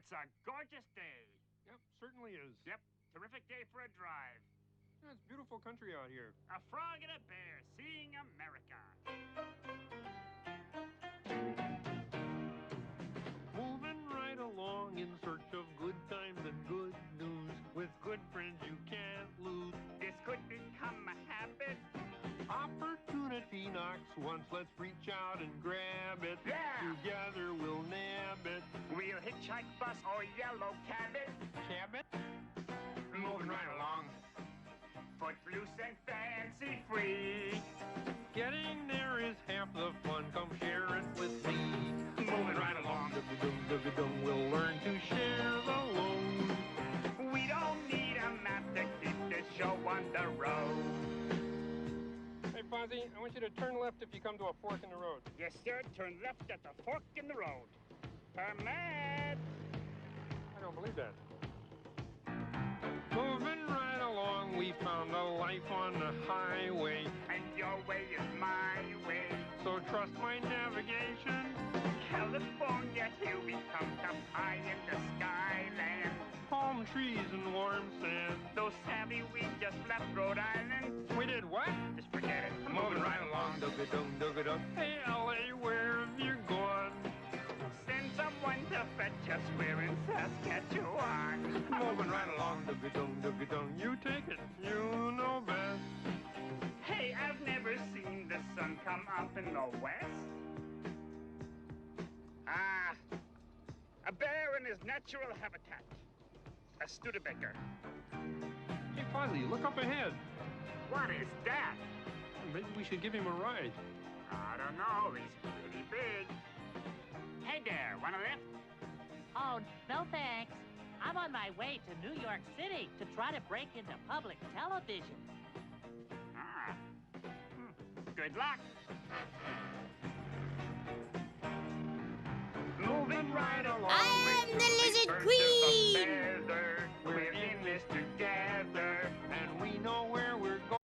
it's a gorgeous day. Yep, certainly is. Yep, terrific day for a drive. Yeah, it's beautiful country out here. A frog and a bear seeing America. Moving right along in search of good times and good news. With good friends you can't lose. This could become a habit. Opportunity knocks once, let's reach out and grab it. Yeah! Together we'll nab it. We'll hitchhike, bus, or yellow cabin. Cabot? Moving right along. Footloose and fancy free. Getting there is half the fun, come share it with me. Moving right along. Dum-a-dum, we'll learn to share the load. We don't need a map to keep this show on the road. Hey, Fozzie, I want you to turn left if you come to a fork in the road. Yes, sir. Turn left at the fork in the road. Permit. I don't believe that. Moving right along, we found a life on the highway. And your way is my way. So trust my navigation. California, here we come high in the skyland. Palm trees and warm sand. So savvy, we just left Rhode Island. We did what? Just forget it. Moving right along. Dug-a-dung, dug-a-dung. Hey, LA, where have you gone? Send someone to fetch us. We're in Saskatchewan. Moving right along. Dug-a-dung, dug-a-dung. You take it. You know best. Hey, I've never seen the sun come up in the west. A bear in his natural habitat. A Studebaker. Hey, Fozzie, look up ahead. What is that? Maybe we should give him a ride. I don't know. He's pretty big. Hey there, want a lift? Oh, no thanks. I'm on my way to New York City to try to break into public television. Good luck. Moving right along. I'm the Lizard Queen. We're in this together. And we know where we're going.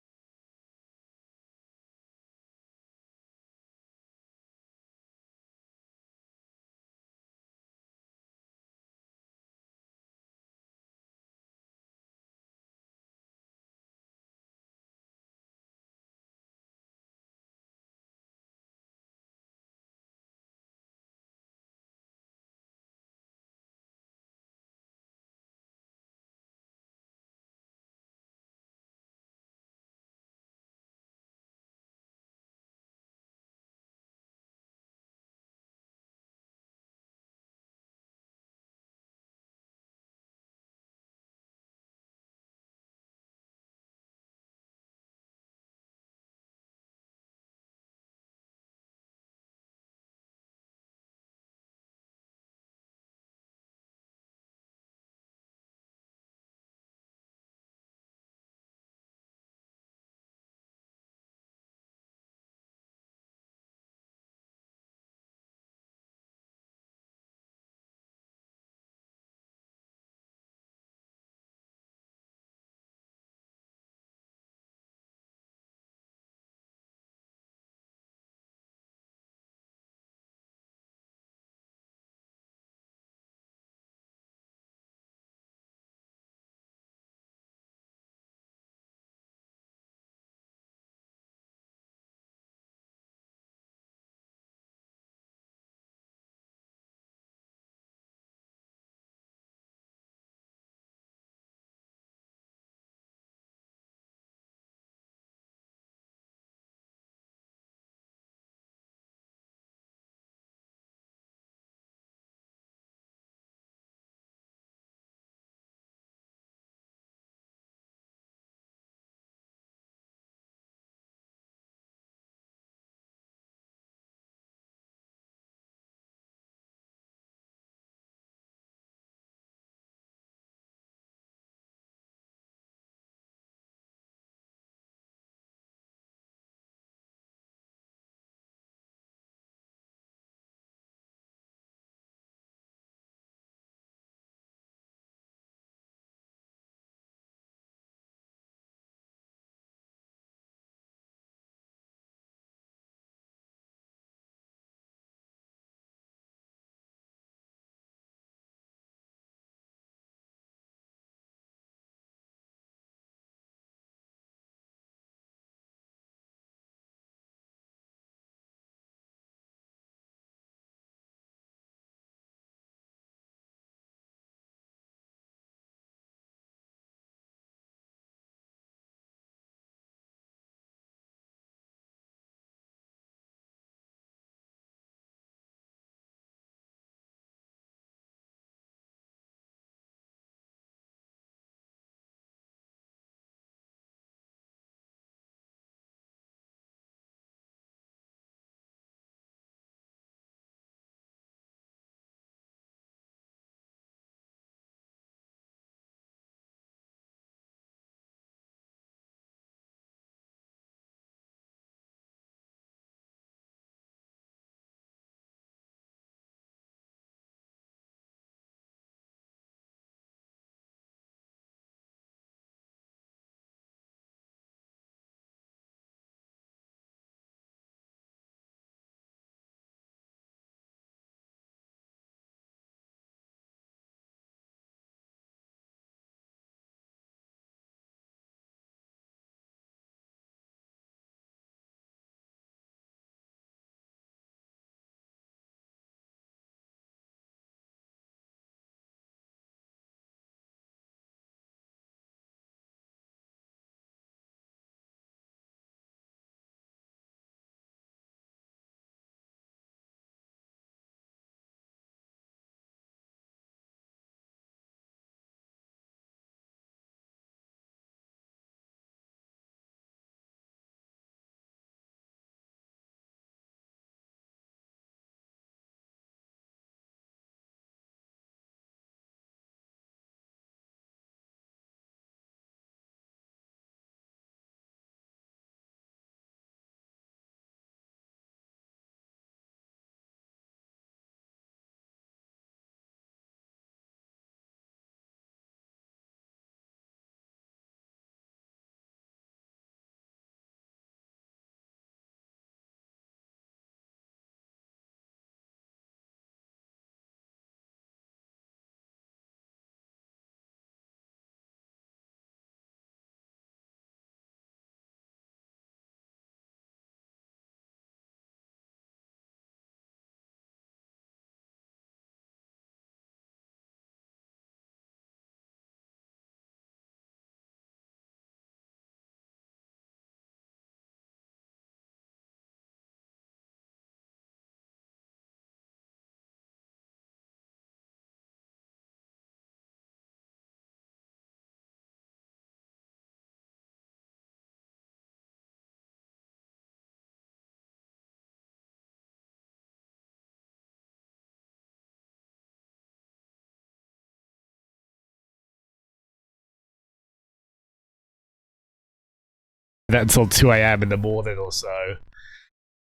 until 2 a.m. in the morning or so.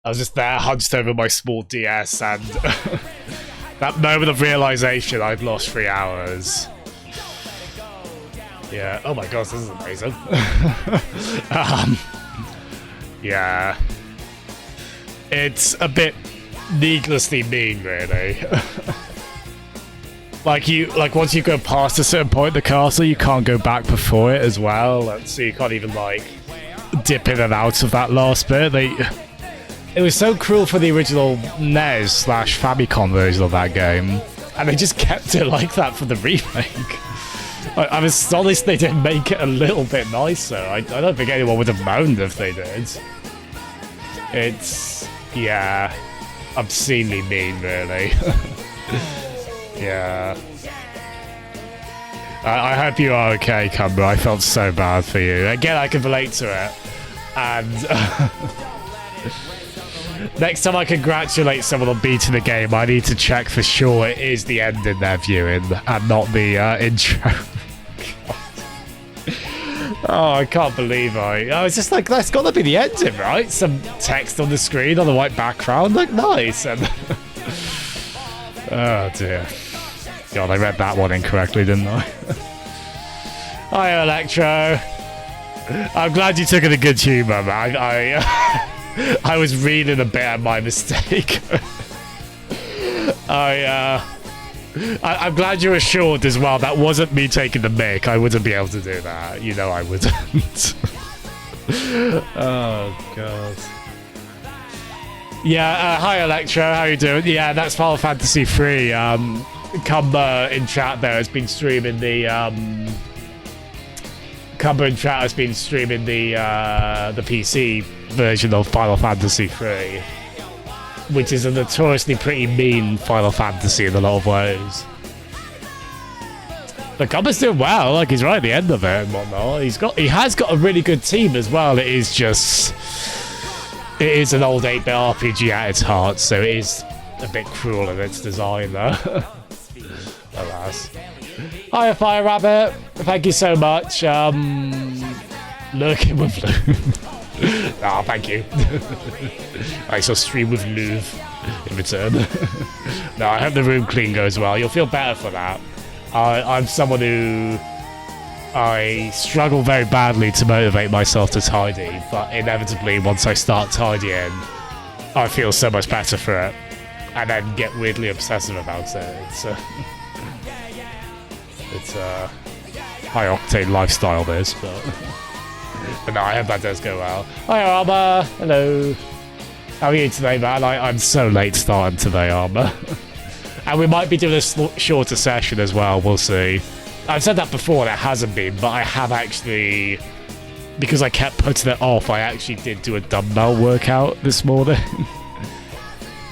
I was just there, hunched over my small DS, and that moment of realization, I've lost 3 hours. Yeah. Oh my gosh, this is amazing. Yeah. It's a bit needlessly mean, really. like once you go past a certain point in the castle, you can't go back before it as well, and so you can't even like dip in and out of that last bit. It was so cruel for the original NES/Famicom version of that game, and they just kept it like that for the remake. I'm astonished they didn't make it a little bit nicer. I don't think anyone would have moaned if they did. It's, yeah, obscenely mean, really. Yeah. I hope you are okay, Cumber. I felt so bad for you. Again, I can relate to it. And next time I congratulate someone on beating the game, I need to check for sure it is the ending they're viewing and not the intro. Oh, I can't believe I was just like, that's gotta be the ending, right? Some text on the screen on the white background, like, nice. And oh dear. God, I read that one incorrectly, didn't I? Hi, Electro. I'm glad you took it in good humour, man. I was reading a bit at my mistake. I'm glad you were assured as well. That wasn't me taking the mic. I wouldn't be able to do that. You know I wouldn't. Oh, God. Yeah, hi, Electro. How you doing? Yeah, that's Final Fantasy III. Cumber in chat there has been streaming the... Cumber in chat has been streaming the PC version of Final Fantasy III, which is a notoriously pretty mean Final Fantasy in a lot of ways. But Cumber's doing well, like he's right at the end of it and whatnot. He has got a really good team as well. It is an old 8-bit RPG at its heart, so it is a bit cruel in its design though. Alas. Hiya, Fire Rabbit. Thank you so much. Lurking with Louvre. Ah, thank you. I shall stream with Louvre in return. No, I hope the room clean goes well. You'll feel better for that. I'm someone who... I struggle very badly to motivate myself to tidy, but inevitably, once I start tidying, I feel so much better for it. And then get weirdly obsessive about it. It's a high-octane lifestyle, this, but no, I hope that does go well. Hi, Armour. Hello. How are you today, man? I'm so late starting today, Armour. And we might be doing a shorter session as well, we'll see. I've said that before, and it hasn't been, but I have actually, because I kept putting it off, I actually did do a dumbbell workout this morning.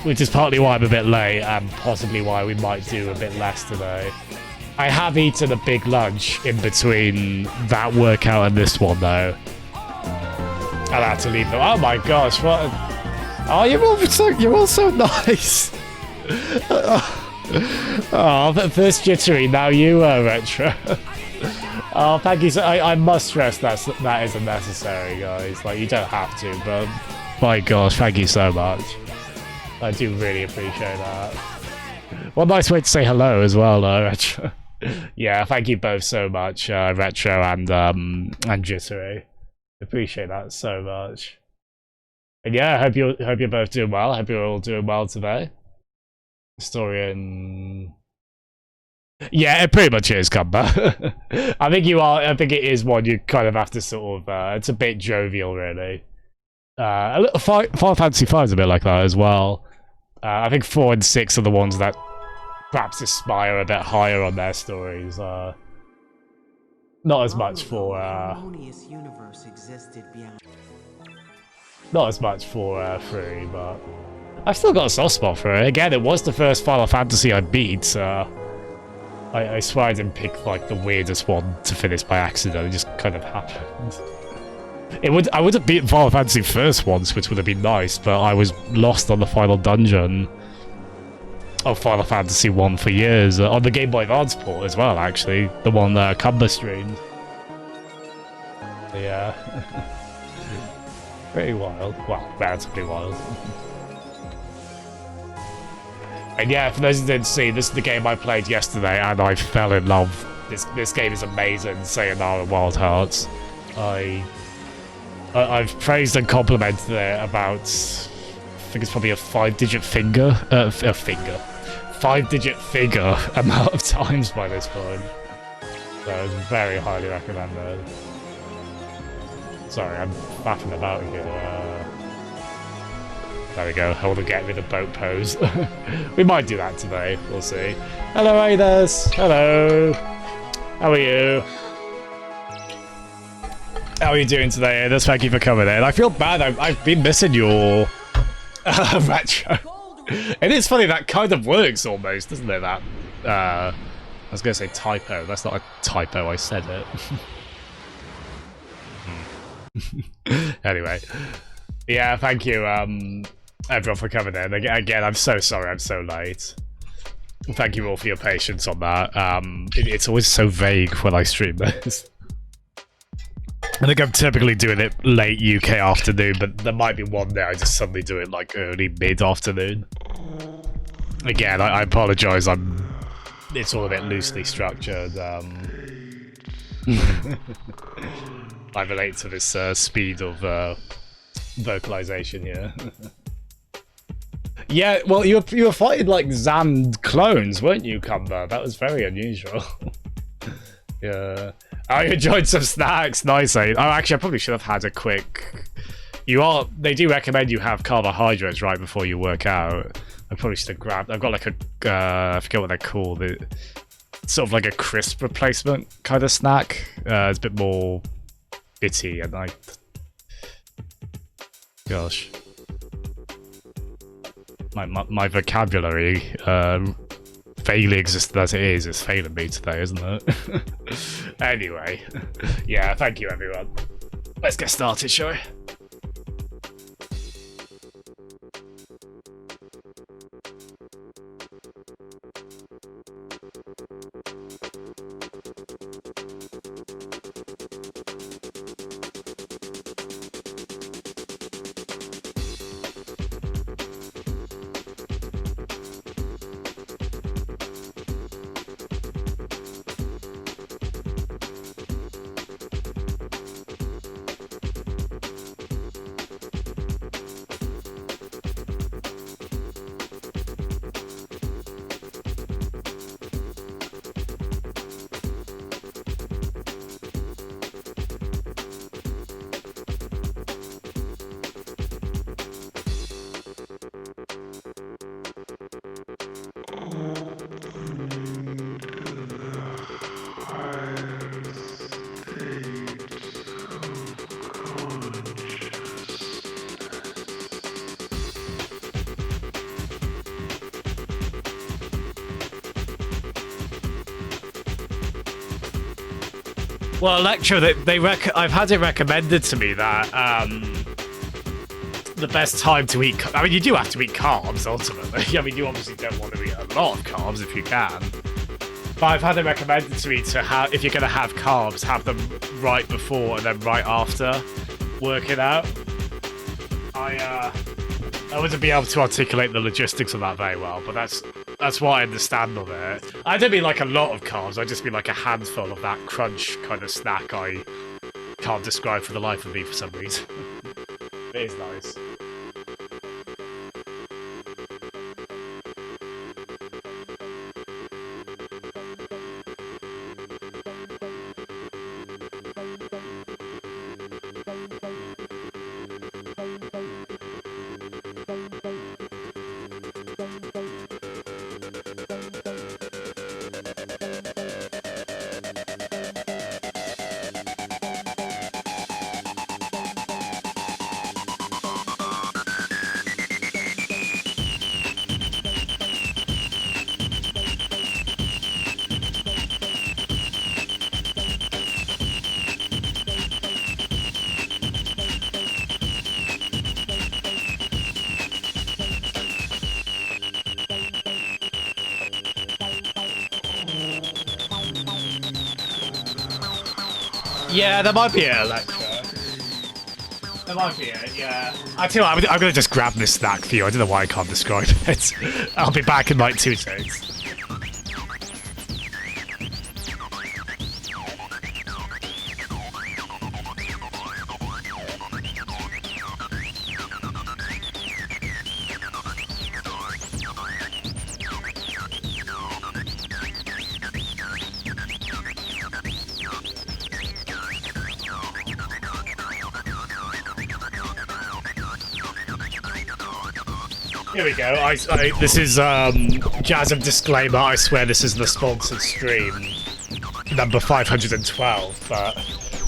Which is partly why I'm a bit late, and possibly why we might do a bit less today. I have eaten a big lunch in between that workout and this one, though. I had to leave them. Oh my gosh, what? Oh, you're all so nice. Oh, first Jittery, now you are Retro. Oh, thank you. I must stress that isn't necessary, guys. Like, you don't have to, but my gosh, thank you so much. I do really appreciate that. What a nice way to say hello as well, though, Retro. Yeah, thank you both so much, Retro and Jittery. Appreciate that so much. And yeah, I hope you're both doing well. I hope you're all doing well today. Historian. Yeah, it pretty much is, Cumber. I think you are. I think it is one you kind of have to sort of. It's a bit jovial, really. Final Fantasy V is a bit like that as well. I think 4 and 6 are the ones that perhaps aspire a bit higher on their stories. Not as much for. Not as much for 3, but I've still got a soft spot for it. Again, it was the first Final Fantasy I beat. I swear I didn't pick like the weirdest one to finish by accident. It just kind of happened. I would have beaten Final Fantasy first once, which would have been nice, but I was lost on the final dungeon of Final Fantasy 1 for years on the Game Boy Advance port as well. Actually, the one Cumber streamed. Yeah. Pretty wild. Well, relatively wild. And yeah, for those who didn't see, this is the game I played yesterday, and I fell in love. This game is amazing, Sayonara Wild Hearts. I've praised and complimented it about, I think it's probably a 5-digit figure amount of times by this point. So it's very highly recommended. Sorry, I'm faffing about here. There we go. I want to get rid of boat pose. We might do that today. We'll see. Hello, Aiders. Hello. How are you? How are you doing today, Aiders? Thank you for coming in. I feel bad. I've been missing your retro. It is funny. That kind of works almost, doesn't it? That I was going to say typo. That's not a typo. I said it. Anyway. Yeah, thank you, everyone, for coming in. Again, I'm so sorry I'm so late. Thank you all for your patience on that. It's always so vague when I stream this. I think I'm typically doing it late UK afternoon, but there might be one day I just suddenly do it like early mid-afternoon. Again, I apologise, it's all a bit loosely structured. I relate to this speed of vocalization here. Yeah, well, you were fighting like Zand clones, weren't you, Cumber? That was very unusual. Yeah. I enjoyed some snacks. Nice. Oh, actually, I probably should have had a quick. They do recommend you have carbohydrates right before you work out. I probably should have grabbed. I've got like a. I forget what they're called. It's sort of like a crisp replacement kind of snack. It's a bit more bitty and like. Gosh. My vocabulary, vaguely existed as it is failing me today, isn't it? Anyway, yeah, thank you everyone. Let's get started, shall we? Well, Electro, I've had it recommended to me that the best time to eat. I mean, you do have to eat carbs ultimately. I mean, you obviously don't want to eat a lot of carbs if you can. But I've had it recommended to me to have, if you're going to have carbs, have them right before and then right after working out. I wouldn't be able to articulate the logistics of that very well, but that's what I understand of it. I don't mean like a lot of carbs, I just mean like a handful of that crunch kind of snack I can't describe for the life of me for some reason. It is nice. Yeah, there might be an Electro. That might be it, yeah. I tell you what, I'm gonna just grab this snack for you. I don't know why I can't describe it. I'll be back in like 2 seconds. Here we go. This is Jasm disclaimer. I swear this is the sponsored stream, number 512. But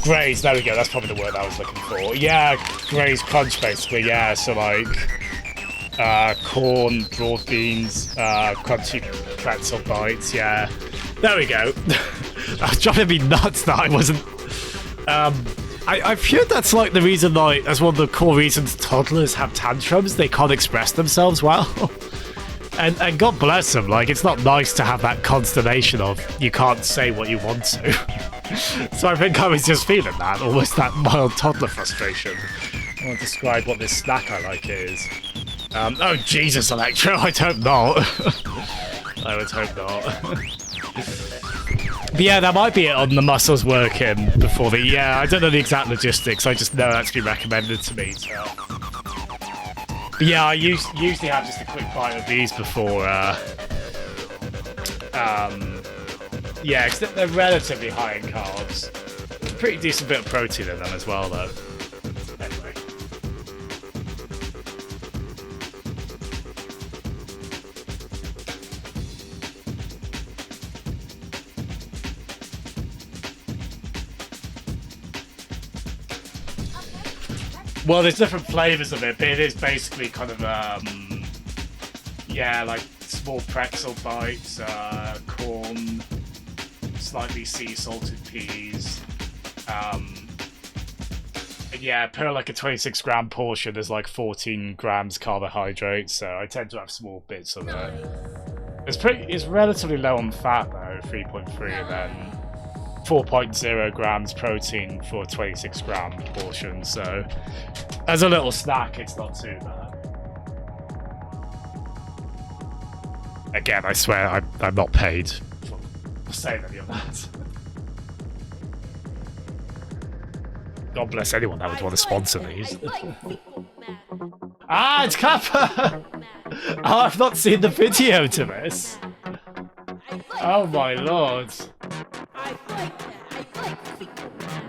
Graze, there we go. That's probably the word I was looking for. Yeah, Graze Crunch, basically. Yeah, so like corn, broad beans, crunchy pretzel bites. Yeah, there we go. I was driving me nuts that I wasn't. I've heard that's like the reason, like, that's one of the core reasons toddlers have tantrums. They can't express themselves well. and God bless them, like, it's not nice to have that consternation of you can't say what you want to. So I think I was just feeling that, almost that mild toddler frustration. I want to describe what this snack I like is. Oh Jesus, Electro, I'd hope not. I would hope not. But yeah, that might be it on the muscles working before the... Yeah, I don't know the exact logistics, I just know that's been recommended to me, so... But yeah, I usually have just a quick bite of these before, yeah, because they're relatively high in carbs. There's a pretty decent bit of protein in them as well, though. Anyway. Well, there's different flavors of it, but it is basically kind of, yeah, like small pretzel bites, corn, slightly sea salted peas, and yeah, per like a 26 gram portion, there's like 14 grams carbohydrates, so I tend to have small bits of it. It's relatively low on fat though, 3.3, and then 4.0 grams protein for a 26 gram portion, so as a little snack it's not too bad. Again, I swear I'm not paid for saying any of that. God bless anyone that would want to sponsor these. Ah, it's Kappa! Oh, I've not seen the video to this. Oh my lord.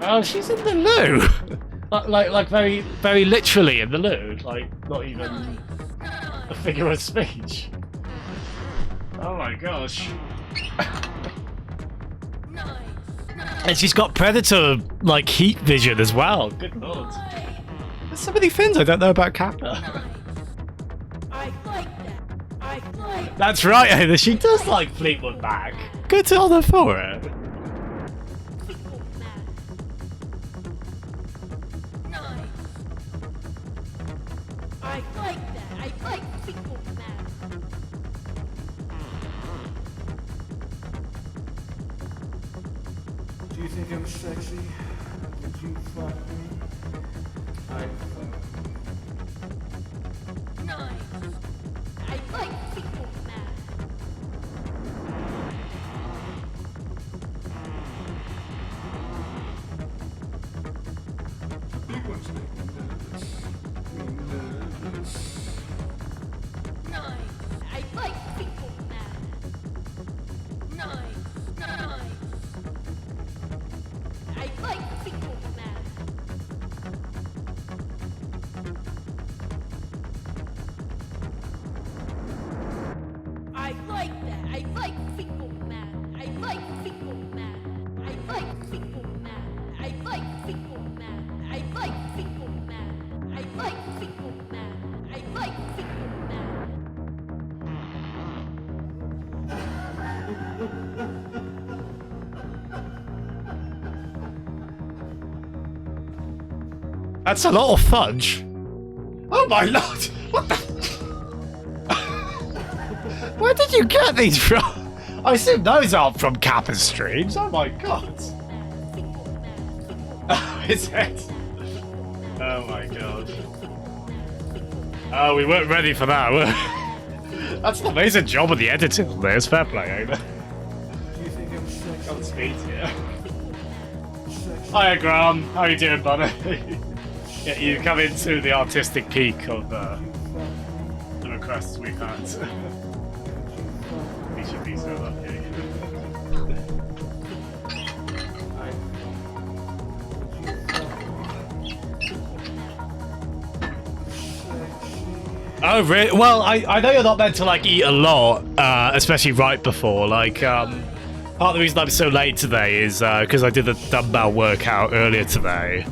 Oh, she's in the loo. like very, very literally in the loo. Like, not even a figure of speech. Oh my gosh. And she's got Predator, like, heat vision as well. Good lord. There's so many things I don't know about Kappa. That's right, Ada. She does like Fleetwood Mac. Good on her for it. Do you think I'm sexy? Would you fuck me? I'd fuck me. I like people mad. Big ones make me nervous. I like people mad. I like people mad. I like that. I like people mad. I like people mad. I like people mad. I like people mad. I like people mad. I like people mad. I like people mad. That's a lot of fudge. Oh my lord! What the? Where did you get these from? I assume those aren't from Kappa's streams. Oh my god. Oh, is it? Oh my god. Oh, we weren't ready for that. That's an amazing job of the editing on this. Fair play, ain't it? Do you think I'm sexy? On speed, yeah. Hiya, Graham. How you doing, buddy? Yeah, you come into the artistic peak of the requests we've had. We should be so lucky. Oh, really? Well, I know you're not meant to, like, eat a lot, especially right before. Like, part of the reason I'm so late today is because I did a dumbbell workout earlier today.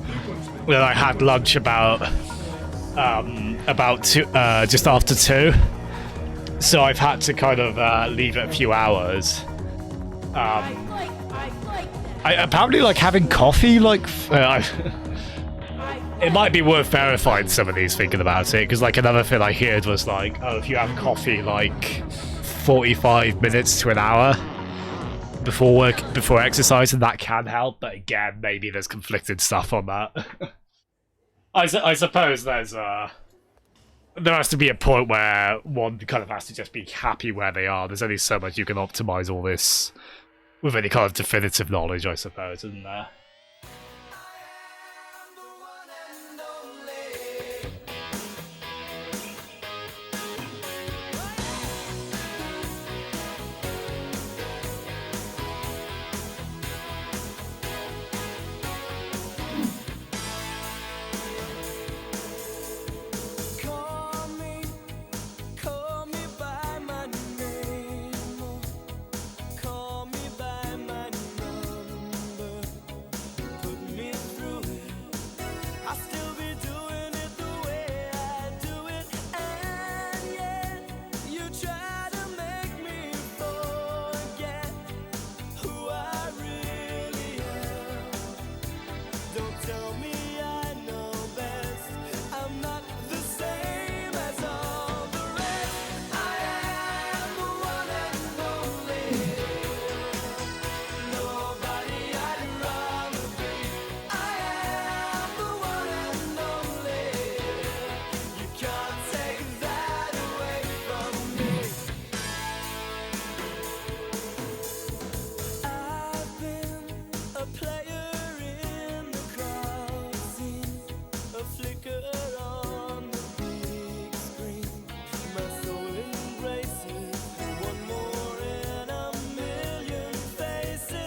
Then I had lunch about two, just after 2. So I've had to kind of leave it a few hours. I like that. Apparently, like, having coffee, like... It might be worth verifying some of these thinking about it, because like another thing I heard was like, oh, if you have coffee like 45 minutes to an hour before exercise, and that can help, but again, maybe there's conflicted stuff on that. I suppose there has to be a point where one kind of has to just be happy where they are. There's only so much you can optimize all this with any kind of definitive knowledge, I suppose, isn't there?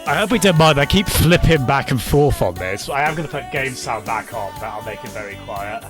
I hope we don't mind, I keep flipping back and forth on this. I am going to put game sound back on, but I'll make it very quiet.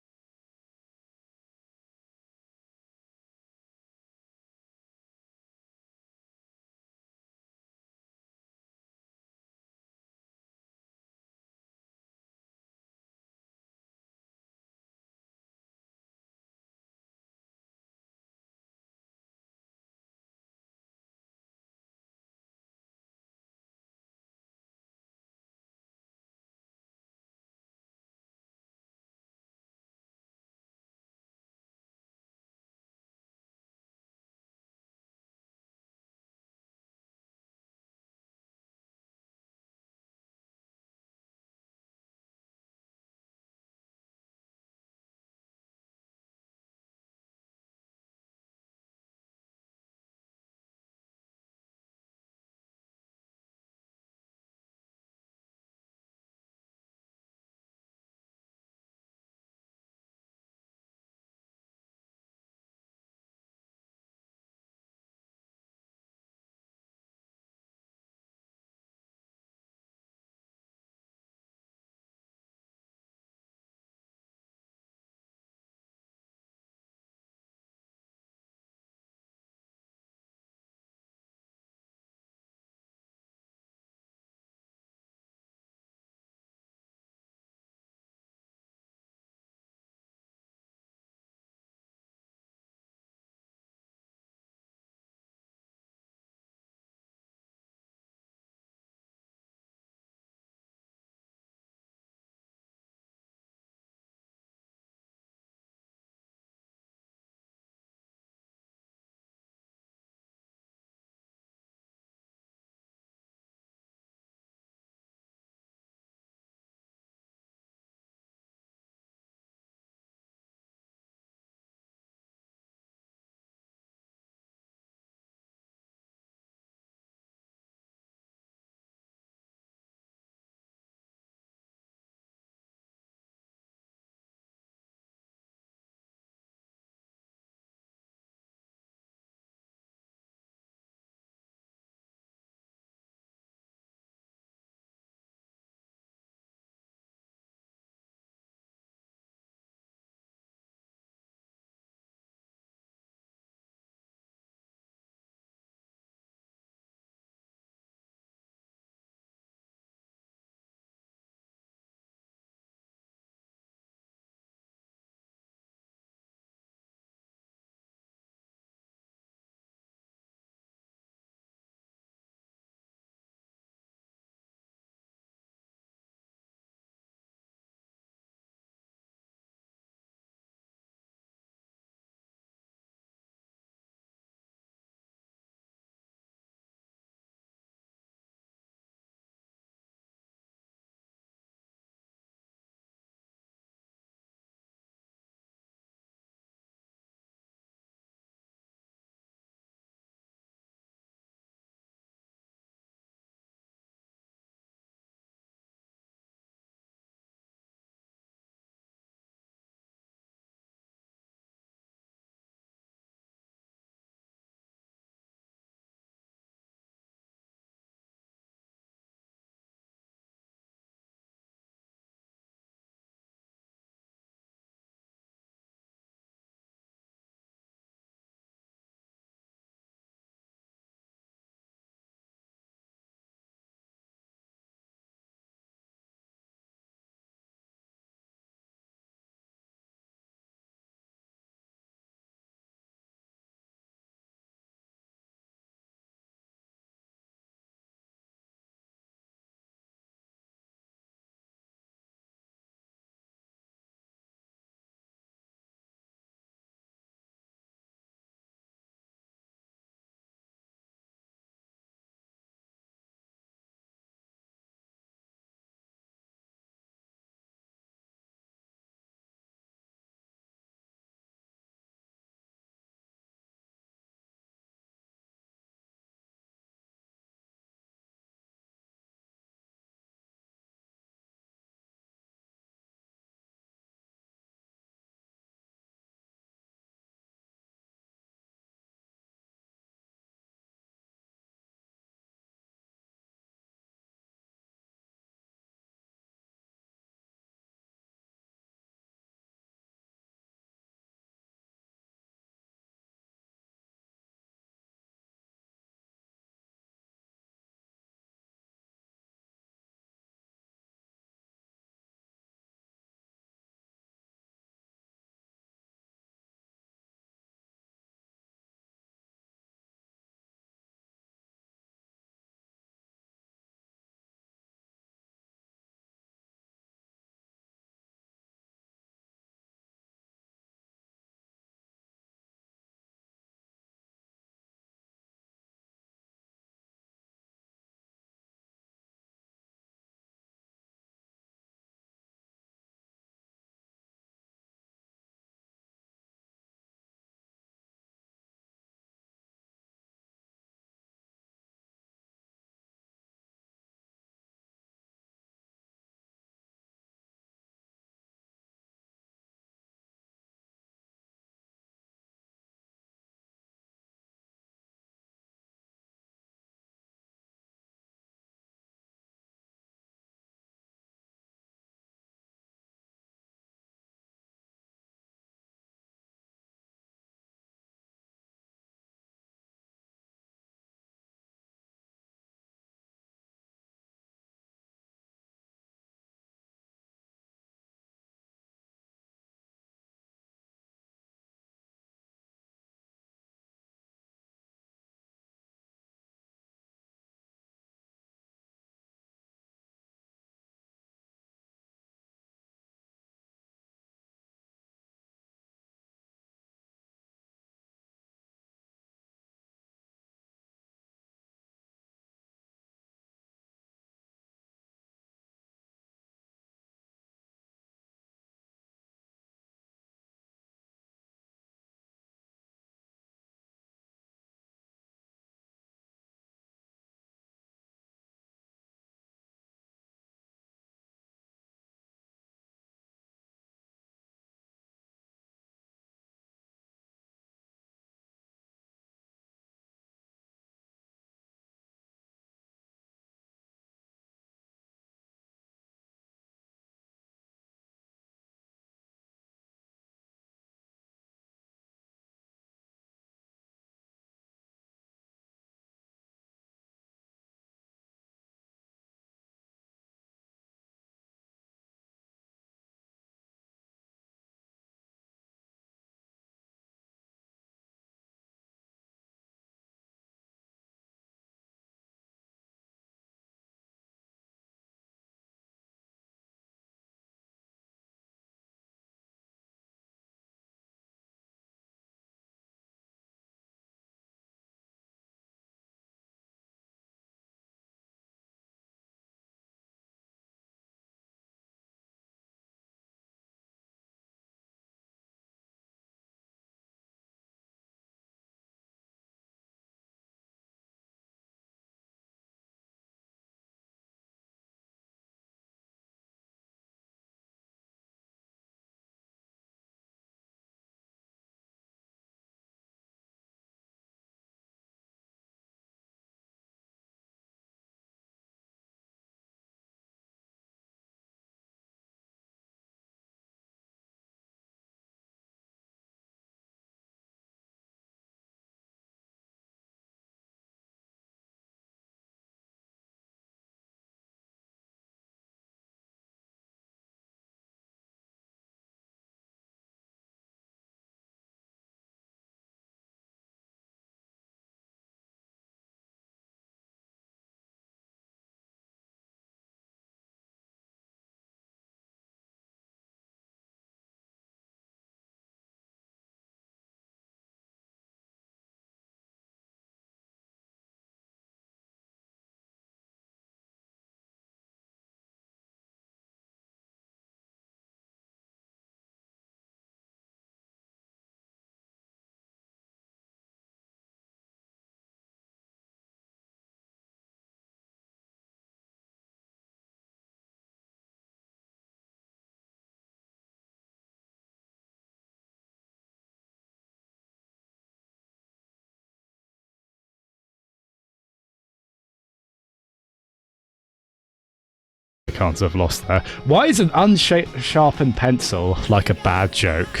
Can't have lost there. Why is an unsharpened pencil like a bad joke?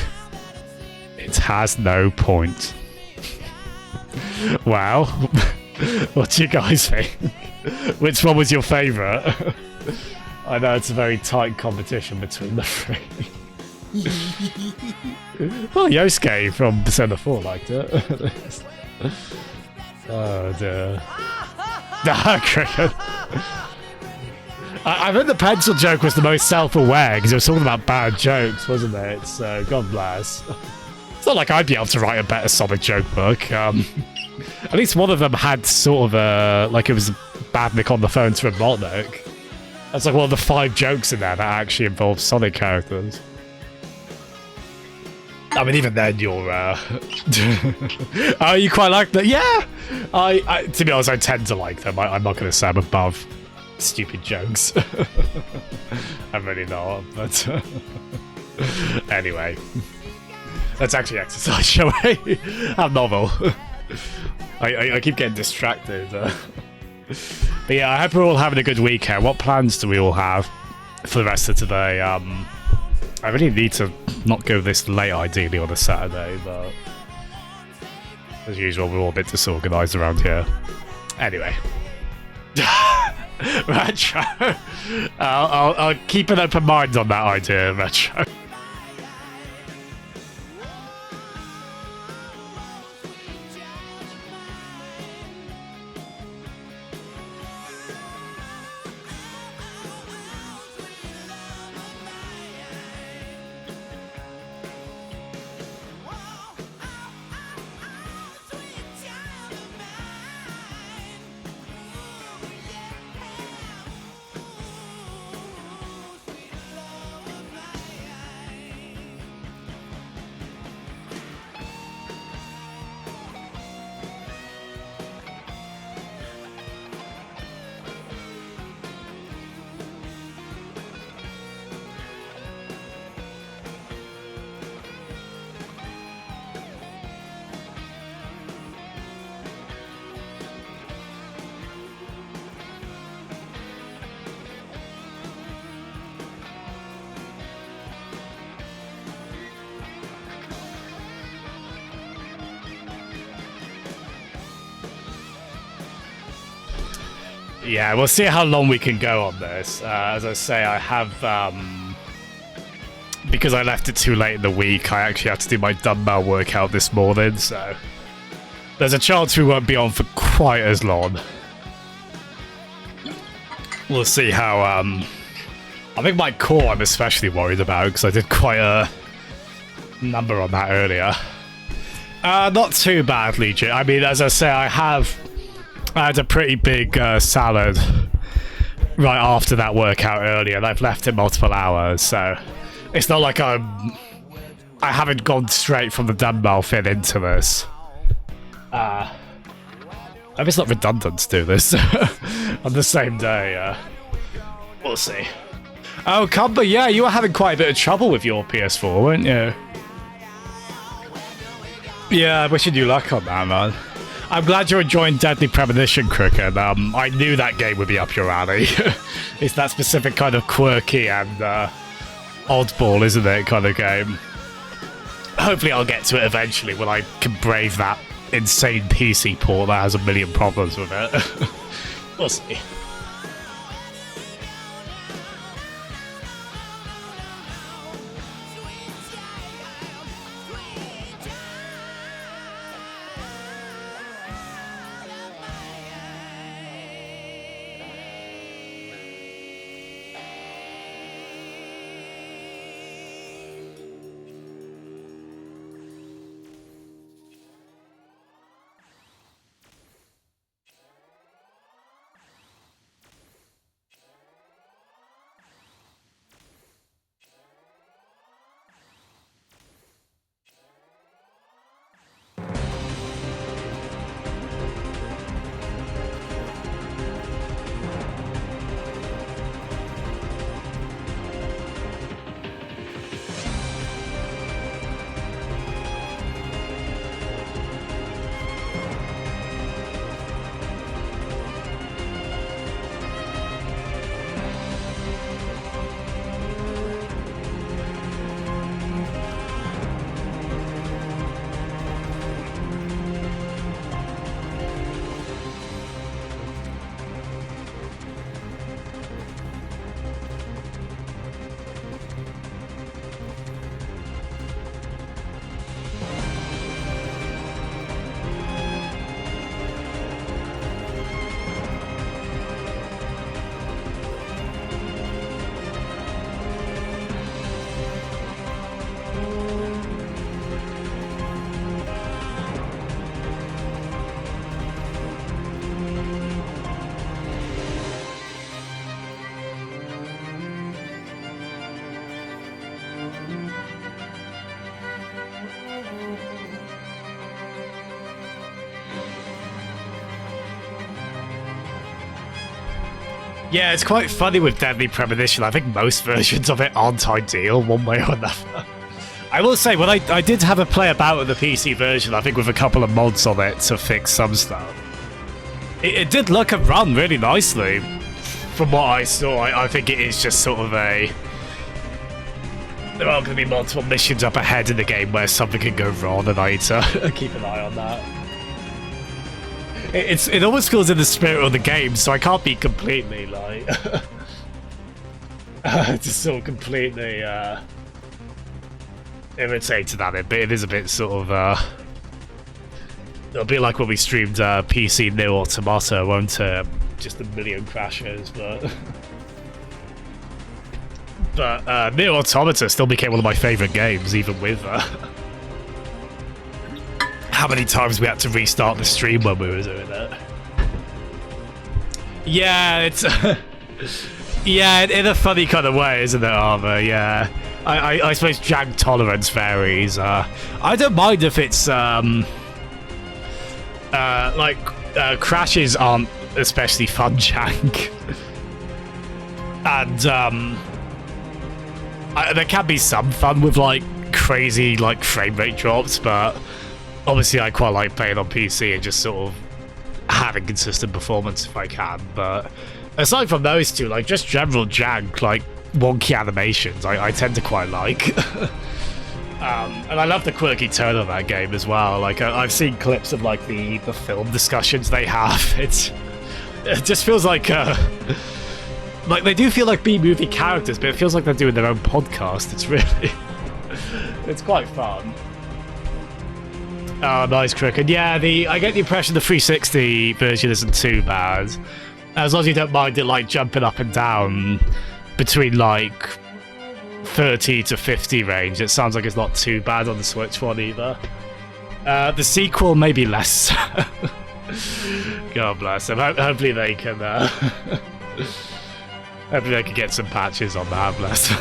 It has no point. Wow. What do you guys think? Which one was your favourite? I know it's a very tight competition between the three. Well, Yosuke from Persona 4 liked it. Oh dear. Cricket. I think the pencil joke was the most self-aware because it was talking about bad jokes, wasn't it? So, God bless. It's not like I'd be able to write a better Sonic joke book. At least one of them had sort of a... like it was Badnik on the phone to Robotnik. That's like one of the 5 jokes in there that actually involves Sonic characters. I mean, even then, you're... oh, you quite like that? Yeah! I to be honest, I tend to like them. I'm not going to say I'm above stupid jokes. I'm really not, but... anyway. Let's actually exercise, shall we? How novel. I keep getting distracted. But yeah, I hope we're all having a good weekend. What plans do we all have for the rest of today? I really need to not go this late, ideally, on a Saturday, but... as usual, we're all a bit disorganised around here. Anyway. Retro. I'll keep an open mind on that idea, Retro. Yeah, we'll see how long we can go on this. As I say, I have... because I left it too late in the week, I actually have to do my dumbbell workout this morning, so... there's a chance we won't be on for quite as long. We'll see how... I think my core I'm especially worried about, because I did quite a number on that earlier. Not too badly, I mean, as I say, I had a pretty big salad right after that workout earlier, and I've left it multiple hours, so it's not like I haven't gone straight from the dumbbell fit into this. I hope it's not redundant to do this on the same day. We'll see. Oh, Cumber, yeah, you were having quite a bit of trouble with your PS4, weren't you? Yeah, wishing you luck on that, man. I'm glad you're enjoying Deadly Premonition, Cricket. I knew that game would be up your alley. It's that specific kind of quirky and oddball, isn't it, kind of game. Hopefully I'll get to it eventually when I can brave that insane PC port that has a million problems with it. We'll see. Yeah, it's quite funny with Deadly Premonition. I think most versions of it aren't ideal one way or another. I will say, when I did have a play about with the PC version, I think with a couple of mods on it to fix some stuff. It did look and run really nicely. From what I saw, I think it is just sort of a... There are going to be multiple missions up ahead in the game where something can go wrong, and I need to keep an eye on that. It almost feels in the spirit of the game, so I can't be completely, like... just sort of completely, irritated at it, but it is a bit sort of, it'll be like when we streamed, PC Nier Automata, won't it? Just a million crashes, but... But, Nier Automata still became one of my favourite games, even with, how many times we had to restart the stream when we were doing it. Yeah, it's... yeah, in a funny kind of way, isn't it, Armour? Yeah. I suppose jank tolerance varies. I don't mind if it's, crashes aren't especially fun jank. And, there can be some fun with, like, crazy, like, frame rate drops, but obviously I quite like playing on PC and just sort of having consistent performance if I can, but aside from those two, like, just general jank, like, wonky animations, I tend to quite like. And I love the quirky tone of that game as well. Like, I've seen clips of, like, the film discussions they have. It just feels like, they do feel like B-movie characters, but it feels like they're doing their own podcast. It's really... it's quite fun. Oh, nice, Crooked. Yeah, I get the impression the 360 version isn't too bad. As long as you don't mind it, like, jumping up and down between, like, 30 to 50 range. It sounds like it's not too bad on the Switch one either. The sequel, maybe less. God bless them. Hopefully they can... hopefully they can get some patches on that, bless.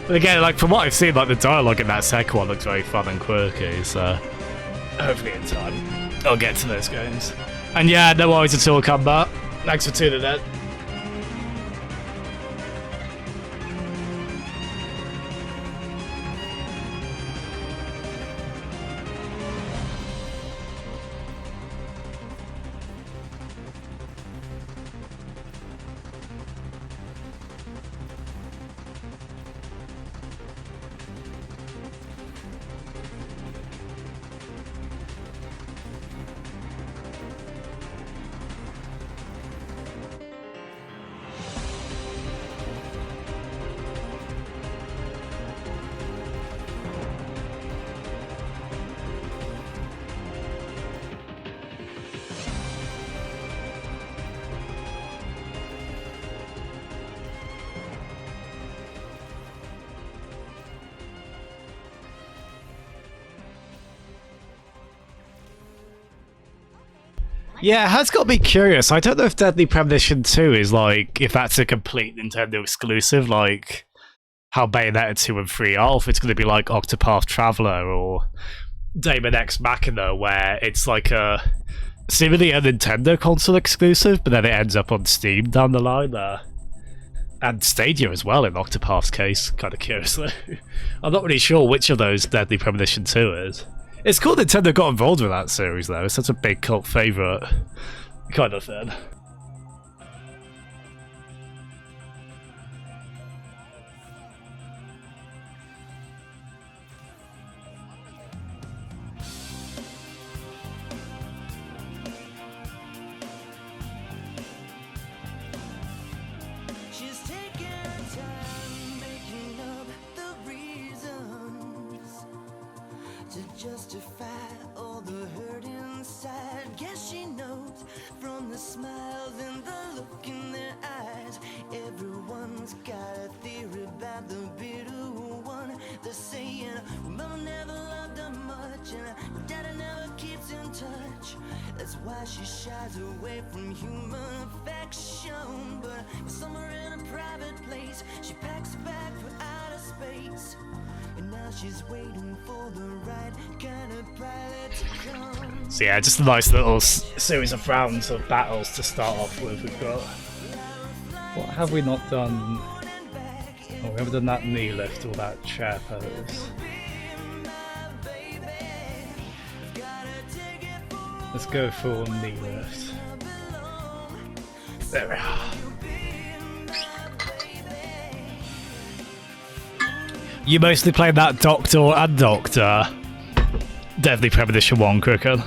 But again, like, from what I've seen, like, the dialogue in that second one looks very fun and quirky, so hopefully in time I'll get to those games. And yeah, no worries at all, Combat. Thanks for tuning in. Yeah, it has got me curious. I don't know if Deadly Premonition 2 is, like, if that's a complete Nintendo exclusive, like how Bayonetta 2 and 3 are, or if it's going to be like Octopath Traveler or Daemon X Machina, where it's like seemingly a Nintendo console exclusive, but then it ends up on Steam down the line. And Stadia as well in Octopath's case, kind of curiously. I'm not really sure which of those Deadly Premonition 2 is. It's cool Nintendo got involved with that series, though. It's such a big cult favourite kind of thing. Justify all the hurt inside. Guess she knows from the smiles and the look in their eyes. Everyone's got a theory about the bitter one. They're saying, well, Mama never loved her much, and Daddy never keeps in touch. That's why she shies away from human affection. But somewhere in a private place, she packs a bag for outer space. And now she's waiting for the right kind of pilot to come. So yeah, just a nice little series of rounds of battles to start off with. We've got What have we not done? Oh, we haven't done that knee lift or that chair pose. Let's go for knee lift. There we are. You mostly played that Doctor and Doctor. Deadly Premonition 1, Crooked.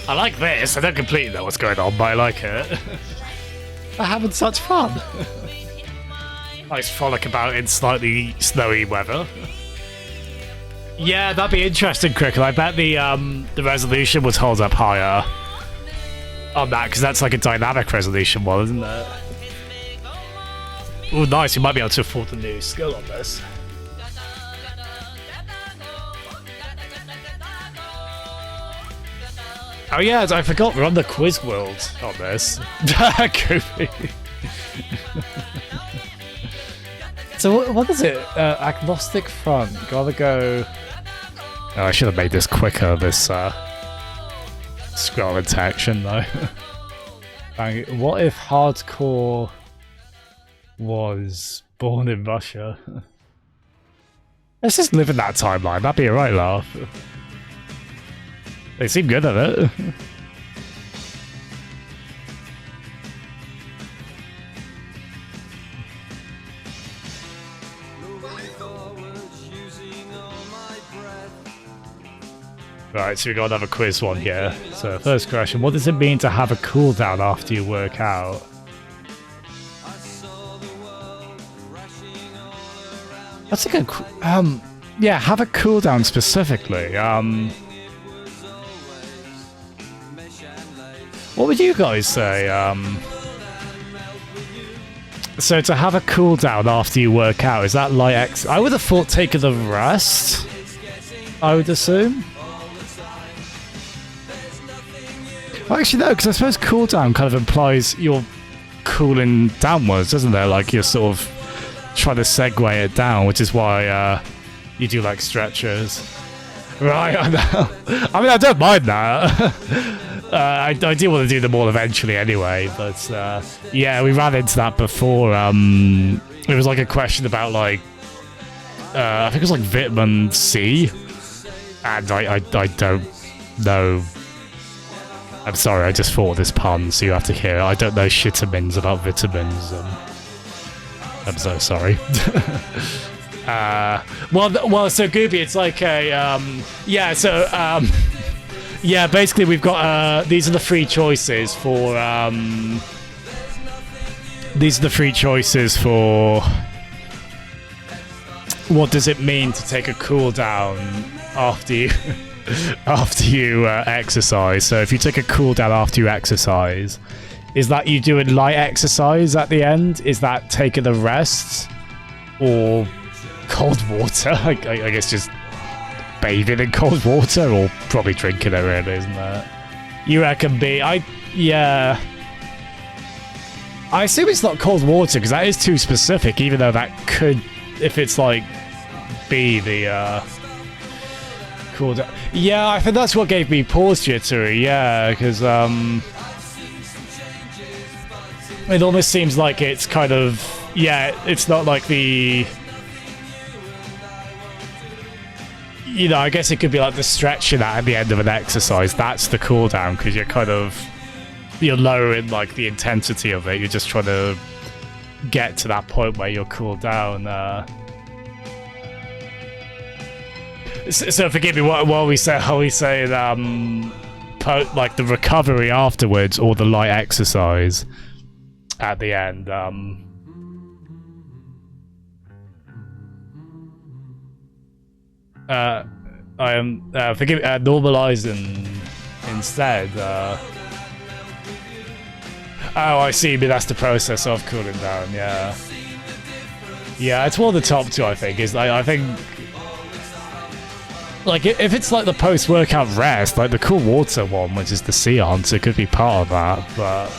I like this. I don't completely know what's going on, but I like it. We're having such fun. Nice frolic about in slightly snowy weather. Yeah, that'd be interesting, Cricket. I bet the resolution would hold up higher on that, because that's like a dynamic resolution one, isn't it? Oh, nice. You might be able to afford a new skill on this. Oh yeah, I forgot we're on the quiz world on this. Goofy. So what is it? Agnostic front. Gotta go. Oh, I should have made this quicker. This scroll detection though. What if hardcore was born in Russia? Let's just live in that timeline. That'd be a right laugh. They seem good at it. Right, so we got another quiz one here. So first question, what does it mean to have a cooldown after you work out? That's a good yeah, have a cooldown specifically. What would you guys say? So to have a cooldown after you work out, is that like X? I would have thought take the rest, I would assume. Well, actually no, because I suppose cooldown kind of implies you're cooling downwards, doesn't there? Like you're sort of trying to segue it down, which is why you do like stretchers. Right, I know. I mean, I don't mind that. I do want to do them all eventually anyway, but yeah, we ran into that before. It was like a question about like, I think it was like vitamin C, and I don't know. I'm sorry, I just thought of this pun, so you have to hear it. I don't know shitamins about vitamins. I'm so sorry. Well, so Gooby, it's like a yeah. So yeah, basically we've got these are the three choices for what does it mean to take a cooldown after you after you exercise. So if you take a cooldown after you exercise, is that you doing light exercise at the end? Is that taking a rest, or cold water? I guess just bathing in cold water, or probably drinking it, really, isn't it? You reckon B? Yeah. I assume it's not cold water, because that is too specific, even though that could, if it's like B, the cool down. Yeah, I think that's what gave me pause jittery, yeah, because it almost seems like it's kind of, yeah, it's not like the, you know, I guess it could be like the stretching at the end of an exercise. That's the cooldown, because you're lowering like the intensity of it. You're just trying to get to that point where you're cooled down. So forgive me. What are we saying? Are we saying like the recovery afterwards, or the light exercise at the end? I am forgive me, normalizing instead. Oh, I see. But that's the process of cooling down. Yeah, yeah. It's one of the top two. I think is like, I think like if it's like the post-workout rest, like the cool water one, which is the seance, it could be part of that. But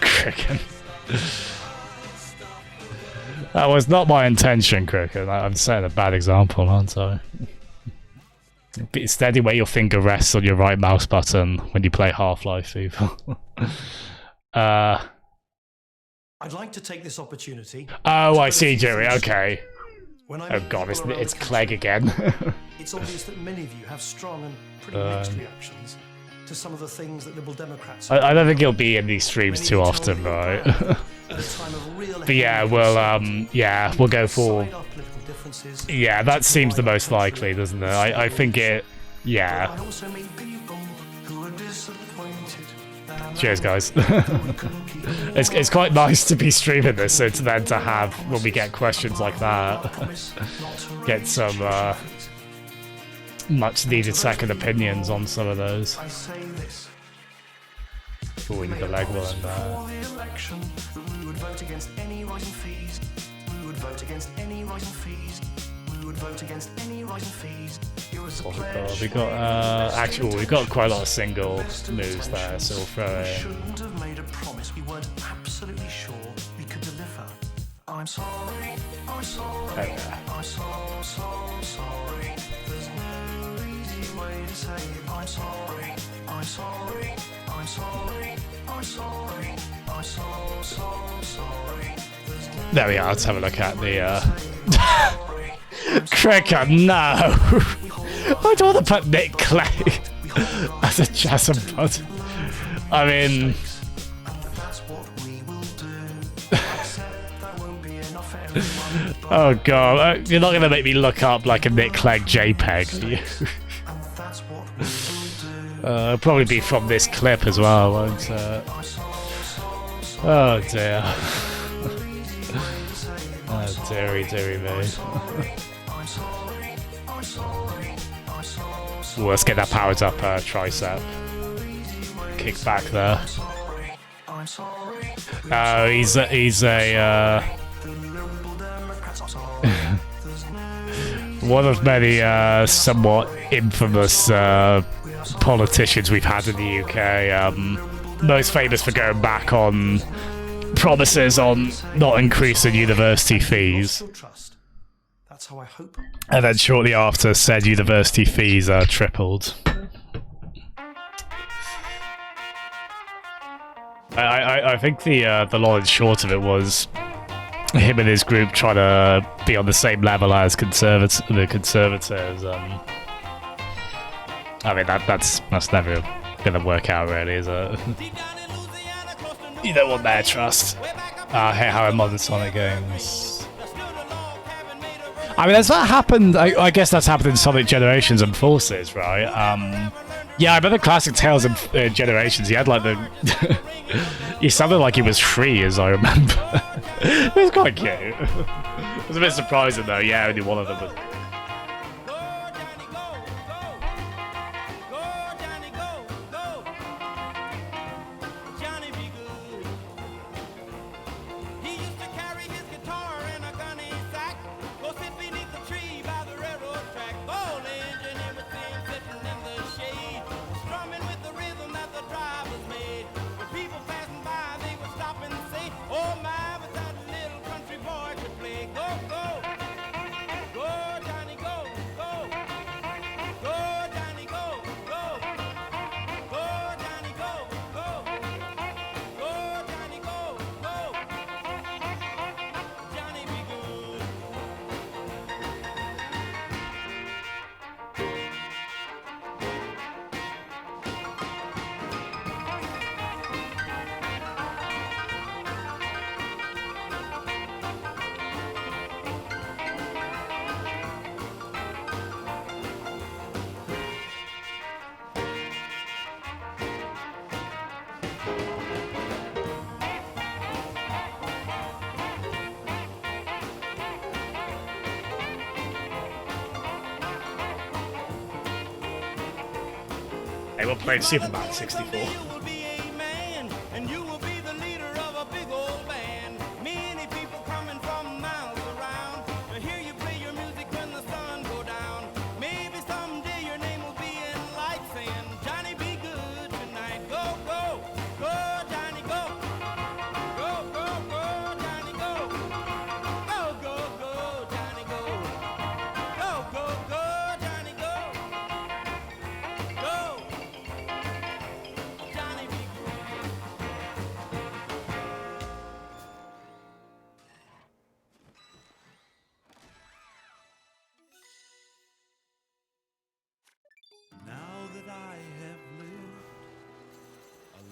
Cricket. That was not my intention, Cricket. I'm setting a bad example, aren't I? Be steady where your finger rests on your right mouse button when you play Half-Life, people. I'd like to take this opportunity. Oh, I see, Jerry. Okay. Oh god, it's Clegg again. It's obvious that many of you have strong and pretty mixed reactions to some of the things that Liberal Democrats. I don't think he'll be in these streams too often, right? At a time of real But yeah, we'll go for. despite our political differences, Yeah, that seems the most likely, doesn't it? I think it. Yeah. I also meet people who are disappointed. And Cheers, guys. we couldn't keep warm. It's quite nice to be streaming this, so to then to have when we get questions like that, Promise not to get raise some your feet. much needed second opinions on some of those. I say this. Oh, we need the leg one Before the election, that we would vote against any rising fees. We would vote against any rising fees. We would vote against any rising fees. It was a What we got? pledge We got actually we've got quite a lot of single best of moves there, so we'll throw We in. shouldn't have made a promise we weren't absolutely sure we could deliver. I'm sorry, I'm sorry, Okay. I'm so sorry. There's no easy way to say it. I'm sorry, I'm sorry, I'm sorry, I'm sorry, I'm so sorry. There's no There we are. Let's have a look at the. sorry. Cricker, no! I don't want to put Nick Clegg as a Jasmine Bud. I mean, That's what we will do. Except that won't be enough for everyone. oh god, you're not going to make me look up like a Nick Clegg JPEG, are you? And that's what we will do. It'll probably be from this clip as well, won't it? Oh dear. Oh dearie, dearie me. Ooh, let's get that powered up tricep. Kick back there. Oh, he's a one of many somewhat infamous politicians we've had in the UK. Most famous for going back on promises on not increasing university fees, Still trust. That's how I hope. and then shortly after said university fees are tripled. I think the long and short of it was him and his group trying to be on the same level as the conservatives. I mean that's never gonna work out, really, is it? You don't want their trust. Hey, how are modern Sonic games? I mean, has that happened? I guess that's happened in Sonic Generations and Forces, right? Yeah, I remember classic Tales of Generations. He had like the. He sounded like he was free, as I remember. It was quite cute. It was a bit surprising, though. Yeah, only one of them was. Hey, we're playing Superman 64.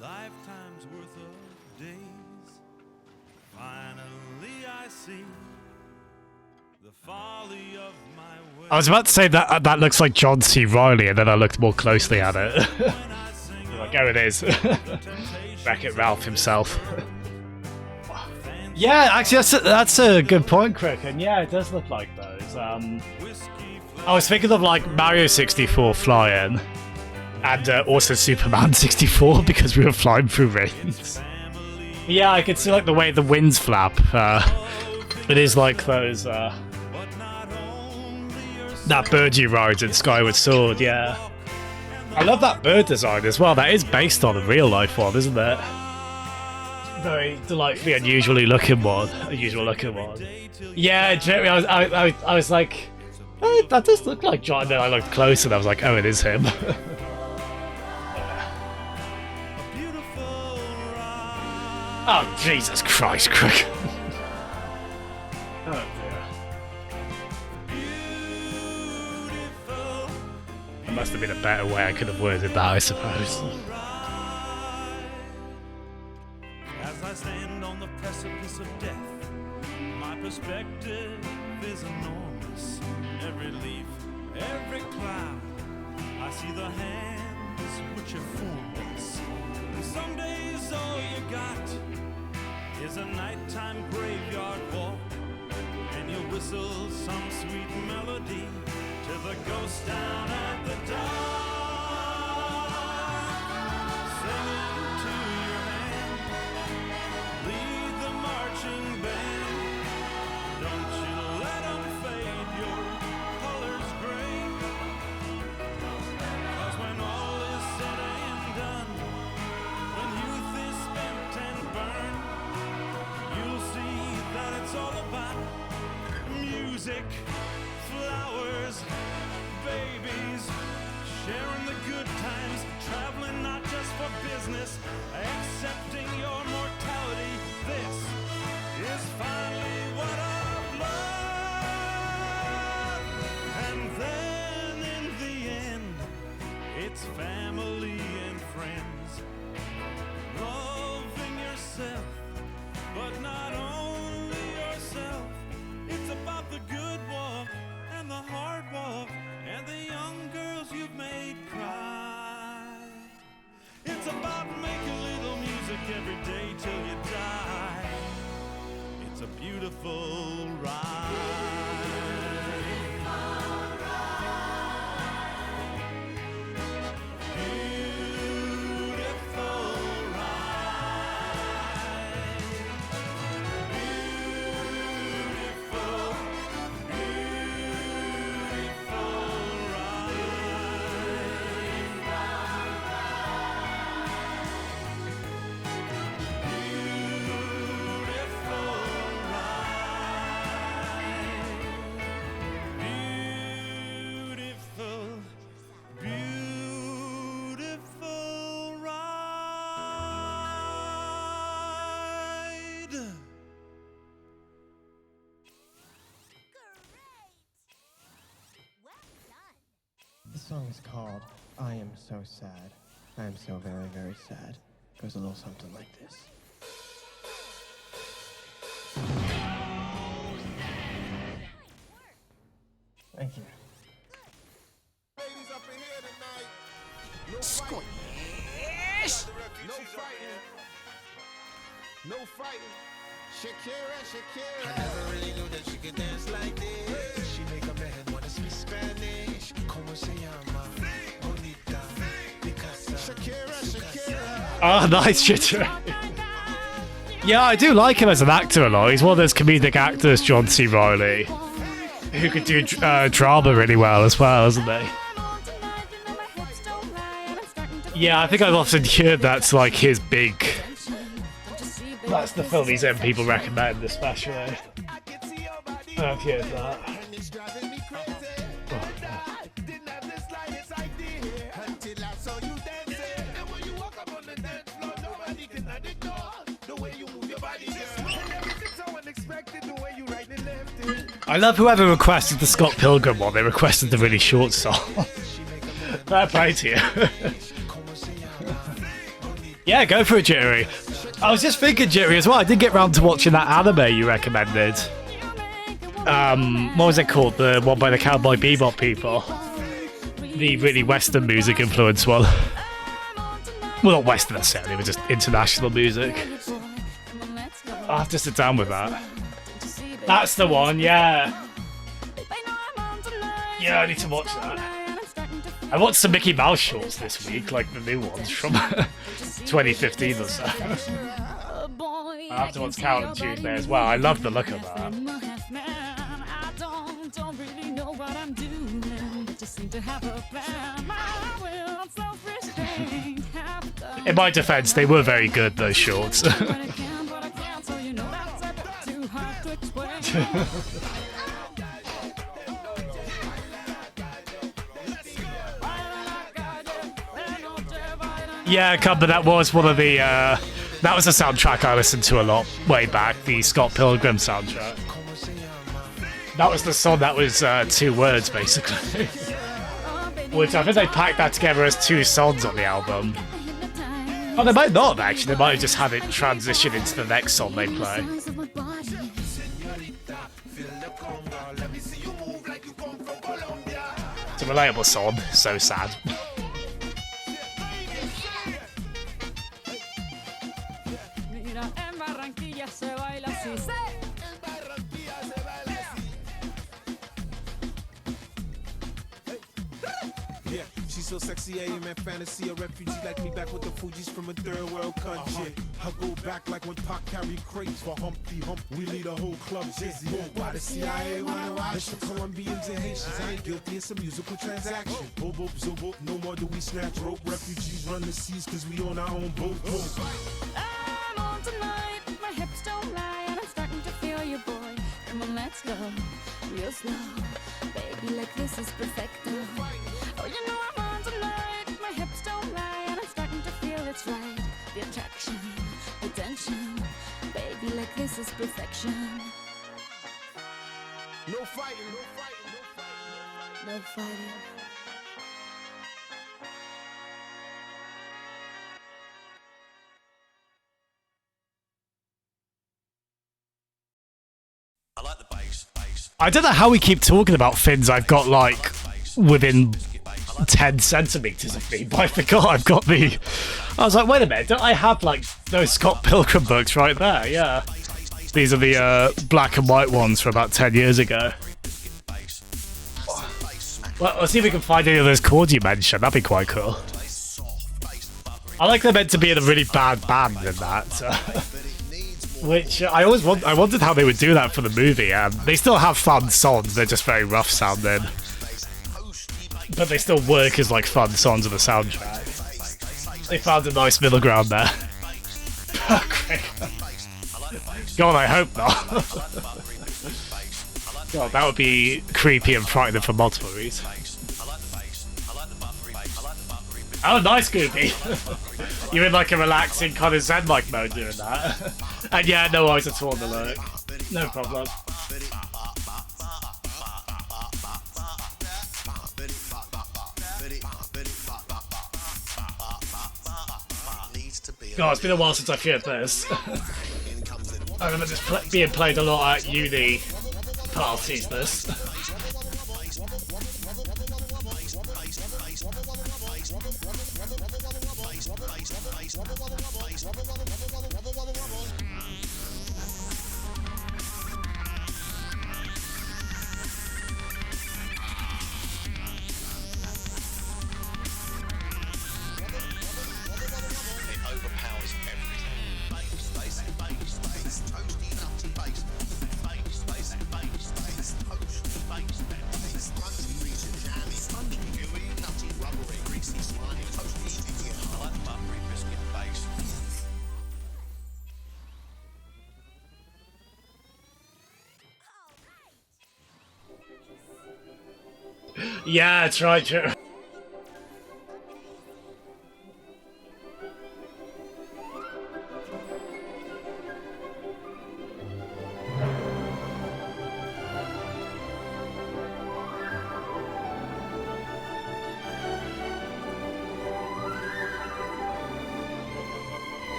lifetime's worth of days. Finally I see the folly of my way. I was about to say that looks like John C. Reilly, and then I looked more closely at it. Like, oh, it is. Wreck-It Ralph himself. Yeah, actually, that's a good point, Crick. And yeah, it does look like those. I was thinking of like Mario 64 flying, and also Superman 64 because we were flying through rings. Yeah, I could see like the way the wings flap. It is like those. That bird you ride in Skyward Sword. Yeah, I love that bird design as well. That is based on a real life one, isn't it? Very delightfully unusual looking one. Yeah, Jeremy, I was like, oh, that does look like John. And then I looked closer and I was like, oh, it is him. Oh, Jesus Christ, Crick. Oh, dear. There must have been a better way I could have worded that, I suppose. As I stand on the precipice of death, my perspective is enormous. Every leaf, every cloud, I see the hands which have formed us. And some days all you got is a nighttime graveyard walk, and you whistle some sweet melody to the ghost down at the dock, singing to your hand, lead the marching band. Don't you let them fade your colors gray, 'cause when all is said and done, when youth is spent and burned, you'll see that it's all about music, flowers, babies, sharing the good times, traveling not just for business, accepting your mortality. This is finally what I've learned. And then in the end, it's family and friends, loving yourself, but not only yourself. It's about the good walk and the hard walk and the young girls you've made cry. It's about making little music every day till you die. It's a beautiful ride. The song is called I Am So Sad. I am so very, very sad. Goes a little something like this. Thank you. Ladies up in here tonight. No Squish! No fighting. No fighting. Shakira, Shakira. I never really knew that she could dance like this. She make a man wanna speak Spanish. Como se llama? Bonita. Picasa. Shakira, Shakira. Oh, nice shit. Yeah, I do like him as an actor a lot. He's one of those comedic actors, John C. Reilly, who could do drama really well as well, isn't he? Yeah, I think I've often heard that's like his big... That's the film he's in people recommend, especially. I've heard that. I love whoever requested the Scott Pilgrim one. They requested the really short song. Fair play to you. Yeah, go for it, Jerry. I was just thinking, Jerry, as well. I did get round to watching that anime you recommended. What was it called? The one by the Cowboy Bebop people. The really Western music influenced one. Well, not Western necessarily, but just international music. I'll have to sit down with that. That's the one, yeah. Yeah, I need to watch that. I watched some Mickey Mouse shorts this week, like the new ones from 2015 or so. I have to watch Count on Tuesday as well. I love the look of that. In my defense, they were very good, those shorts. Yeah, but that was one of the, that was a soundtrack I listened to a lot way back, the Scott Pilgrim soundtrack. That was the song that was 2 words, basically. Which I think they packed that together as 2 songs on the album. Oh, they might not have, actually. They might have just had it transition into the next song they play. It's a relatable song, so sad. She's so sexy, man, fantasy. A refugee like me back with the Fugees from a third world country. I go back like when Pac carried crates for Humpty Hump. We lead a whole club dizzy. Why the CIA wanna watch the Colombians and Haitians? I ain't guilty, it's a musical transaction. Boop, boop, zoop, boop. No more do we snatch rope. Refugees run the seas cause we on our own boat. I'm on tonight, my hips don't lie, and I'm starting to feel you, boy. Come on, let's go, real slow. Baby, like this is perfecto. Oh, you know I'm on tonight, my hips don't lie, and I'm starting to feel it's right. The attraction, the tension. Baby, like this is perfection. No fighting, no fighting, no fighting. No fighting. I don't know how we keep talking about fins I've got, like, within 10 centimetres of me, but I forgot I've got the... I was like, wait a minute, don't I have, like, those Scott Pilgrim books right there? Yeah. These are the black and white ones from about 10 years ago. Well, let's see if we can find any of those chords you mentioned. That'd be quite cool. I like they're meant to be in a really bad band in that. Which I wondered how they would do that for the movie. They still have fun songs, they're just very rough sounding. But they still work as like fun songs of the soundtrack. They found a nice middle ground there. God, I hope not. God, that would be creepy and frightening for multiple reasons. Oh, nice, Goopy. You're in like a relaxing kind of zen-like mode doing that. And yeah, no eyes at all on the lurk. No problem. God, it's been a while since I've heard this. I remember this being played a lot at uni parties, this. Yeah, that's right, Joe.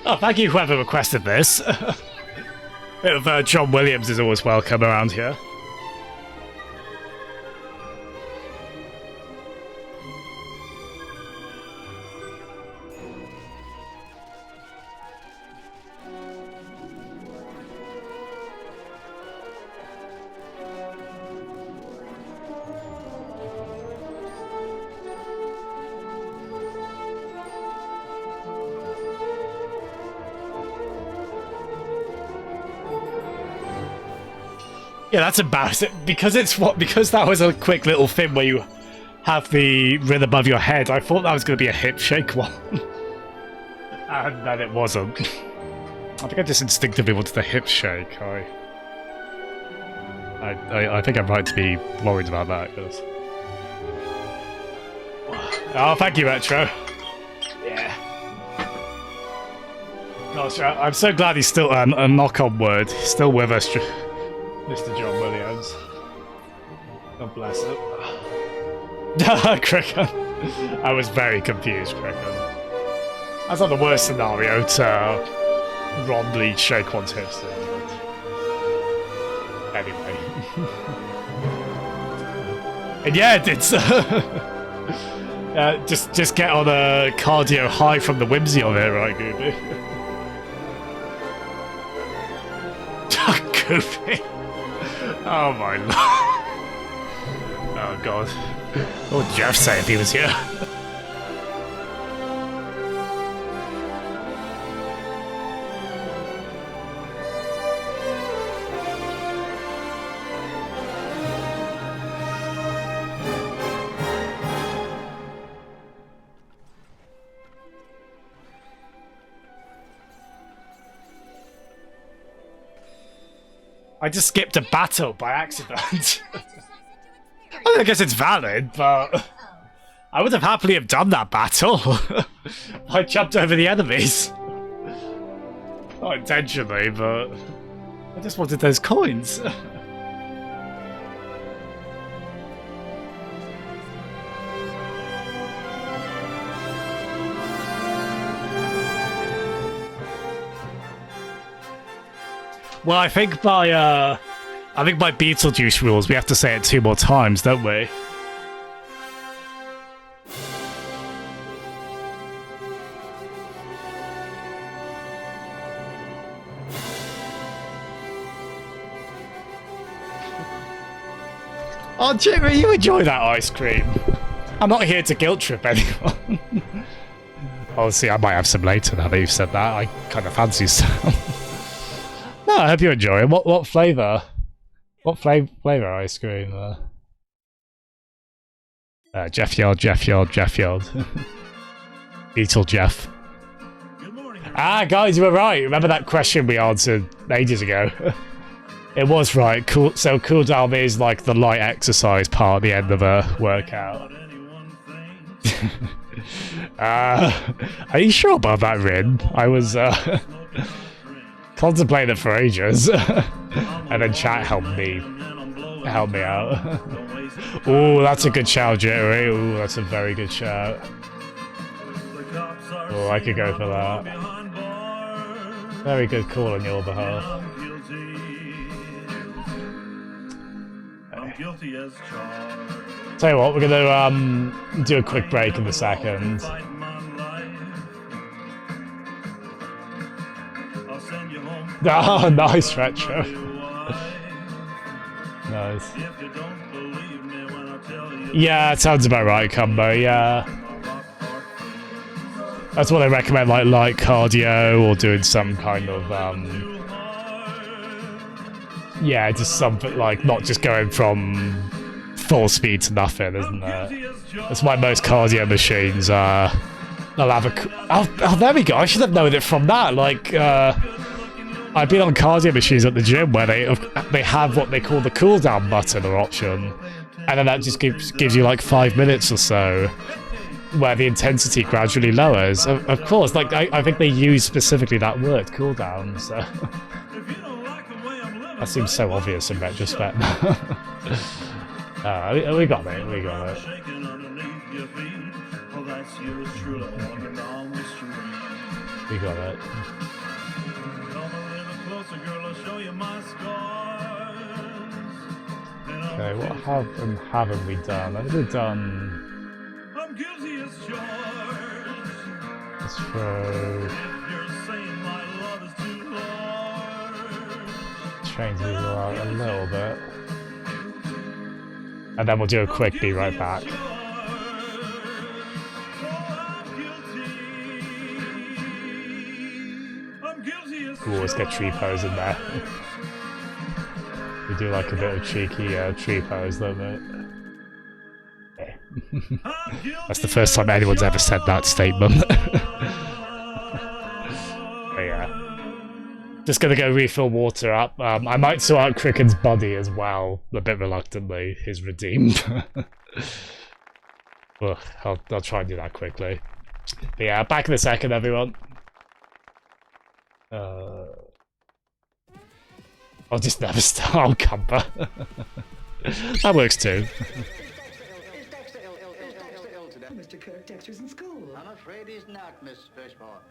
Oh, thank you, whoever requested this. Bit of John Williams is always welcome around here. Yeah, that's embarrassing. Because that was a quick little thing where you have the rhythm above your head, I thought that was going to be a hip shake one. And then it wasn't. I think I just instinctively wanted the hip shake. I think I'm right to be worried about that, because... Oh, thank you, Retro. Yeah. Gosh, I'm so glad he's still, a knock on word, he's still with us, Mr. John Williams. God bless him. Cricken. I was very confused, Cricken. That's not the worst scenario to wrongly shake one's hips in, but... Anyway. And yeah, it's... just get on a cardio high from the whimsy of it, right, Goofy? Goofy. Oh my lord. Oh god. What would Jeff say if he was here? I just skipped a battle by accident. I guess it's valid, but I would have happily have done that battle. I jumped over the enemies. Not intentionally, but I just wanted those coins. Well, I think by Beetlejuice rules, we have to say it 2 more times, don't we? Oh, Jimmy, you enjoy that ice cream. I'm not here to guilt trip anyone. Oh, see, I might have some later now that you've said that. I kind of fancy some. No, I hope you enjoy it. What flavour? What flavour ice cream? Jeff Yard. Beetle Jeff. Ah, guys, you were right. Remember that question we answered ages ago? It was right. Cool. So cool down is like the light exercise part at the end of a workout. Are you sure about that, Rin? I was contemplating it for ages, and then chat helped me out. Oh, that's a good shout, Jerry. Oh, that's a very good shout. Oh, I could go for that. Very good call on your behalf. Tell you what, we're gonna do a quick break in a second. Oh, nice retro. Nice. Yeah, it sounds about right, Combo, yeah. That's what I recommend, like light cardio or doing some kind of, yeah, just something like not just going from full speed to nothing, isn't it? That's why most cardio machines they'll have a... Oh, there we go, I should have known it from that, like, I've been on cardio machines at the gym where they have what they call the cooldown button or option, and then that just gives you like 5 minutes or so where the intensity gradually lowers. Of course, like I think they use specifically that word, cooldown, so that seems so obvious in retrospect. We got it, we got it. We got it. Come a little closer, girl, I'll show you my scars. Okay, what have and haven't we done? I think we've done. I'm guilty as charged. Let's throw. If you're saying my love is too hard, Change these out a little bit. And then we'll do a quick be right back. We'll always get tree pose in there. We do like a bit of cheeky tree pose, don't we? Yeah. That's the first time anyone's ever said that statement. But yeah. Just gonna go refill water up. I might sort out Cricken's body as well, a bit reluctantly. He's redeemed. Well, I'll try and do that quickly. But yeah, back in a second, everyone. I'll just never start. I'll camper. That works too. Mr. Kirk, Dexter's in school. I'm afraid he's not, Miss Fishmore.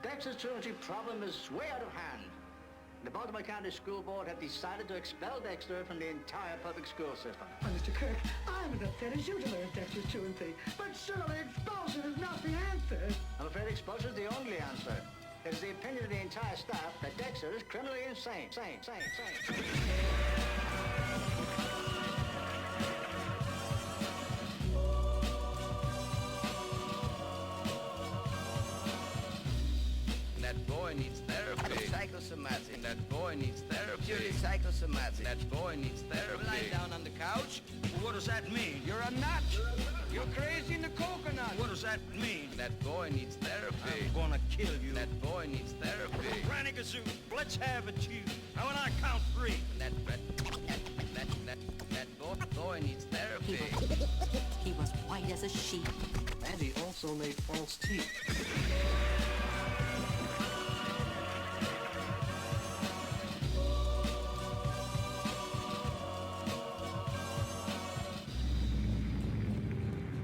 Dexter's truancy problem is way out of hand. The Baltimore County School Board have decided to expel Dexter from the entire public school system. Mr. Kirk, I'm as upset as you to learn Dexter's truancy, but surely expulsion is not the answer. I'm afraid expulsion is the only answer. It is the opinion of the entire staff that Dexter is criminally insane. Insane. That boy needs therapy. Psychosomatic. That boy needs therapy. Purely psychosomatic. That boy needs therapy. Lying down on the couch. What does that mean? You're a nut. You're crazy in the coconut. What does that mean? That boy needs therapy. I'm gonna kill you. That boy needs therapy. Granny Gazoo, let's have it, you. Now when I count 3. That boy needs therapy. He was white as a sheet. And he also made false teeth.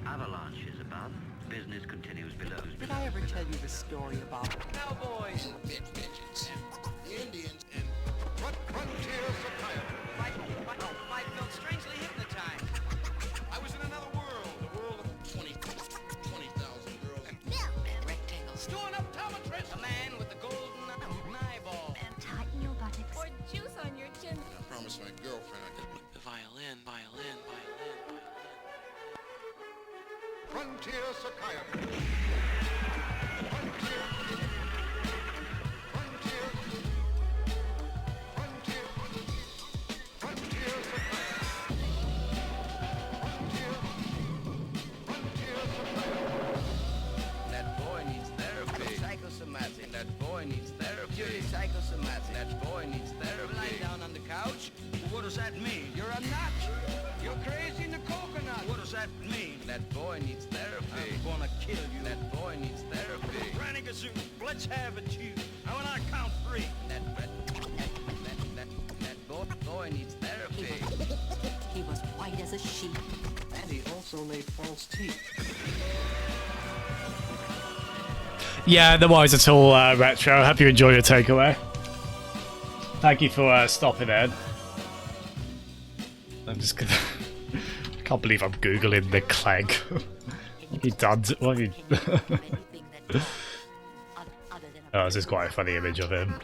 Avalanche is above. Business continues below. Did I ever tell you the story about Cowboys, Midgets, the Indians, and frontier society. I felt strangely hypnotized. I was in another world, the world of 20,000 girls and rectangles. Storing up tomatrists. A man with the golden eyeball. And tighten your buttocks. Or juice on your chin. I promised my girlfriend I'd get the violin. frontier psychiatry. Frontier. That boy needs therapy. Psychosomatic. That boy needs therapy. Purely psychosomatic. That boy needs therapy. Lying down on the couch. What does that mean? You're a nut. You're crazy in the coconut. What does that mean? That boy needs therapy. I'm gonna kill you. That boy needs therapy. Granny Gazoo, let's have it, you. Now when I count 3. That boy needs therapy. He was white as a sheet. And he also made false teeth. Yeah, no worries at all, Retro. Hope you enjoy your takeaway. Thank you for stopping in. I'm just gonna... I can't believe I'm googling the Clegg. What have you done? What have you... Oh, this is quite a funny image of him.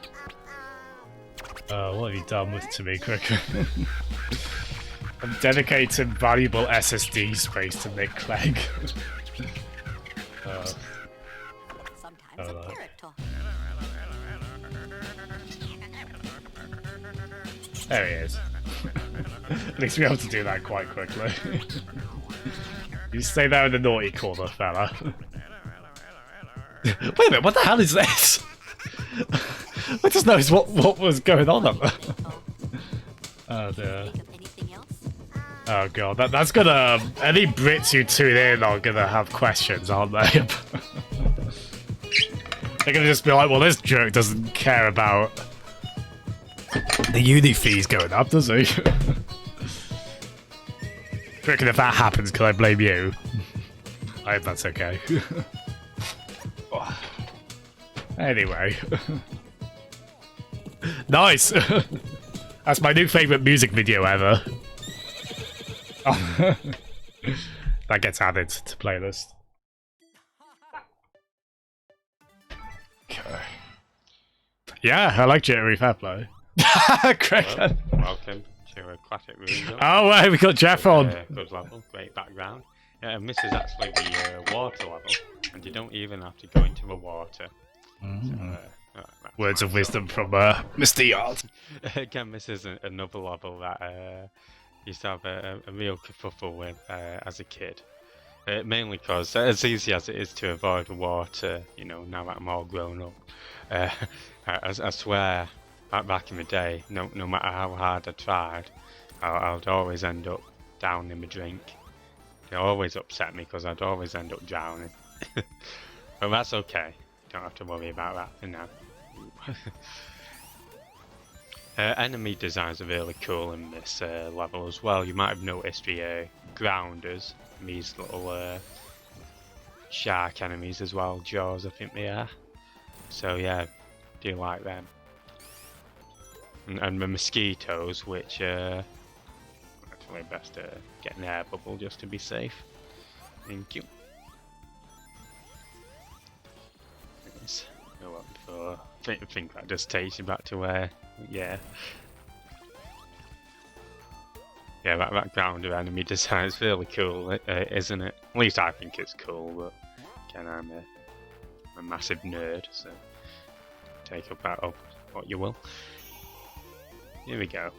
What have you done to me, Cricket? I'm dedicating valuable SSD space to Nick Clegg. Sometimes a parrot talk. There he is. At least we have to do that quite quickly. You stay there in the naughty corner, fella. Wait a minute, what the hell is this? I just noticed what was going on up there. Oh dear. Oh god, that's gonna... Any Brits who tune in are gonna have questions, aren't they? They're gonna just be like, well, this jerk doesn't care about the uni fees going up, does he? Reckon if that happens, can I blame you? I hope that's okay. Anyway. Nice! That's my new favourite music video ever. Oh. That gets added to playlist. Okay. Yeah, I like Jerry Fairplay. Well, welcome to a classic room. Oh, hey, we got Jeff on. Good level, great background. And this is actually the water level, and you don't even have to go into the water. Mm. So, Words of wisdom from Mr. Yard. Again, this is another level that used to have a real kerfuffle with as a kid. Mainly because, as easy as it is to avoid water, you know, now that I'm all grown up, I swear, back in the day, no matter how hard I tried, I'd always end up down in my drink. It always upset me because I'd always end up drowning. But that's okay. Don't have to worry about that for now. Enemy designs are really cool in this level as well. You might have noticed the grounders, these little shark enemies as well, jaws I think they are. So yeah, do like them. And the mosquitoes, which actually best to get an air bubble just to be safe. Thank you. Yes. Go up before. I think that just takes you back to where, yeah. Yeah, that grounder enemy design is really cool, isn't it? At least I think it's cool, but again, I'm a massive nerd, so take up that up what you will. Here we go.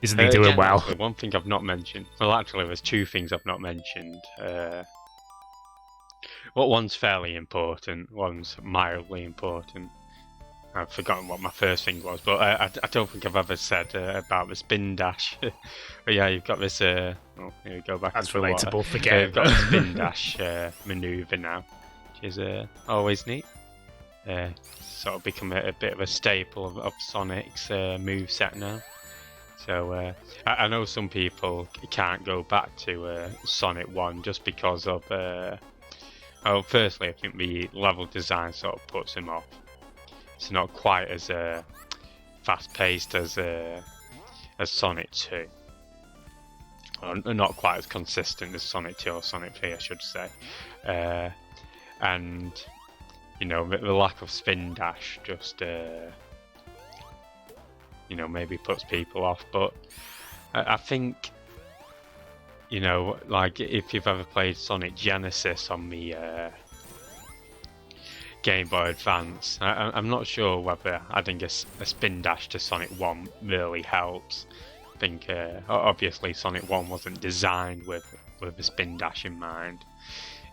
Isn't he doing well? Actually, one thing I've not mentioned. Well, actually, there's two things I've not mentioned. Well, one's fairly important, one's mildly important. I've forgotten what my first thing was, but I don't think I've ever said about the spin dash. But yeah, you've got this. Oh, here we go back. That's into relatable. Water. Forget it. You've got the spin dash maneuver now, which is always neat. Sort of become a bit of a staple of Sonic's moveset now. So I know some people can't go back to Sonic 1 just because of. Oh, firstly, I think the level design sort of puts him off. It's not quite as fast-paced as Sonic 2. Or not quite as consistent as Sonic 2 or Sonic 3, I should say. And, you know, the lack of spin dash just, you know, maybe puts people off. But I think, you know, like if you've ever played Sonic Genesis on the Game Boy Advance, I'm not sure whether adding a spin dash to Sonic 1 really helps. I think obviously Sonic 1 wasn't designed with a spin dash in mind.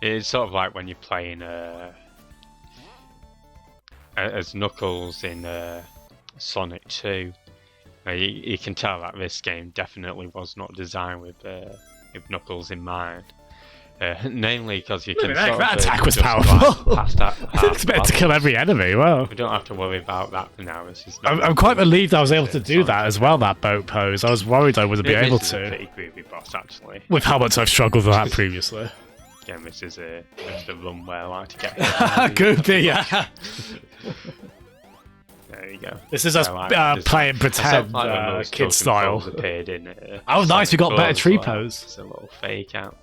It's sort of like when you're playing as Knuckles in Sonic 2. You can tell that this game definitely was not designed with Knuckles in mind. Namely because you can that attack was powerful. Past that It's meant to kill every enemy. Wow. We don't have to worry about that for now. This is I'm quite relieved I was able to do that as well, that boat pose. I was worried I wouldn't be able This is a to. pretty groovy boss, actually. With how much I've struggled with that previously. Again, this is just a run where I like to get. Goofy, yeah. There you go. This is us playing pretend kid style. Oh, nice, we got better tree pose. It's a little fake out.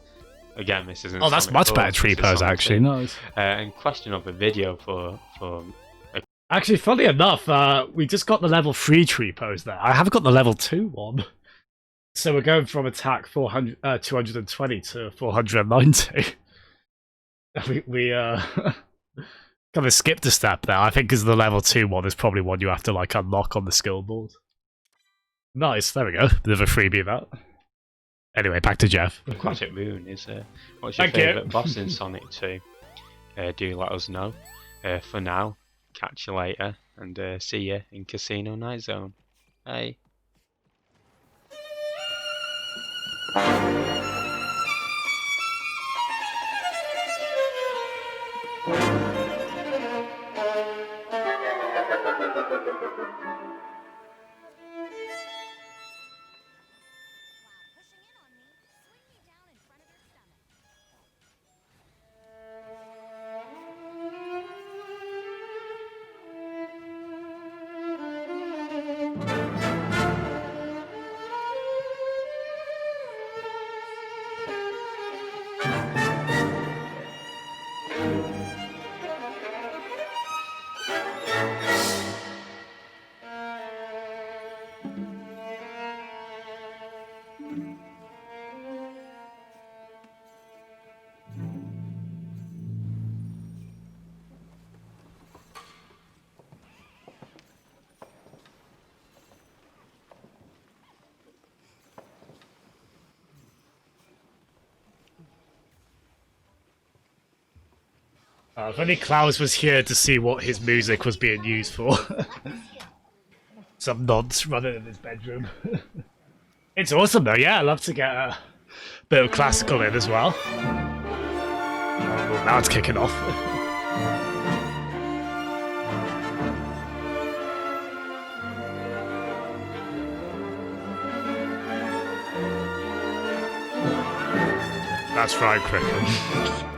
Again, this isn't. Oh, that's much better tree pose, actually. Nice. And question of a video for. Actually, funny enough, we just got the level 3 tree pose there. I haven't got the level 2 one. So we're going from attack 220 to 490. we kind of skipped a step there. I think because the level 2 one is probably one you have to like unlock on the skill board. Nice, there we go. Bit of a freebie that. Anyway, back to Jeff. Classic Moon is what's your favourite boss in Sonic 2? Do let us know. For now, catch you later and see you in Casino Night Zone. Bye. If only Klaus was here to see what his music was being used for. Some nonce running in his bedroom. It's awesome though, yeah, I love to get a bit of classical in as well. Well, now it's kicking off. That's fried cricket.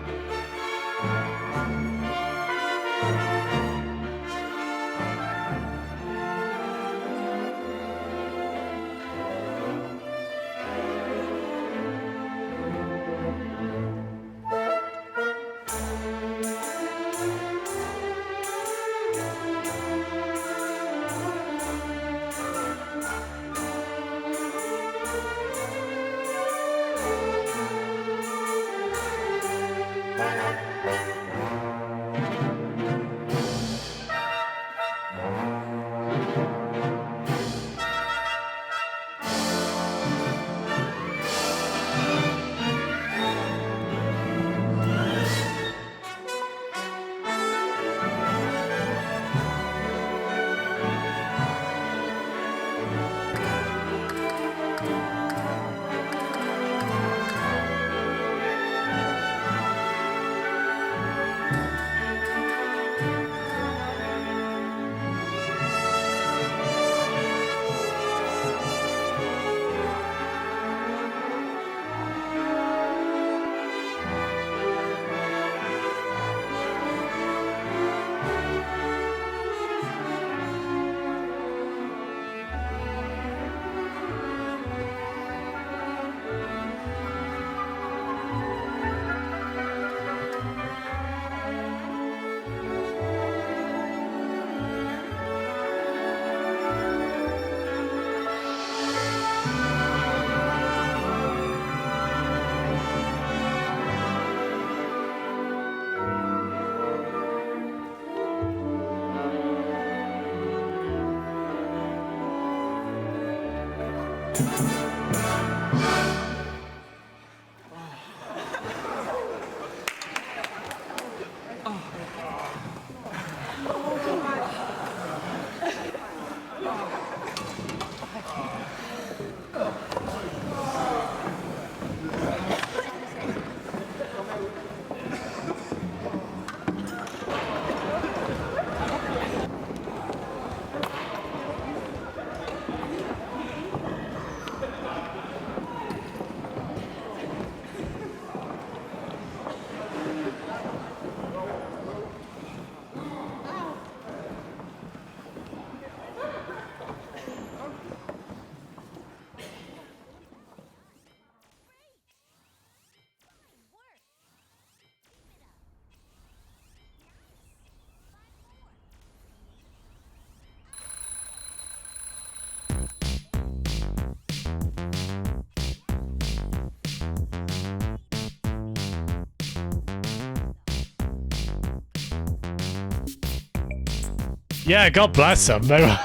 Yeah, God bless them. They were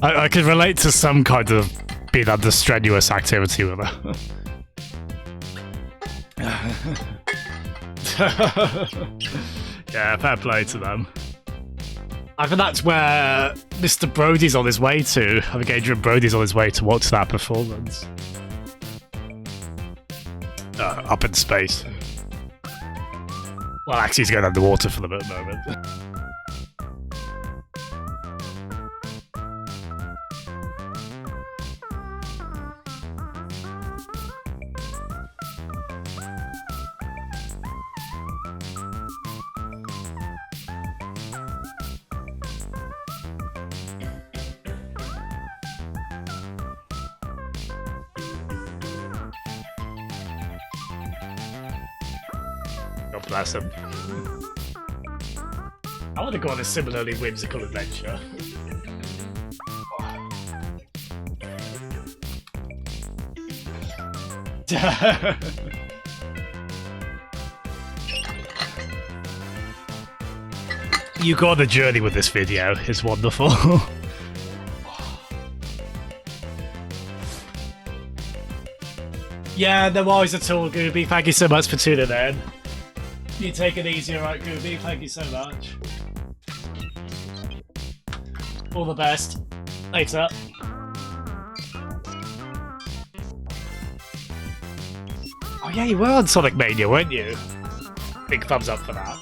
I could relate to some kind of being under strenuous activity with her. Yeah, fair play to them. I think that's where Mr. Brody's on his way to. I think Adrian Brody's on his way to watch that performance. Up in space. Well, actually, he's going underwater for the moment. God bless him. I want to go on a similarly whimsical adventure. You go on the journey with this video. It's wonderful. Yeah, no worries at all, Gooby. Thank you so much for tuning in. You take it easy, alright, Gooby? Thank you so much. All the best. Later. Oh yeah, you were on Sonic Mania, weren't you? Big thumbs up for that.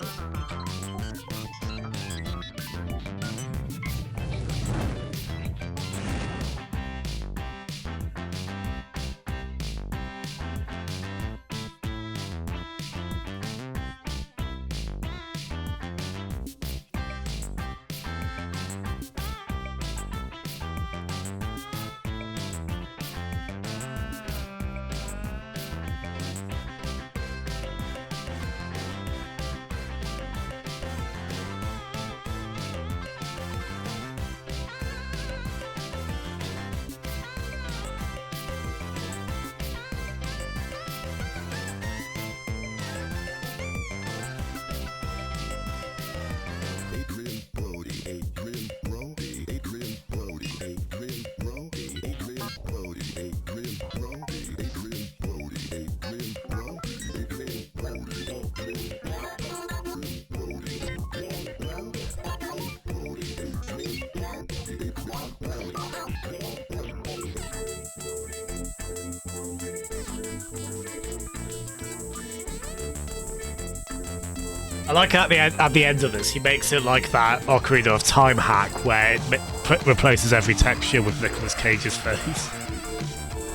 I like at the end of this, he makes it like that Ocarina of Time hack where it replaces every texture with Nicolas Cage's face.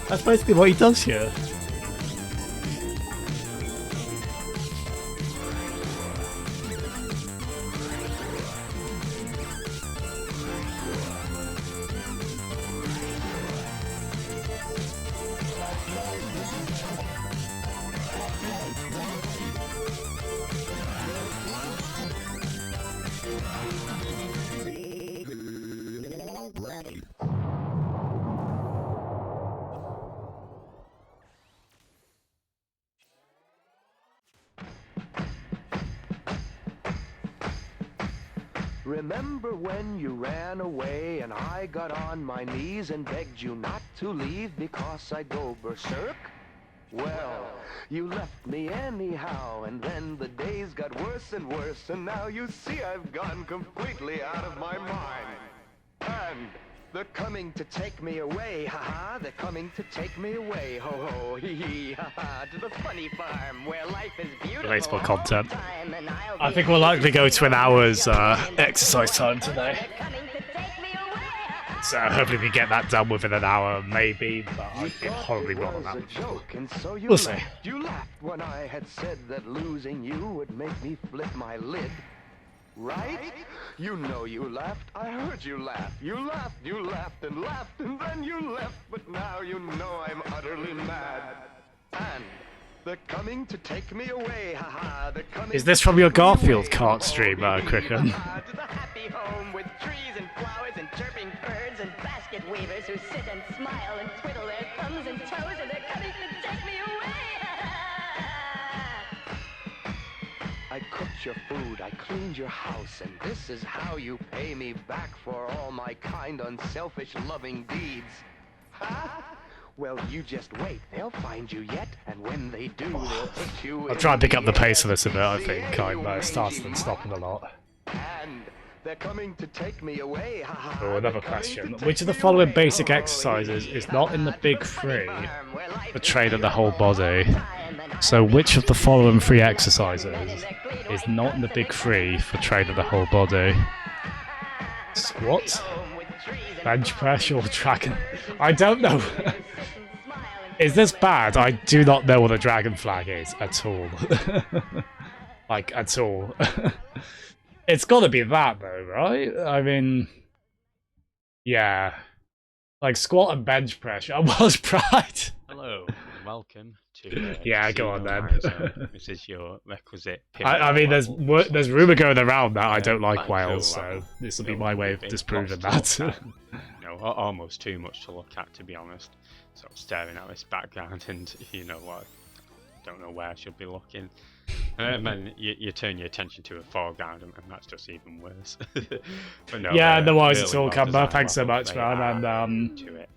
That's basically what he does here. Remember when you ran away and I got on my knees and begged you not to leave because I'd go berserk? Well, you left me anyhow, and then the days got worse and worse, and now you see I've gone completely out of my mind. And they're coming to take me away, ha-ha, they're coming to take me away, ho-ho, hee-hee, ha-ha, to the funny farm where life is beautiful. Relatable content. I think we'll likely go to an hour's exercise time today. So hopefully we get that done within an hour, maybe, but I'd be horribly wrong on that. We'll see. You laughed when I had said that losing you would make me flip my lid. Right? You know you laughed. I heard you laugh. You laughed, and then you left. But now you know I'm utterly mad. And they're coming to take me away, haha. They're coming. Is this from your Garfield kart stream, Cricken? To the happy home with trees and flowers and chirping birds and basket weavers who sit and smile and twiddle their thumbs and toes, and they're coming to take me away. I cooked your food, I cleaned your house, and this is how you pay me back for all my kind, unselfish, loving deeds. Huh? Well, you just wait. They'll find you yet, and when they do, they'll put you I'll try and pick up the pace of this a bit, I think. I'm starting and stopping a lot. And they're coming to take me away. Oh, another question. Which of the following basic exercises is not in the big three for training the whole body? So which of the following three exercises is not in the big three for training the whole body? Squat, bench press, or dragon? I don't know. Is this bad? I do not know what a dragon flag is at all. Like, at all. It's gotta be that though, right? I mean, yeah. Like squat and bench press. I was right. Hello, and welcome to. Yeah, go on Casino then. Night Zone. This is your requisite. I mean, there's rumor going around that I don't like quite Wales, cool so level. this will be Cool, my way of big, disproving lots to that. look at. Almost too much to look at, to be honest. Sort of staring at this background, and you know what? Don't know where I should be looking. And you turn your attention to a foreground, and that's just even worse. But no, Yeah, no worries really at all, well Kemba. designed Thanks so level. much, They man. are And to it.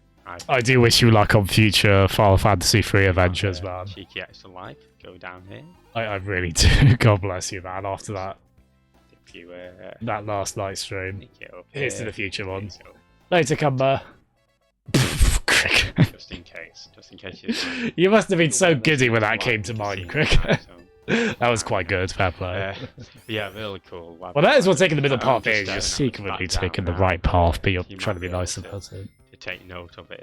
I do wish you luck on future Final Fantasy 3 adventures, man. Cheeky extra life. Go down here. I really do. God bless you, man. After that, If you that last night stream. pick it up Here's to here. the future There you ones. go. Later, Kemba. Just in case you. You must have been so giddy when that came to mind, Crick. That was quite good, fair play. Yeah, really cool. Well, that is what taking the middle I'm path just is. You're staring at secretly this background taking the now. right path, but you're You trying to might be able nice about it. to take note of it.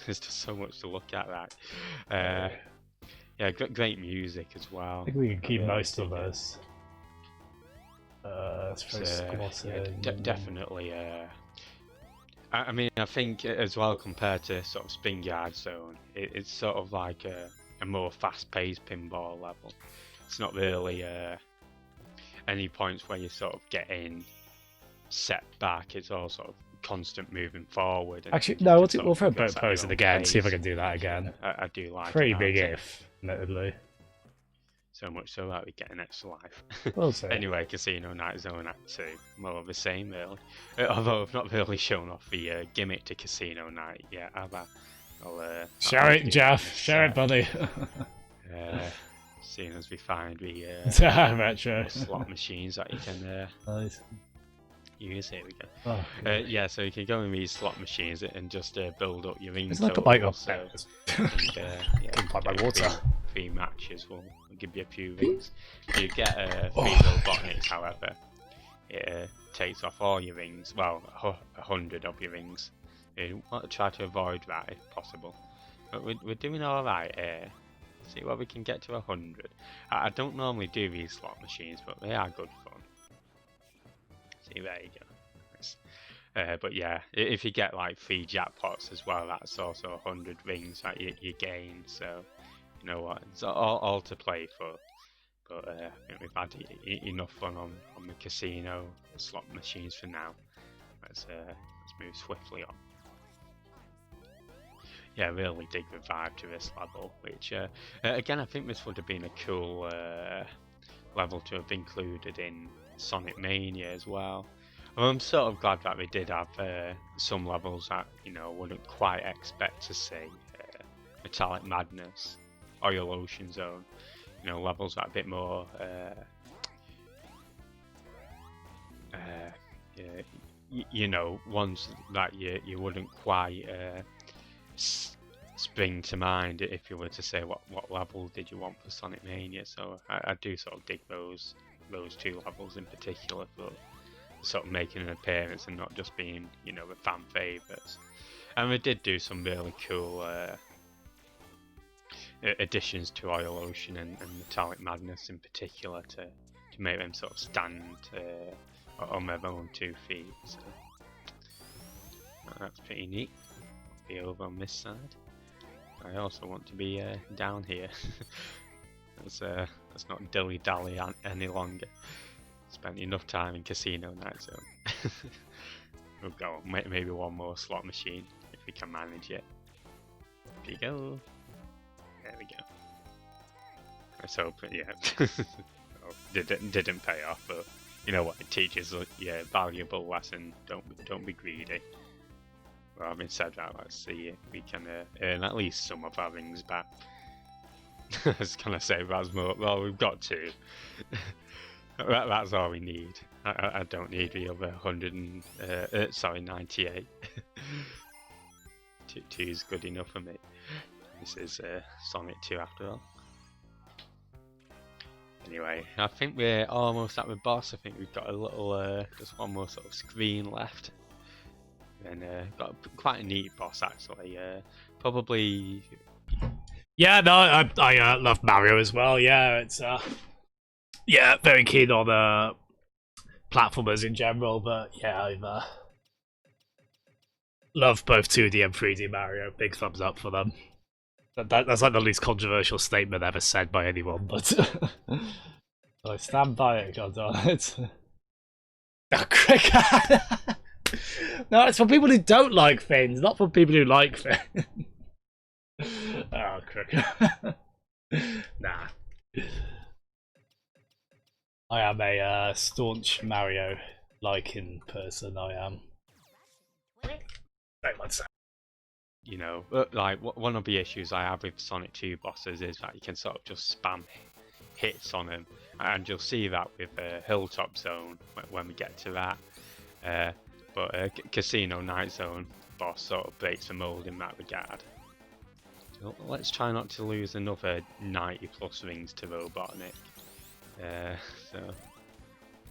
There's just so much to look at. That. Yeah, great music as well. I think we can keep Yeah, most of dig it. this. It's very So, squatting. definitely. I mean, I think as well compared to sort of Spingyard Zone, it's sort of like a more fast-paced pinball level. It's not really any points where you sort of get in, set back. It's all sort of constant moving forward. And Actually, you no, can we'll, sort we'll of throw go boat at your posing own again, see if I pace. can do that again. I do like Pretty it. big I'd say. if, admittedly. So much so that we get an extra life. We'll see. Anyway, Casino Night Zone Act 2, more of the same really. Although I've not really shown off the gimmick to Casino Night yet, have I? Share it, Jeff. Share it, buddy. Seeing as we find the Retro. slot machines that you can Nice. use. Here we go. Oh, yeah, so you can go in these slot machines and just build up your ring It's like a bike up total, there. yeah, Couldn't find my water. Three matches will give you a few rings. You get Oh, 3 Robotniks, however. It takes off all your rings, well, 100 of your rings. You want to try to avoid that if possible. But we're doing alright here. See what we can get to 100. I don't normally do these slot machines, but they are good fun. See, there you go. Nice. But yeah, if you get like 3 jackpots as well, that's also 100 rings that you gain. So, you know what, it's all to play for. But I think we've had enough fun on the casino slot machines for now. Let's move swiftly on. Yeah, really dig the vibe to this level, which again I think this would have been a cool level to have included in Sonic Mania as well. I'm sort of glad that they did have some levels that wouldn't quite expect to see. Metallic Madness, Oil Ocean Zone, levels that are a bit more ones that you wouldn't quite spring to mind if you were to say what level did you want for Sonic Mania. So I do sort of dig those 2 levels in particular for sort of making an appearance and not just being the fan favourites. And we did do some really cool additions to Oil Ocean and Metallic Madness in particular to make them sort of stand on their own 2 feet. So that's pretty neat. Be over on this side. I also want to be down here. Let's not dilly dally any longer. Spent enough time in Casino Night Zone. We'll go maybe one more slot machine if we can manage it. Here we go. There we go. Let's hope, yeah. Oh, didn't pay off, but you know what? It teaches a valuable lesson. Don't be greedy. Well, having said that, let's see if we can earn at least some of our rings back. I was gonna say Rasmo. Well, we've got 2. That's all we need. I don't need the other 98. 2 is good enough for me. This is Sonic 2 after all. Anyway, I think we're almost at the boss. I think we've got a little, just one more sort of screen left. And got quite a neat boss actually. Probably. Yeah, no, I love Mario as well. Yeah, it's very keen on platformers in general, but yeah, I've love both 2D and 3D Mario. Big thumbs up for them. That's like the least controversial statement ever said by anyone, but I stand by it, God damn it. Oh, cricket! No, it's for people who don't like fins, not for people who like fins. Oh, cricket. Nah. I am a staunch Mario liking person, I am. Wait one sec. You know, like one of the issues I have with Sonic 2 bosses is that you can sort of just spam hits on them, and you'll see that with Hilltop Zone when we get to that. But Casino Night Zone boss sort of breaks the mold in that regard. So let's try not to lose another 90 plus rings to Robotnik. So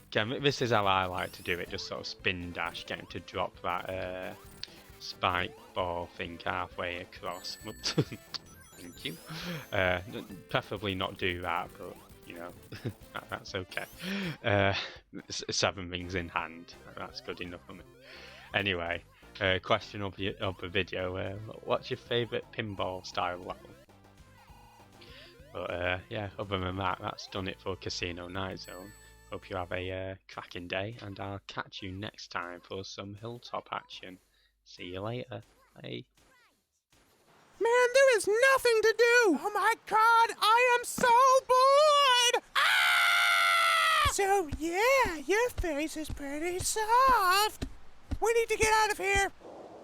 again, this is how I like to do it, just sort of spin dash, getting to drop that spike ball thing halfway across. Thank you. Preferably not do that, but you know, that's okay. 7 rings in hand, that's good enough for me. Anyway, question of the video, what's your favourite pinball style level? But yeah, other than that, that's done it for Casino Night Zone. Hope you have a cracking day, and I'll catch you next time for some Hilltop action. See you later. Bye. Man, there is nothing to do! Oh my god, I am so bored! Ah! So, yeah, your face is pretty soft. We need to get out of here.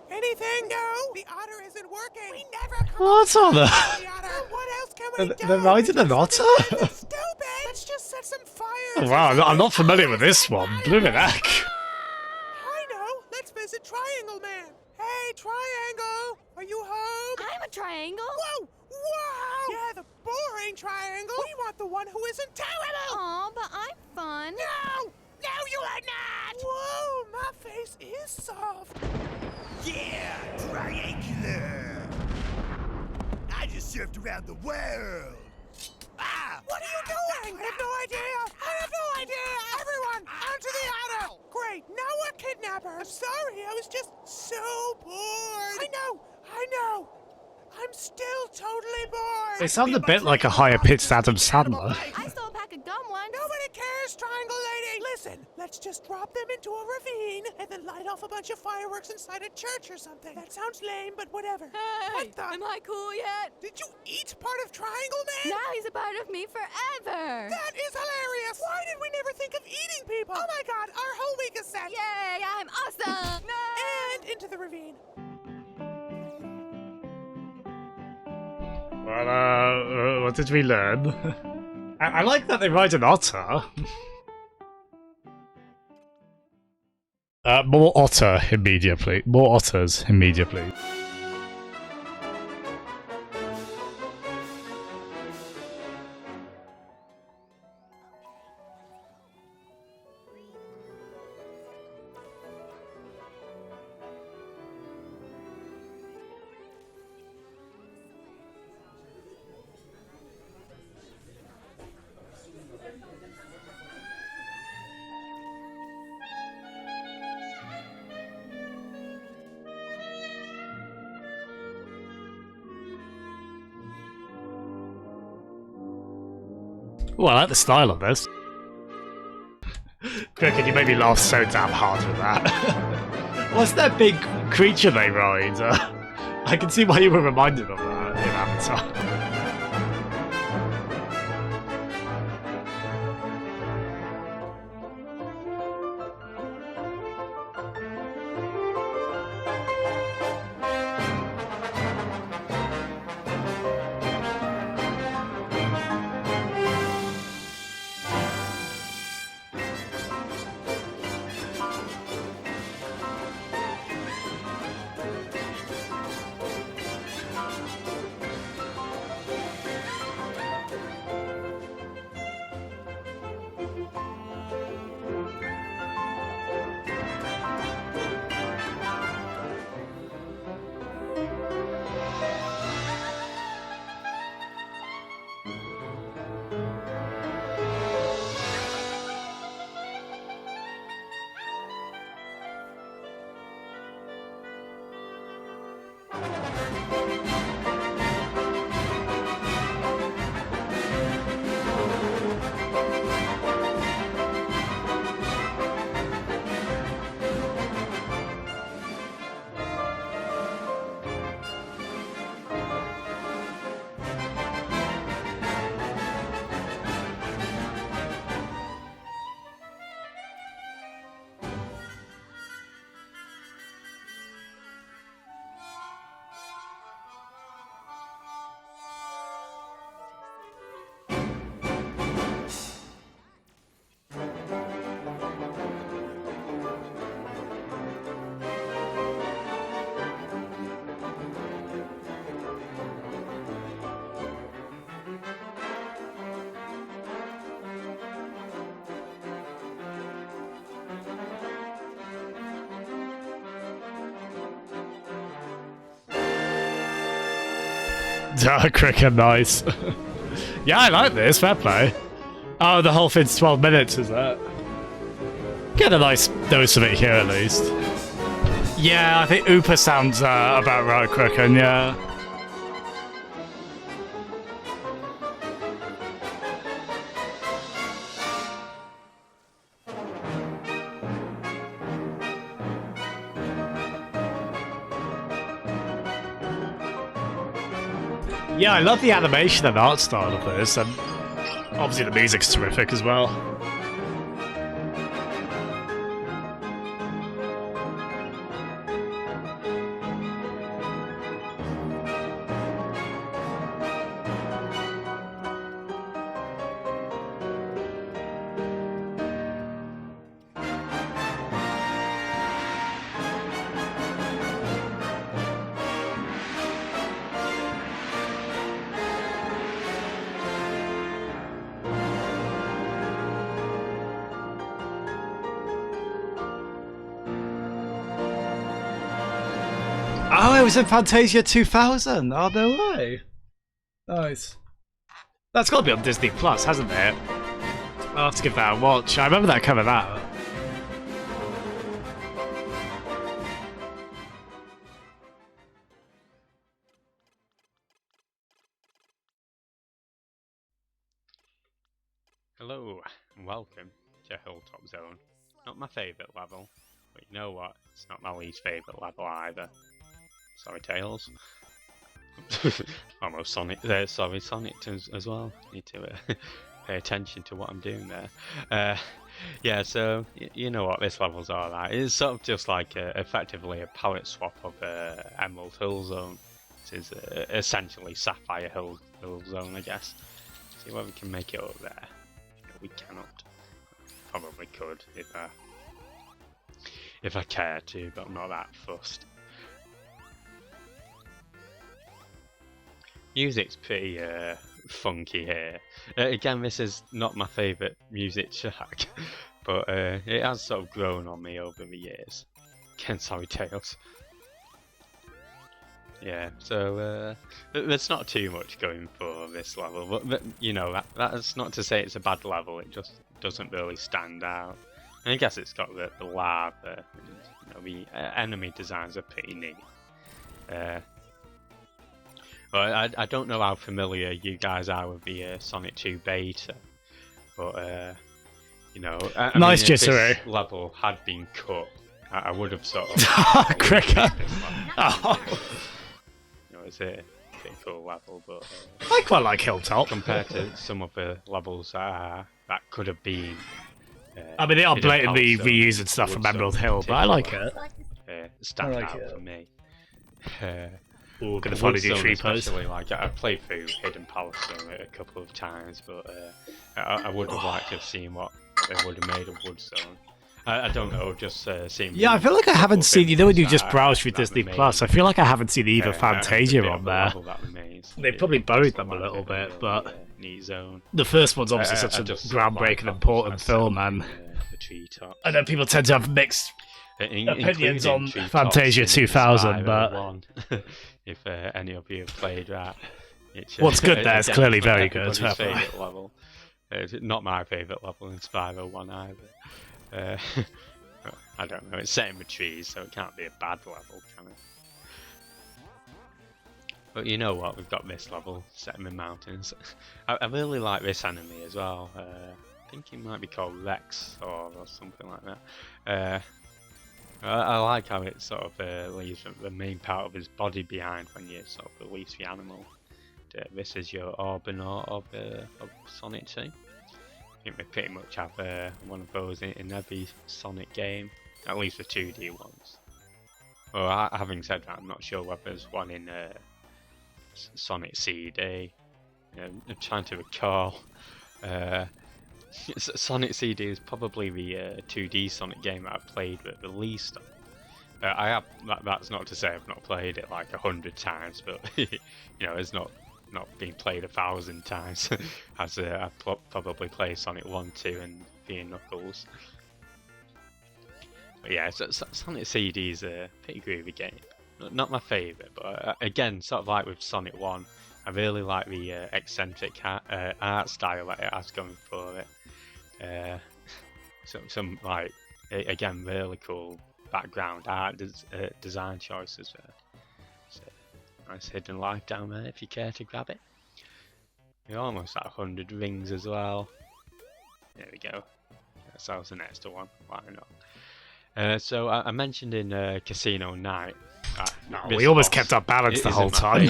Anything? No, the otter isn't working. We never come What's on there? the otter. What else can we do? They're riding an otter? Stupid! Let's just set some fire. Oh, wow, I'm not familiar with this one. Blooming heck. I know. Let's visit Triangle Man. Hey, Triangle, are you home? I'm a triangle. Whoa! Wow! Yeah, the boring triangle. We want the one who isn't terrible. Aw, but I'm fun. No! No, you are not! Whoa, my face is soft. Yeah, triangular. I just surfed around the world. Ah! What are you doing? I have no idea. I have no idea. Everyone, onto the otter. Great, now we're kidnappers. I'm sorry, I was just so bored. I know. I'm still totally bored. They sound a bit like a higher pitched Adam Sandler. I stole a pack of gum once. Nobody cares, Triangle Lady. Listen, let's just drop them into a ravine and then light off a bunch of fireworks inside a church or something. That sounds lame, but whatever. Hey, am I cool yet? Did you eat part of Triangle Man? Now he's a part of me forever. That is hilarious. Why did we never think of eating people? Oh my god, our whole week is set. Yay, I'm awesome. No. And into the ravine. Well, what did we learn? I like that they ride an otter. More otter immediately. More otters immediately. Oh, I like the style of this. Cricket, you made me laugh so damn hard with that. What's that big creature they ride? I can see why you were reminded of that in Avatar. Cricket, nice. Yeah, I like this. Fair play. Oh, the whole thing's 12 minutes, is that? Get a nice dose of it here at least. Yeah, I think Oopa sounds about right, Cricket, yeah. Yeah, I love the animation and art style of this, and obviously the music's terrific as well. Oh, it was in Fantasia 2000. Oh, no way. Nice. That's got to be on Disney Plus, hasn't it? I'll have to give that a watch. I remember that coming out. Hello, and welcome to Hilltop Zone. Not my favourite level, but you know what? It's not my least favourite level either. Sorry, Tails. Almost Sonic. Sorry, Sonic as well. Need to pay attention to what I'm doing there. Yeah, so you know what this level's alright. It's sort of just like effectively a palette swap of Emerald Hill Zone. This is essentially Sapphire Hill Zone, I guess. See whether we can make it up there. We cannot. Probably could if I care to, but I'm not that fussed. Music's pretty funky here. Again, this is not my favourite music track, but it has sort of grown on me over the years. Again, sorry, Tails. Yeah, so there's not too much going for this level, but you know, that's not to say it's a bad level, it just doesn't really stand out. And I guess it's got the lava, and, you know, the enemy designs are pretty neat. Well, I don't know how familiar you guys are with the Sonic 2 beta, but you know, I nice mean, if Jittery. this level had been cut, I would have sort of. Cricket. Oh. You know, it's a pretty cool level, but I quite like Hilltop compared to some of the levels that could have been. I mean, they are Hidden blatantly Palace Zone, reusing stuff from Wood Emerald Zone Hill, but I like it. Stand I like out it. for me. Ooh, gonna finally do Wood Zone tree pose. especially, like I've played through Hidden Palace Zone a couple of times, but I would have liked to have seen what they would have made of Wood Zone. I don't know, just seeing. Yeah, I feel like I haven't seen. You know, when you just browse through that Disney remain. Plus, I feel like I haven't seen either There's a Fantasia bit on of a there. level that remains. They probably buried them a little bit, but neat zone. the first one's obviously such a just groundbreaking, like important film, and the treetops. I know people tend to have mixed opinions on Treetops Fantasia in 2000, but 501, if any of you have played that. It's, what's good there is again, clearly it's not very good. everybody's fair play. favourite level. It's not my favourite level in Spyro 1 either. I don't know, it's set in the trees, so it can't be a bad level, can it? But you know what, we've got this level set in the mountains. I really like this enemy as well. I think he might be called Rex or something like that. I like how it sort of leaves the main part of his body behind when you sort of release the animal. This is your Orbinaut of Sonic 2. I think we pretty much have one of those in every Sonic game, at least the 2D ones. Well, having said that, I'm not sure whether there's one in Sonic CD. I'm trying to recall. Sonic CD is probably the 2D Sonic game that I've played the least of. I have. That's not to say I've not played it like 100 times, but you know, it's not been played 1,000 times, as I probably played Sonic 1, 2, and 3 Knuckles. But yeah, Sonic CD is a pretty groovy game. Not my favourite, but again, sort of like with Sonic 1, I really like the eccentric art style that it has going for it. Some like again really cool background art design choices there. So, nice hidden life down there if you care to grab it. You're almost at 100 rings as well. There we go. That's the next one. Why not? So I mentioned in Casino Night. We almost kept our balance the whole time.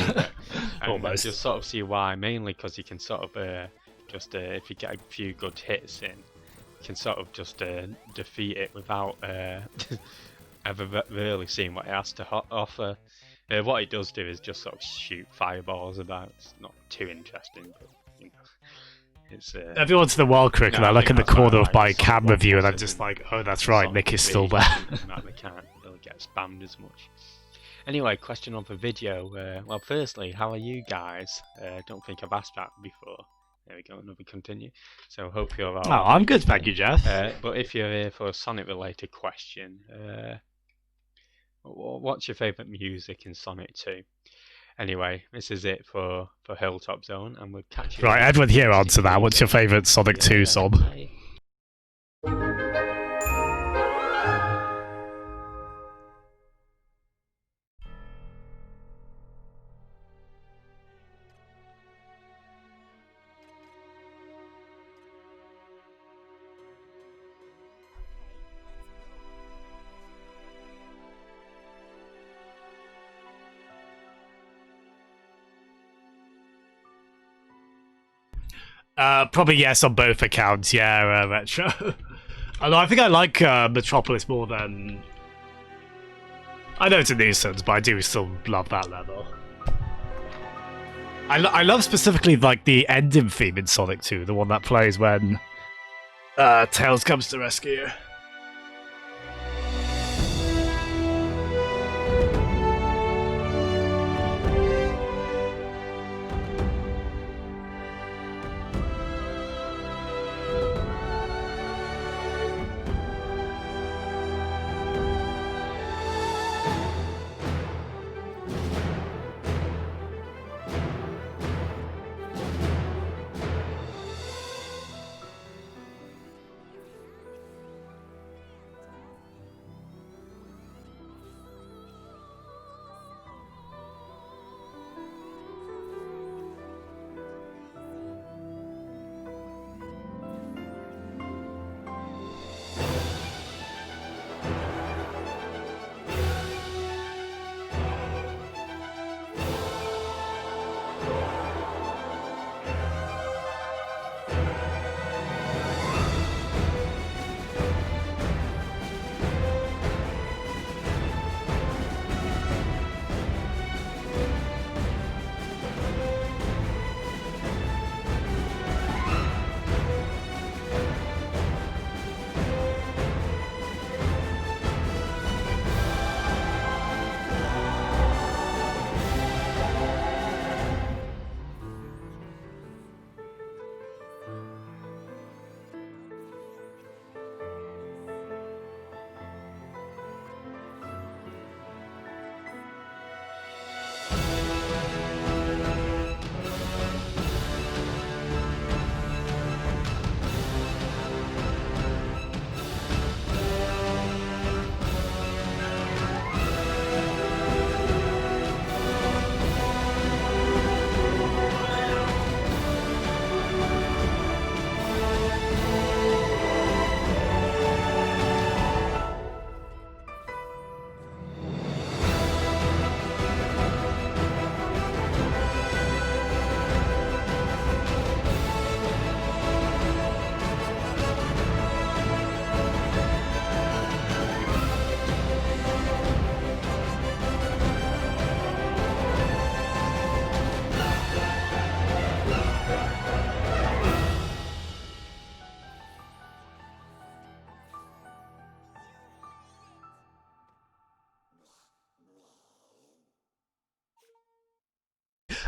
Almost. Just sort of see why, mainly because you can sort of just if you get a few good hits in, you can sort of just defeat it without ever really seeing what it has to offer. What it does do is just sort of shoot fireballs about. It's not too interesting, but you know, it's every once in a while, Crick, and I look in the corner of my camera view, and I'm just like, oh, that's right, Nick is still there. They can't really get spammed as much. Anyway, question on the video. Well, firstly, how are you guys? Don't think I've asked that before. There we go, another continue. So hope you're all. Oh, I'm good, thank you, Jeff. But if you're here for a Sonic-related question, what's your favourite music in Sonic 2? Anyway, this is it for Hilltop Zone, and we'll catch you. Right, everyone here answer that. What's your favourite Sonic 2 song? Probably yes on both accounts, yeah, Retro. Although I think I like Metropolis more than... I know it's a nuisance, but I do still love that level. I love specifically like the ending theme in Sonic 2, the one that plays when Tails comes to rescue you.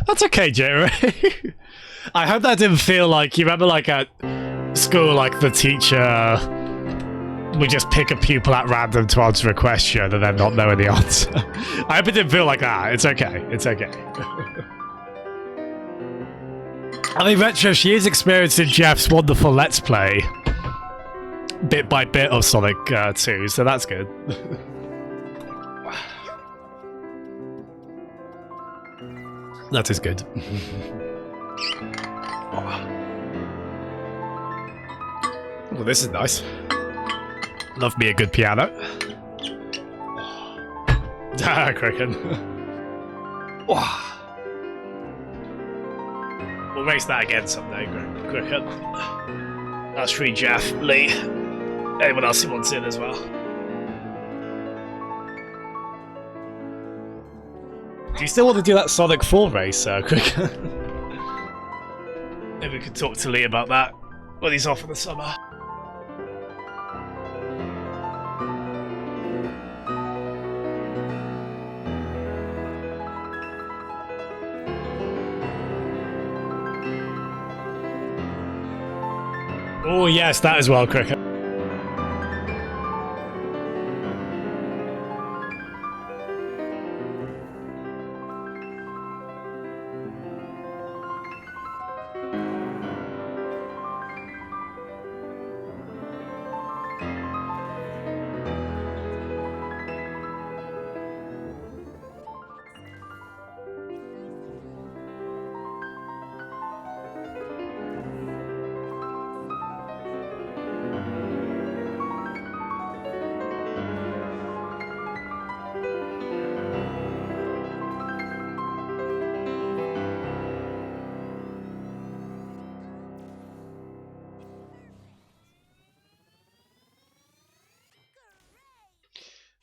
That's okay, Jerry. I hope that didn't feel like, you remember like at school, like the teacher would just pick a pupil at random to answer a question and then not knowing the answer. I hope it didn't feel like that. It's okay. It's okay. I mean, Retro, she is experiencing Jeff's wonderful Let's Play bit by bit of Sonic 2, so that's good. That is good. Well, this is nice. Love me a good piano. Ah, Cricket. We'll race that again someday, Cricket. That's free Jeff, Lee. Anyone else who wants in as well. Do you still want to do that Sonic 4 race, Cricket? Maybe we could talk to Lee about that when he's off in the summer. Oh yes, that as well, Cricket.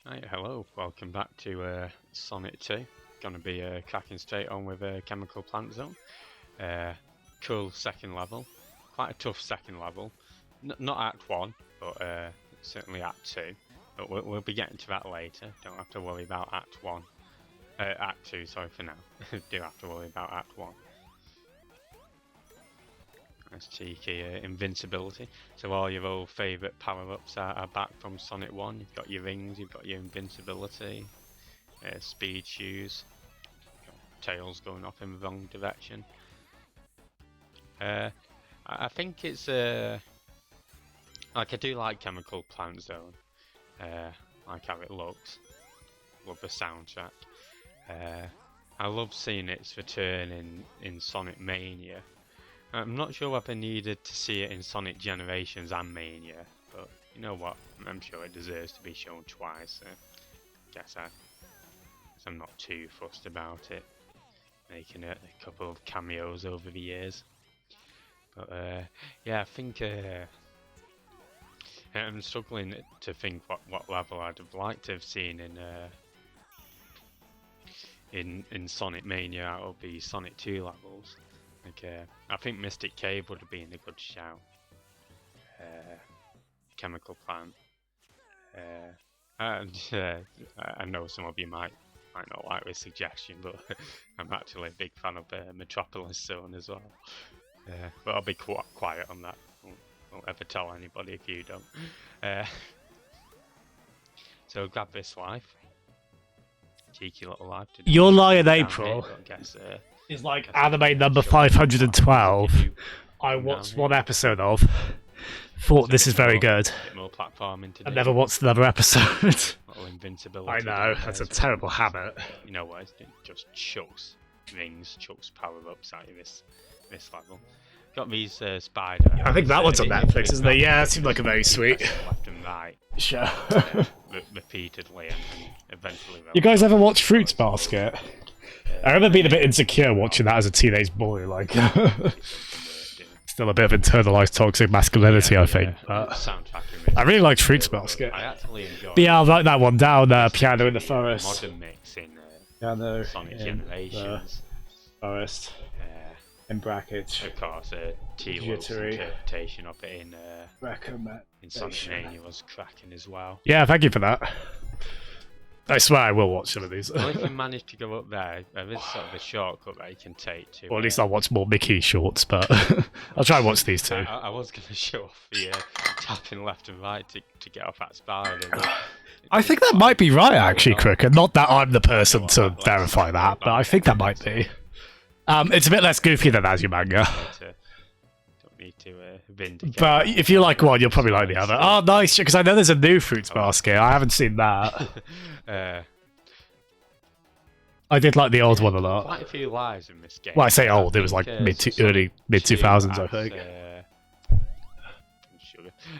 Right, hello, welcome back to Sonic 2. Gonna be cracking straight on with Chemical Plant Zone. Cool second level, quite a tough second level. Not Act 1, but certainly Act 2. But we'll be getting to that later, don't have to worry about Act 1. Act 2, sorry for now. Do have to worry about Act 1. Nice cheeky invincibility. So all your old favourite power-ups are back from Sonic 1. You've got your rings, you've got your invincibility, speed shoes, tails going off in the wrong direction. I think it's like I do like Chemical Plant Zone, like how it looks. Love the soundtrack. I love seeing its return in Sonic Mania. I'm not sure whether I needed to see it in Sonic Generations and Mania, but you know what? I'm sure it deserves to be shown twice. So guess I'm not too fussed about it, making a couple of cameos over the years. But yeah, I think I'm struggling to think what level I'd have liked to have seen in Sonic Mania out of the Sonic 2 levels. Like, I think Mystic Cave would have been a good shout. Chemical Plant. And I know some of you might not like this suggestion, but I'm actually a big fan of Metropolis Zone as well. But I'll be quiet on that. Won't ever tell anybody if you don't. So grab this life. Cheeky little life. Your Lie in April is like anime number 512. I watched one episode of. Thought this is very good. More platforming today. I never watched another episode. Little invincibility. I know, that's a terrible habit. You know what? It just chucks rings, chucks power-ups out of this level. Got these spider. I think that one's on Netflix, isn't it? Yeah, it seemed like a very sweet. Left and right. Sure. Repeatedly and eventually. You guys ever watch Fruits Basket? I remember being a bit insecure watching that as a teenage boy, like still a bit of internalized toxic masculinity, I think. But I really liked Fruits Basket. I actually enjoyed. But yeah, I'll write that one down. Piano in the Forest. Modern mix in Piano Sonic Generations. Forest. In brackets. Of course, T-Will's interpretation of it in Sonic Mania was cracking as well. Yeah, thank you for that. I swear I will watch some of these. Well, if you manage to go up there is sort of a shortcut that you can take to. Or at least I'll watch more Mickey shorts, but I'll try and watch these two. I was going to show off the tapping left and right to get off that spider. I think that might be right, actually, Cricket. Not that I'm the person to verify that, but I think that might be. It's a bit less goofy than Azumanga. Don't need to vindicate. But if you like one, you'll probably like the other. Oh, nice, because I know there's a new Fruits Basket. I haven't seen that. I did like the old one a lot. Quite a few lives in this game. Well, I say old. It was like mid 2000s, I think.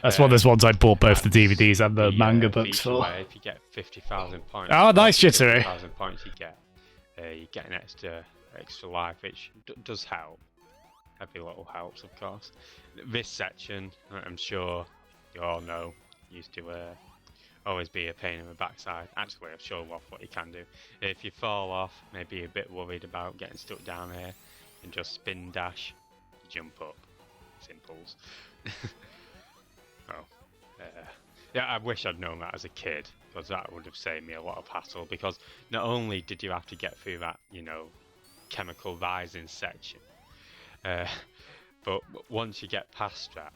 That's one of those ones I bought both the DVDs and the manga books for. If you get 50,000 points, oh, nice, Jittery. 50,000 points you get an extra life, which does help. Every little helps, of course. This section, I'm sure you all know, used to always be a pain in the backside. Actually, I've shown off what you can do. If you fall off, maybe a bit worried about getting stuck down here, and just spin dash, jump up. Simples. Yeah, I wish I'd known that as a kid, because that would have saved me a lot of hassle. Because not only did you have to get through that, chemical rising section, but once you get past that,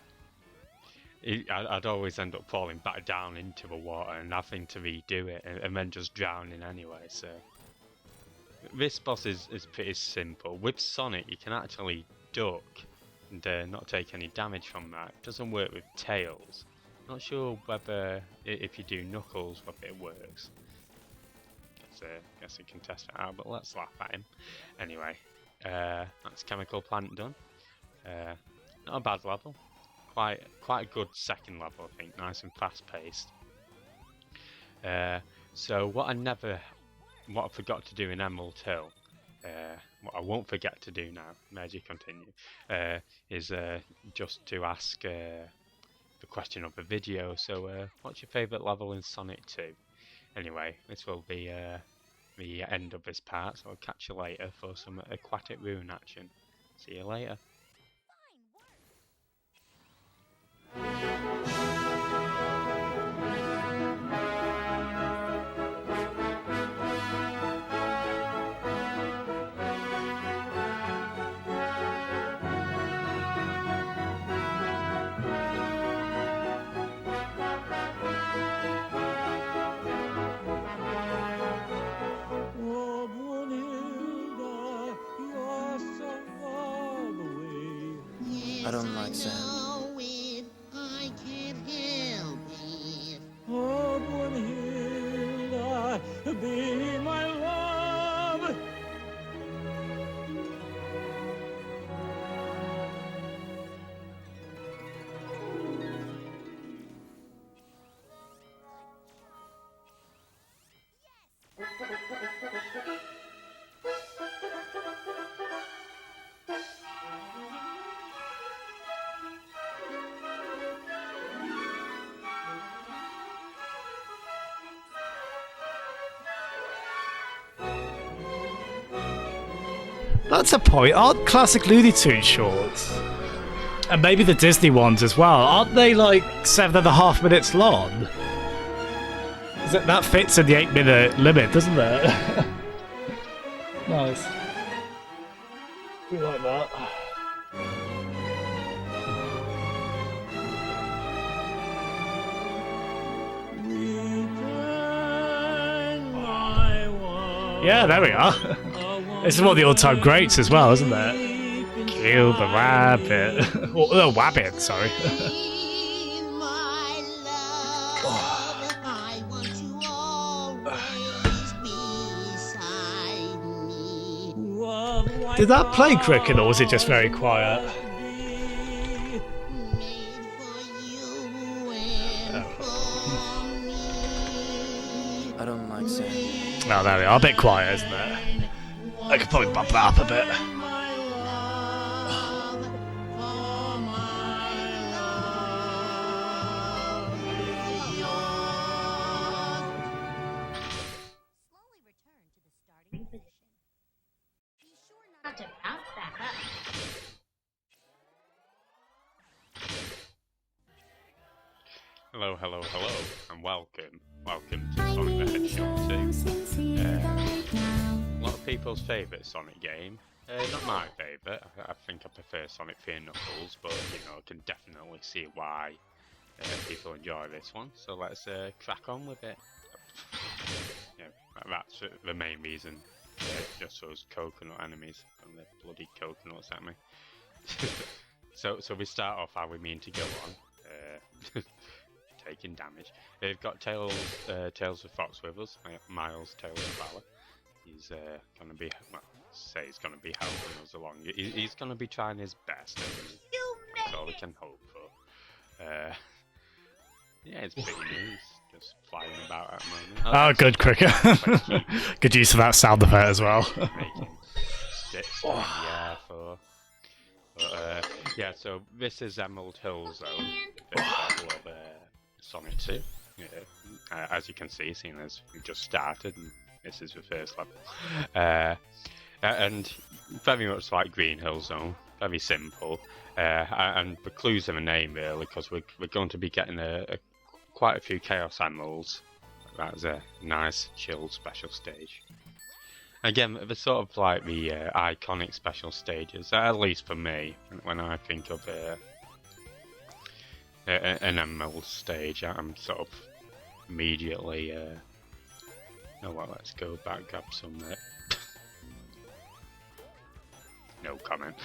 I'd always end up falling back down into the water and having to redo it, and then just drowning anyway. So this boss is pretty simple. With Sonic, you can actually duck and not take any damage from that. It doesn't work with Tails. Not sure whether if you do Knuckles whether it works. Guess we can test it out, but let's laugh at him. Anyway, that's Chemical Plant done. Not a bad level. Quite a good second level, I think. Nice and fast paced. So what I forgot to do in Emerald Hill, what I won't forget to do now, Meiji continue, is just to ask the question of the video. So what's your favourite level in Sonic 2? Anyway, this will be the end of this part, so I'll catch you later for some aquatic rune action. See you later. I don't like sand. I can't help it. Oh, Brunhilda, be my love. That's a point. Aren't classic Looney Tunes shorts, and maybe the Disney ones as well, aren't they like 7.5 minutes long? That fits in the 8-minute limit, doesn't it? Nice. We like that. Yeah, there we are. This is one of the all-time greats as well, isn't it? Kill the rabbit. Oh, the wabbit, sorry. Did that play cricket, or was it just very quiet? I don't like sand. Oh, there we are. A bit quiet, isn't it? I could probably bump that up a bit. Not to bounce back up. Hello, and welcome to Sonic the Hedgehog 2. A lot of people's favourite Sonic game. Not my favourite. I think I prefer Sonic 3 and Knuckles, but I can definitely see why people enjoy this one. So let's crack on with it. That's the main reason just those coconut enemies and the bloody coconuts at me. so we start off how we mean to go on, taking damage. We've got Tails of Fox with us, Miles, Tails of Valor. He's gonna be, well, say he's gonna be helping us along. He's gonna be trying his best. That's all we can hope for. Yeah, it's pretty new. He's just flying about at the moment. Oh, good cricket. Good use of that sound effect as well. Making sticks in the air for. But, yeah, so this is Emerald Hill Zone, first level of Sonic 2. As you can see, seeing as we've just started, and this is the first level. And very much like Green Hill Zone, very simple. And the clues in the name really, because we're going to be getting quite a few Chaos Emeralds. That's a nice, chilled special stage. Again, they're sort of like the iconic special stages, at least for me, when I think of an Emerald stage, I'm sort of immediately... oh well, let's go back, grab some... no comment.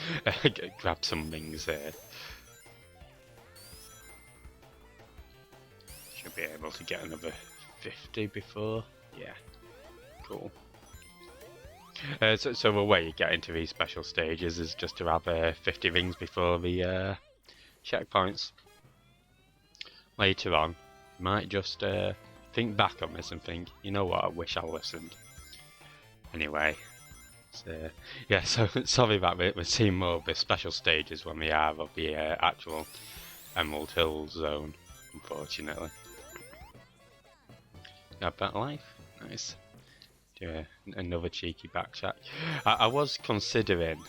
Grab some things there. Should be able to get another 50 before. Yeah, cool. So the way you get into these special stages is just to have 50 rings before the checkpoints. Later on, you might just think back on this and think, you know what, I wish I listened. Anyway, yeah, so sorry about it, we're seeing more of the special stages when we have of the actual Emerald Hill Zone, unfortunately. Got that life, nice. Do another cheeky backtrack. I was considering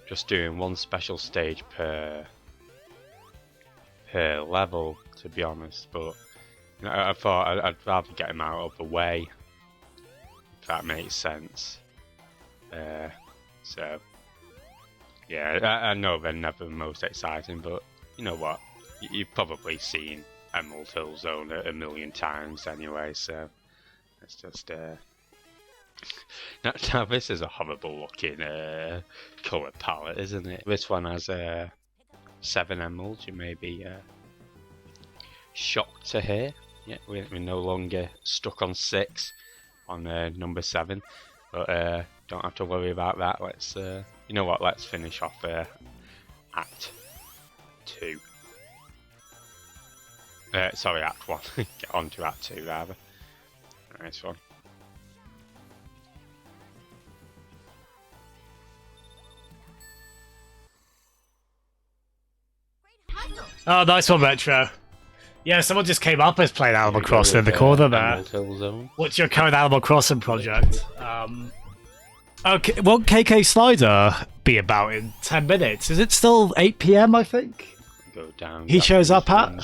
just doing one special stage per level, to be honest, but I thought I'd rather get him out of the way, if that makes sense. So yeah, I know they're never the most exciting, but you know what, you've probably seen Emerald Hill Zone a million times anyway, so let's just now this is a horrible looking colour palette, isn't it? This one has 7 emeralds. You may be shocked to hear. Yeah, we're no longer stuck on 6 on number 7, but don't have to worry about that. Let's you know what, let's finish off Act 2. Sorry, Act 1. Get on to Act 2 rather. Nice one. Oh, nice one, Metro. Yeah, someone just came up as playing Animal Crossing in the corner there. What's your current Animal Crossing project? Okay, won't KK Slider be about in 10 minutes? Is it still 8 PM, I think? Go down. He shows up at?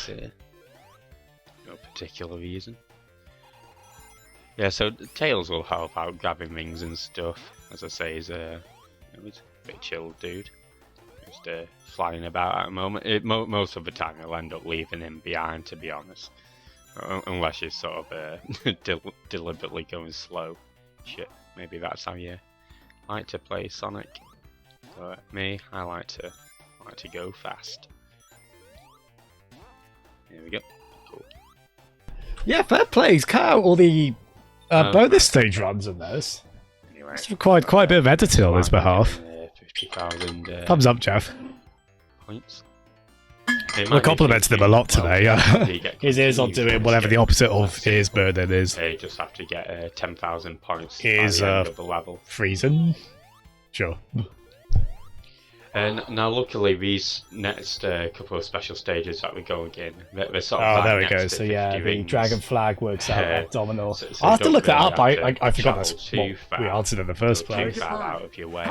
No particular reason. Yeah, so Tails will help out grabbing rings and stuff. As I say, he's a bit chilled dude. Just flying about at the moment. Most of the time you'll end up leaving him behind, to be honest. Unless you're sort of deliberately going slow. Shit, maybe that's how you like to play Sonic. But me, I like to go fast. Here we go. Cool. Yeah, fair play. He's cut out all the bonus stage runs in this. Anyway, it's quite a bit of editing on his behalf. 50,000 thumbs up, Jeff. Points. We complimented him a lot today. His ears on doing whatever the opposite of ears burning is. They just have to get 10,000 points by Is the end of the level. freezing. Sure. And now, luckily, these next couple of special stages that we're going in, they're sort of like there we next go. to So yeah, 50 the rings. Dragon Flag works out abdominal. So I'll have to don't look that really up. have to I forgot travel that's too what far. we answered in the first Too place. far out of your way.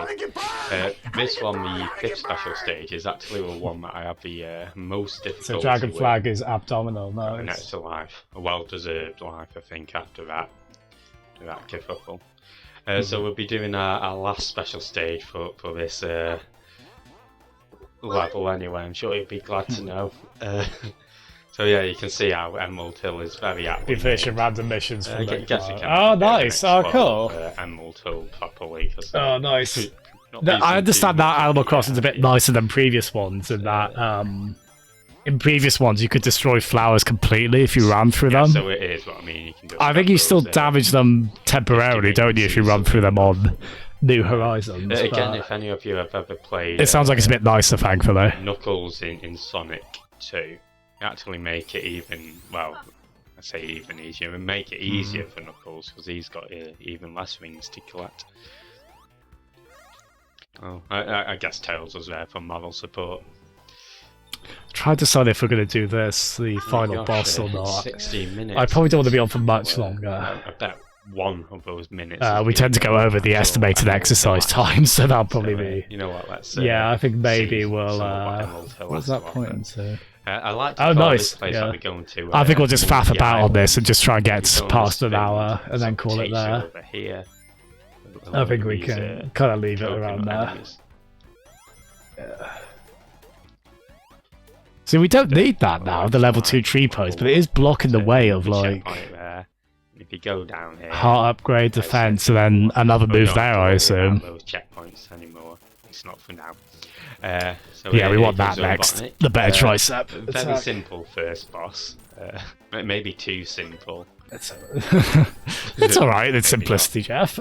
This one, the 5th special stage, is actually the one that I have the most difficulty So Dragon with. Flag is abdominal. An Nice. extra life, a well-deserved life, I think, after that kerfuffle. So we'll be doing our last special stage for this level anyway. I'm sure you'll be glad to know. So yeah, you can see how Emerald Hill is very aptly Be finishing random missions for I the guess you can Oh, nice. Oh, cool. Emerald Hill properly. Oh, nice. Not No, I using understand too that much Animal Crossing's a bit nicer than previous ones, in that in previous ones you could destroy flowers completely if you ran through them. So it is what I mean. You can do I think you still damage them temporarily, don't you, if you run through them on New Horizons? Again, but if any of you have ever played, it sounds like it's a bit nicer, thankfully. Knuckles in Sonic 2, you actually make it even, well, I say even easier, and make it easier for Knuckles because he's got even less rings to collect. Oh, I guess Tails was there for moral support. Try to decide if we're going to do this, the final boss or not. 16 minutes. I probably don't want to be on for much longer. I bet one of those minutes. We tend to go over the estimated exercise time, so that'll probably be. You know what? Let's. Yeah, I think maybe see we'll. some of what Emerald Hill What's has that to point offer. into? I like to Oh, call nice. this place Yeah. that we're going to. I think we'll just faff Monkey about on Island. this and just try and get We're going past to an spin hour and then call it takes you there. over here. I think we These, can kind of leave it around coconut there. enemies. See, we don't need that now, the level 2 tree post, but it is blocking the way of, like, Checkpoint there. If you go down here, heart upgrade, defense, and then another we move don't there, have to I worry assume. about those checkpoints anymore. It's not for now. So Yeah, we want goes that next. Robotnik. The better tricep Very attack. simple first boss. Maybe too simple. It's alright, it's simplicity, Jeff.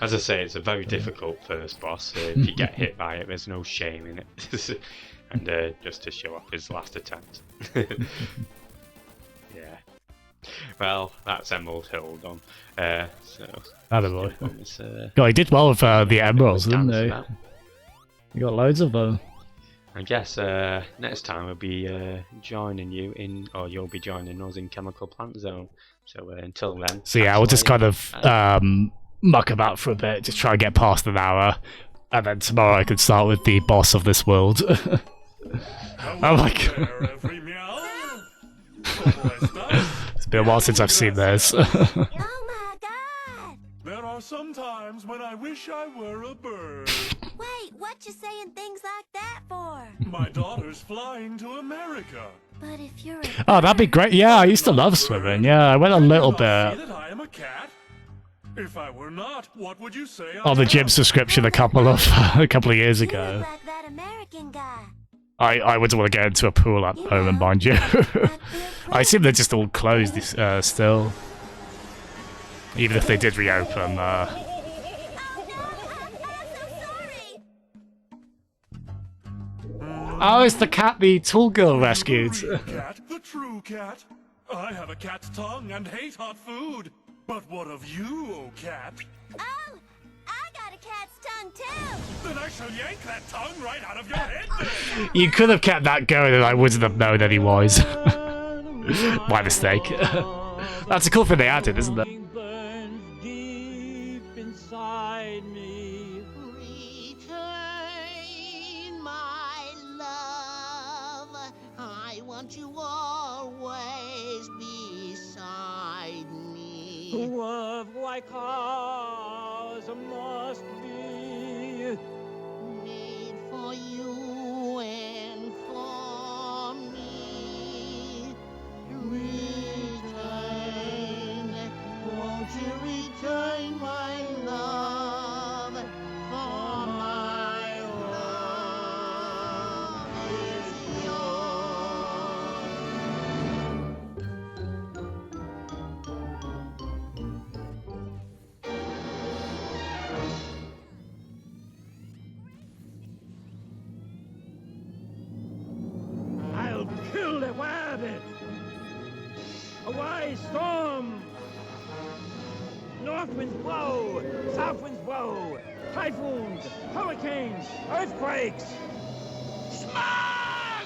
As I say, it's a very difficult first boss. If you get hit by it, there's no shame in it. And just to show off his last attempt. Yeah. Well, that's Emerald Hill done. So. Attaboy. God, he did well with the emeralds, didn't he? You got loads of them. I guess next time we'll be joining you in, or you'll be joining us in Chemical Plant Zone. So until then. So yeah, we'll just kind of muck about for a bit, just try and get past an hour, and then tomorrow I can start with the boss of this world. Oh my god. It's been a while since I've seen this. There are some times when I wish I were a bird. Wait, what you saying things like that for? My daughter's flying to America. But if you're Oh, that'd be great. Yeah, I used to love swimming. Yeah, I went a little bit that I am a cat? If I were not, what would you say? on the gym subscription a couple of years ago. like that American guy. I wouldn't want to get into a pool at the moment, mind you. I assume they're just all closed still. Even if they did reopen. Oh, it's the cat the tall girl rescued. Cat, the true cat. I have a cat's tongue and hate hot food. But what of you, oh cat? Oh, I got a cat's tongue too. Then I shall yank that tongue right out of your head. You could have kept that going and I wouldn't have known any wise. My mistake. That's a cool thing they added, isn't it? Deep inside me. Return, my love. I want you always beside me. Love like ours must be made for you and for me. Return, won't you return, my love? For my love is I'll kill the rabbit. Away, storm! North winds blow, south winds blow, typhoons, hurricanes, earthquakes. Strike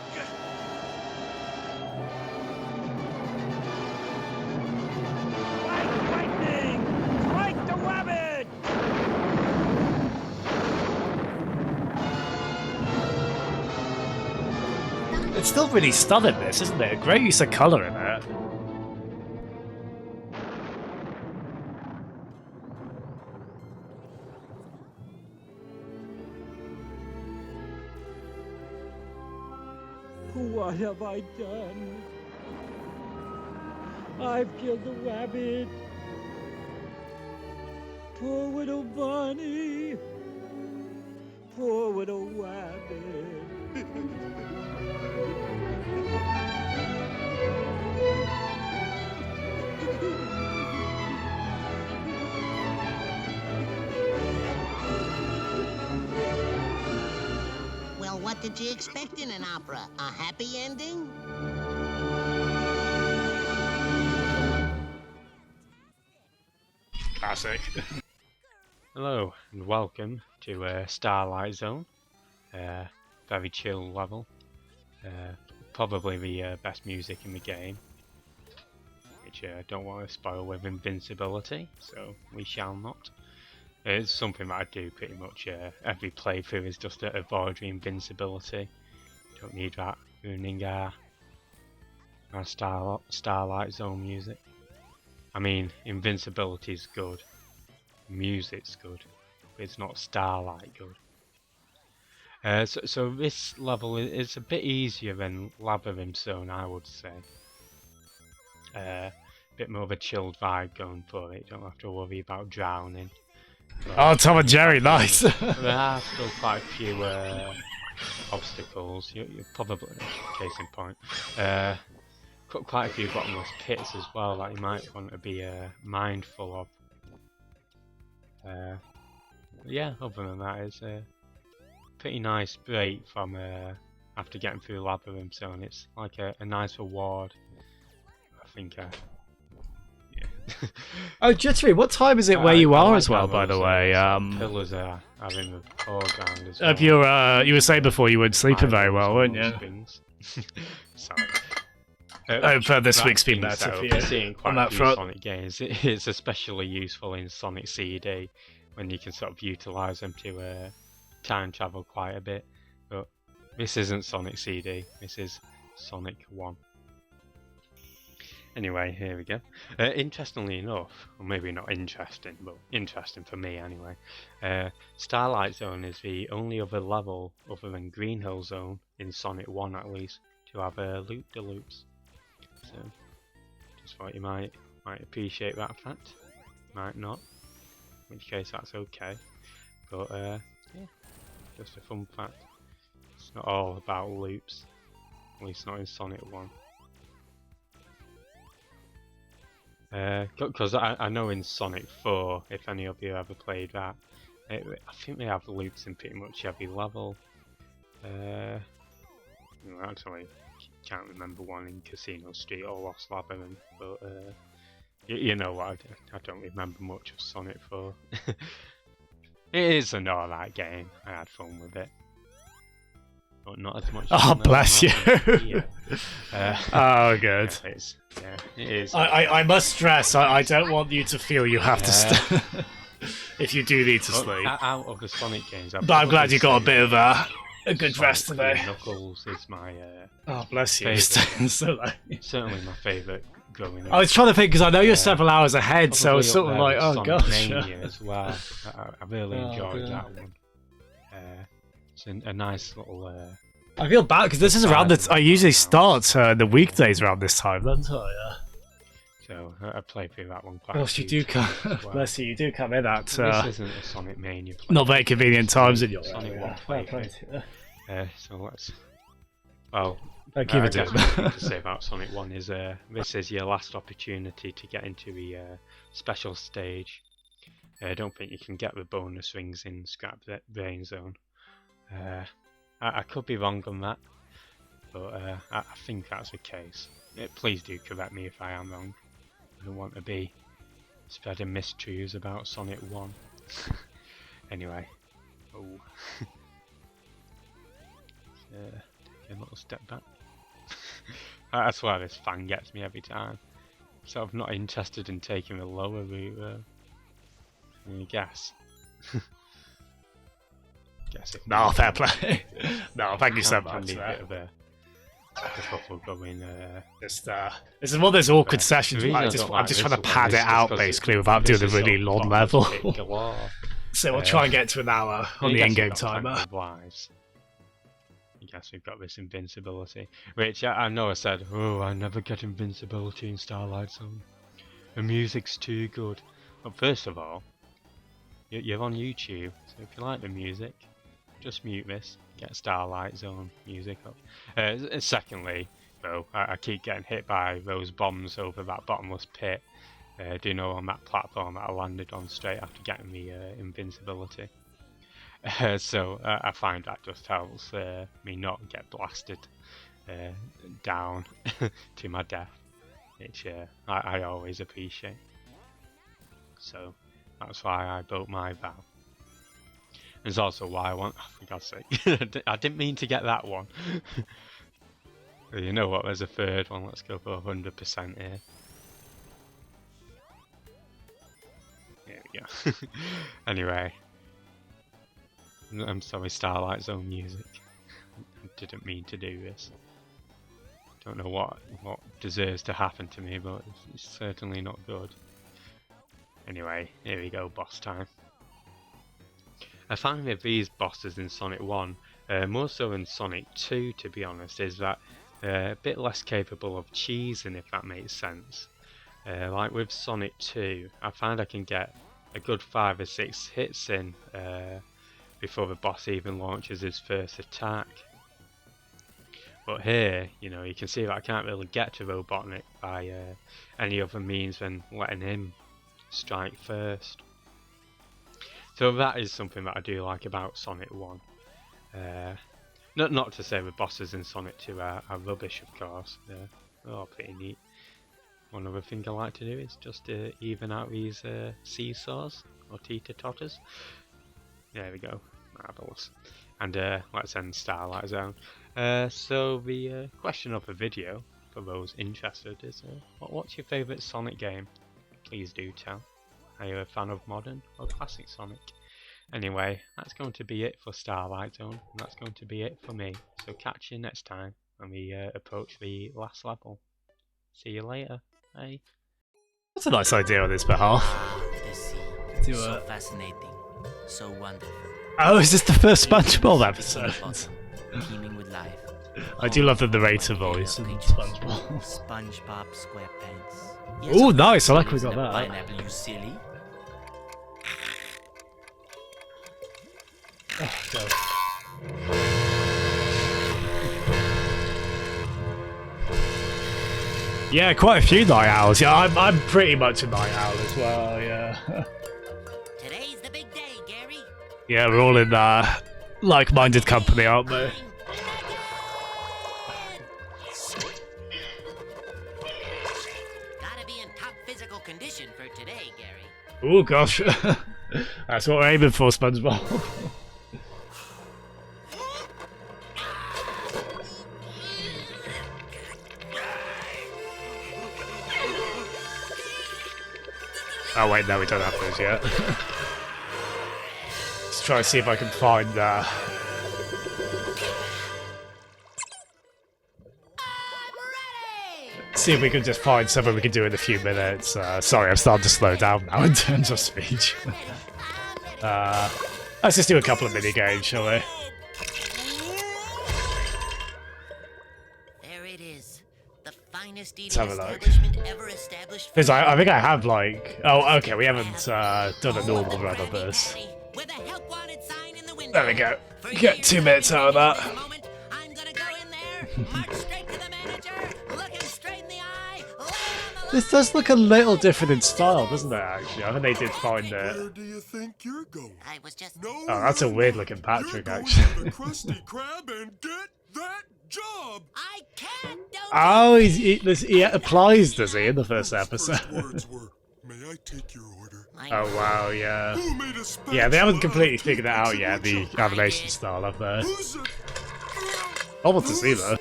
lightning! Strike the rabbit! It's still really stunning, this, isn't it? Great use of colour in it. What have I done? I've killed the rabbit. Poor little bunny. Poor little rabbit. Well, what did you expect in an opera? A happy ending? Classic. Hello and welcome to Starlight Zone. Very chill level. Probably the best music in the game, which I don't want to spoil with invincibility, so we shall not. It's something that I do pretty much every playthrough, is just to avoid the invincibility. Don't need that ruining our Starlight Zone music. I mean, invincibility is good, music's good, but it's not Starlight good. So this level is a bit easier than Labyrinth Zone, I would say. Bit more of a chilled vibe going for it. You don't have to worry about drowning. Oh, Tom and Jerry, nice. There are still quite a few obstacles. You're probably, case in point, quite a few bottomless pits as well that you might want to be mindful of. Yeah, other than that, it's a pretty nice break from after getting through Labyrinth Zone. It's like a nice reward. I think. Yeah. Oh, Jittery, what time is it where you are as well, by the way? Pillars are in the foreground as well. You were saying before you weren't sleeping very well, weren't you? Sorry. For this week's been better for you. Seeing quite a few Sonic games, it's especially useful in Sonic CD when you can sort of utilise them to time travel quite a bit. But this isn't Sonic CD. This is Sonic 1. Anyway, here we go. Interestingly enough, or maybe not interesting, but interesting for me anyway, Starlight Zone is the only other level, other than Green Hill Zone, in Sonic 1 at least, to have loop-de-loops. So, just thought you might appreciate that fact. Might not, in which case that's okay. But, yeah, just a fun fact. It's not all about loops, at least not in Sonic 1. Because I know in Sonic 4, if any of you ever played that, I think they have loops in pretty much every level. Actually, can't remember one in Casino Street or Lost Labyrinth, but you know what, I don't remember much of Sonic 4. It is an alright game, I had fun with it. But not as much. Oh, bless you. Oh, good. Yeah, it is. I must stress, I don't want you to feel you have to if you do need to sleep. Out of the Sonic games, but I'm glad you got a bit of a good rest today. Knuckles is my oh, bless you. So certainly my favourite growing up. I was trying to think, because I know you're several hours ahead, so it's sort of like, oh Sonic gosh. Mania as well. I really enjoyed that one. It's a nice little. I feel bad because this is around the. I usually start the weekdays around this time, don't I? So I play through that one quite. Gosh, you do come. Bless you, you do come in at. This isn't a Sonic Mania. Not very convenient times in your Sonic area. 1 playthrough. So let's. Well, I guess what I need to say about Sonic 1 is this is your last opportunity to get into the special stage. I don't think you can get the bonus rings in Scrap Brain Zone. I could be wrong on that, but I think that's the case. Please do correct me if I am wrong. I don't want to be spreading mistruths about Sonic 1. Anyway, take a little step back. That's why this fan gets me every time. So I'm not interested in taking the lower route though. I guess. No, fair play. No, thank you so much. This is one of those awkward sessions where I'm just trying to pad it out basically without doing a really long level. So we'll try and get to an hour on the in-game timer. I guess we've got this invincibility, which I know I said, oh, I never get invincibility in Starlight Zone. The music's too good. But first of all, you're on YouTube, so if you like the music, just mute this, get Starlight Zone music up. Secondly, though, I keep getting hit by those bombs over that bottomless pit. Do you know, on that platform that I landed on straight after getting the invincibility. So I find that just helps me not get blasted down to my death, which I always appreciate. So that's why I built my vow. It's also why I want, oh, for God's sake, I didn't mean to get that one. You know what, there's a third one, let's go for 100% here. There we go. Anyway, I'm sorry, Starlight Zone music. I didn't mean to do this. Don't know what deserves to happen to me, but it's certainly not good. Anyway, here we go, boss time. I find with these bosses in Sonic 1, more so in Sonic 2 to be honest, is that a bit less capable of cheesing, if that makes sense. Like with Sonic 2, I find I can get a good 5 or 6 hits in before the boss even launches his first attack. But here, you know, you can see that I can't really get to Robotnik by any other means than letting him strike first. So that is something that I do like about Sonic 1. Not to say the bosses in Sonic 2 are rubbish, of course. They're all pretty neat. One other thing I like to do is just even out these seesaws, or teeter-totters. There we go, marvellous. And let's end Starlight Zone. So the question of the video, for those interested, is what's your favourite Sonic game? Please do tell. Are you a fan of modern or classic Sonic? Anyway, that's going to be it for Starlight Zone, and that's going to be it for me. So catch you next time when we approach the last level. See you later. Bye. That's a nice idea on his behalf. The sea. So fascinating. So wonderful. Oh, is this the first SpongeBob episode? Teeming with life. I do love the narrator voice in SpongeBob. SpongeBob SquarePants. Oh, nice! I like we got that. Pineapple, you silly. Oh, God. Yeah, quite a few night owls. Yeah, I'm pretty much a night owl as well. Yeah. Today's the big day, Gary. Yeah, we're all in like-minded company, aren't we? Gotta be in top physical condition for today, Gary. Oh gosh, that's what we're aiming for, SpongeBob. Oh wait, no, we don't have those yet. Let's try and see if I can find see if we can just find something we can do in a few minutes. Sorry, I'm starting to slow down now in terms of speech. Let's just do a couple of mini games, shall we? There it is. The finest Let's have a look. establishment ever established. Because I think I have like... Oh, okay, we haven't done a normal run of this. There we go. Get 2 minutes out of that. This does look a little different in style, doesn't it, actually? I think they did find it. Where do you think you're going? I was just... Oh, that's a weird looking Patrick, You're actually. going to the Krusty Krab and get that job! I can't do Oh, he applies, does he, in the first episode? Words were, may I take your order? Oh, wow, yeah. Who made a spatula Yeah, they haven't completely out of figured it out yet, the animation style, have they? I want to see that.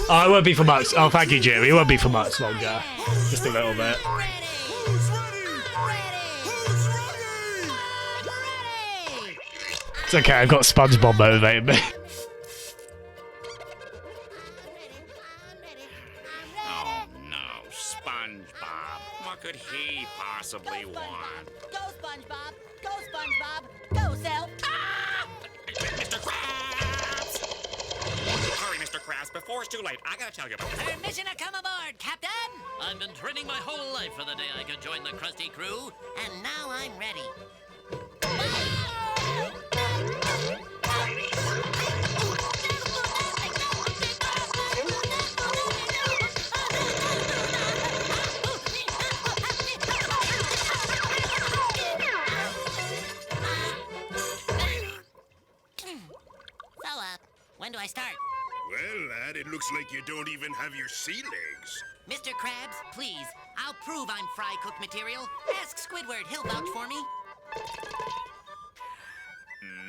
Oh, it won't be for much. Oh, thank you, Jimmy. It won't be for much longer. Just a little bit. It's okay, I've got SpongeBob motivating me. Oh no, SpongeBob. What could he possibly want? Go, SpongeBob! Go, SpongeBob! Go, Self! Ah! Mr. Krabs! Hurry, Mr. Krabs, before it's too late. I gotta tell you. Permission to come aboard, Captain! I've been training my whole life for the day I could join the Krusty Crew, and now I'm ready. When do I start? Well, lad, it looks like you don't even have your sea legs. Mr. Krabs, please. I'll prove I'm fry cook material. Ask Squidward, he'll vouch for me.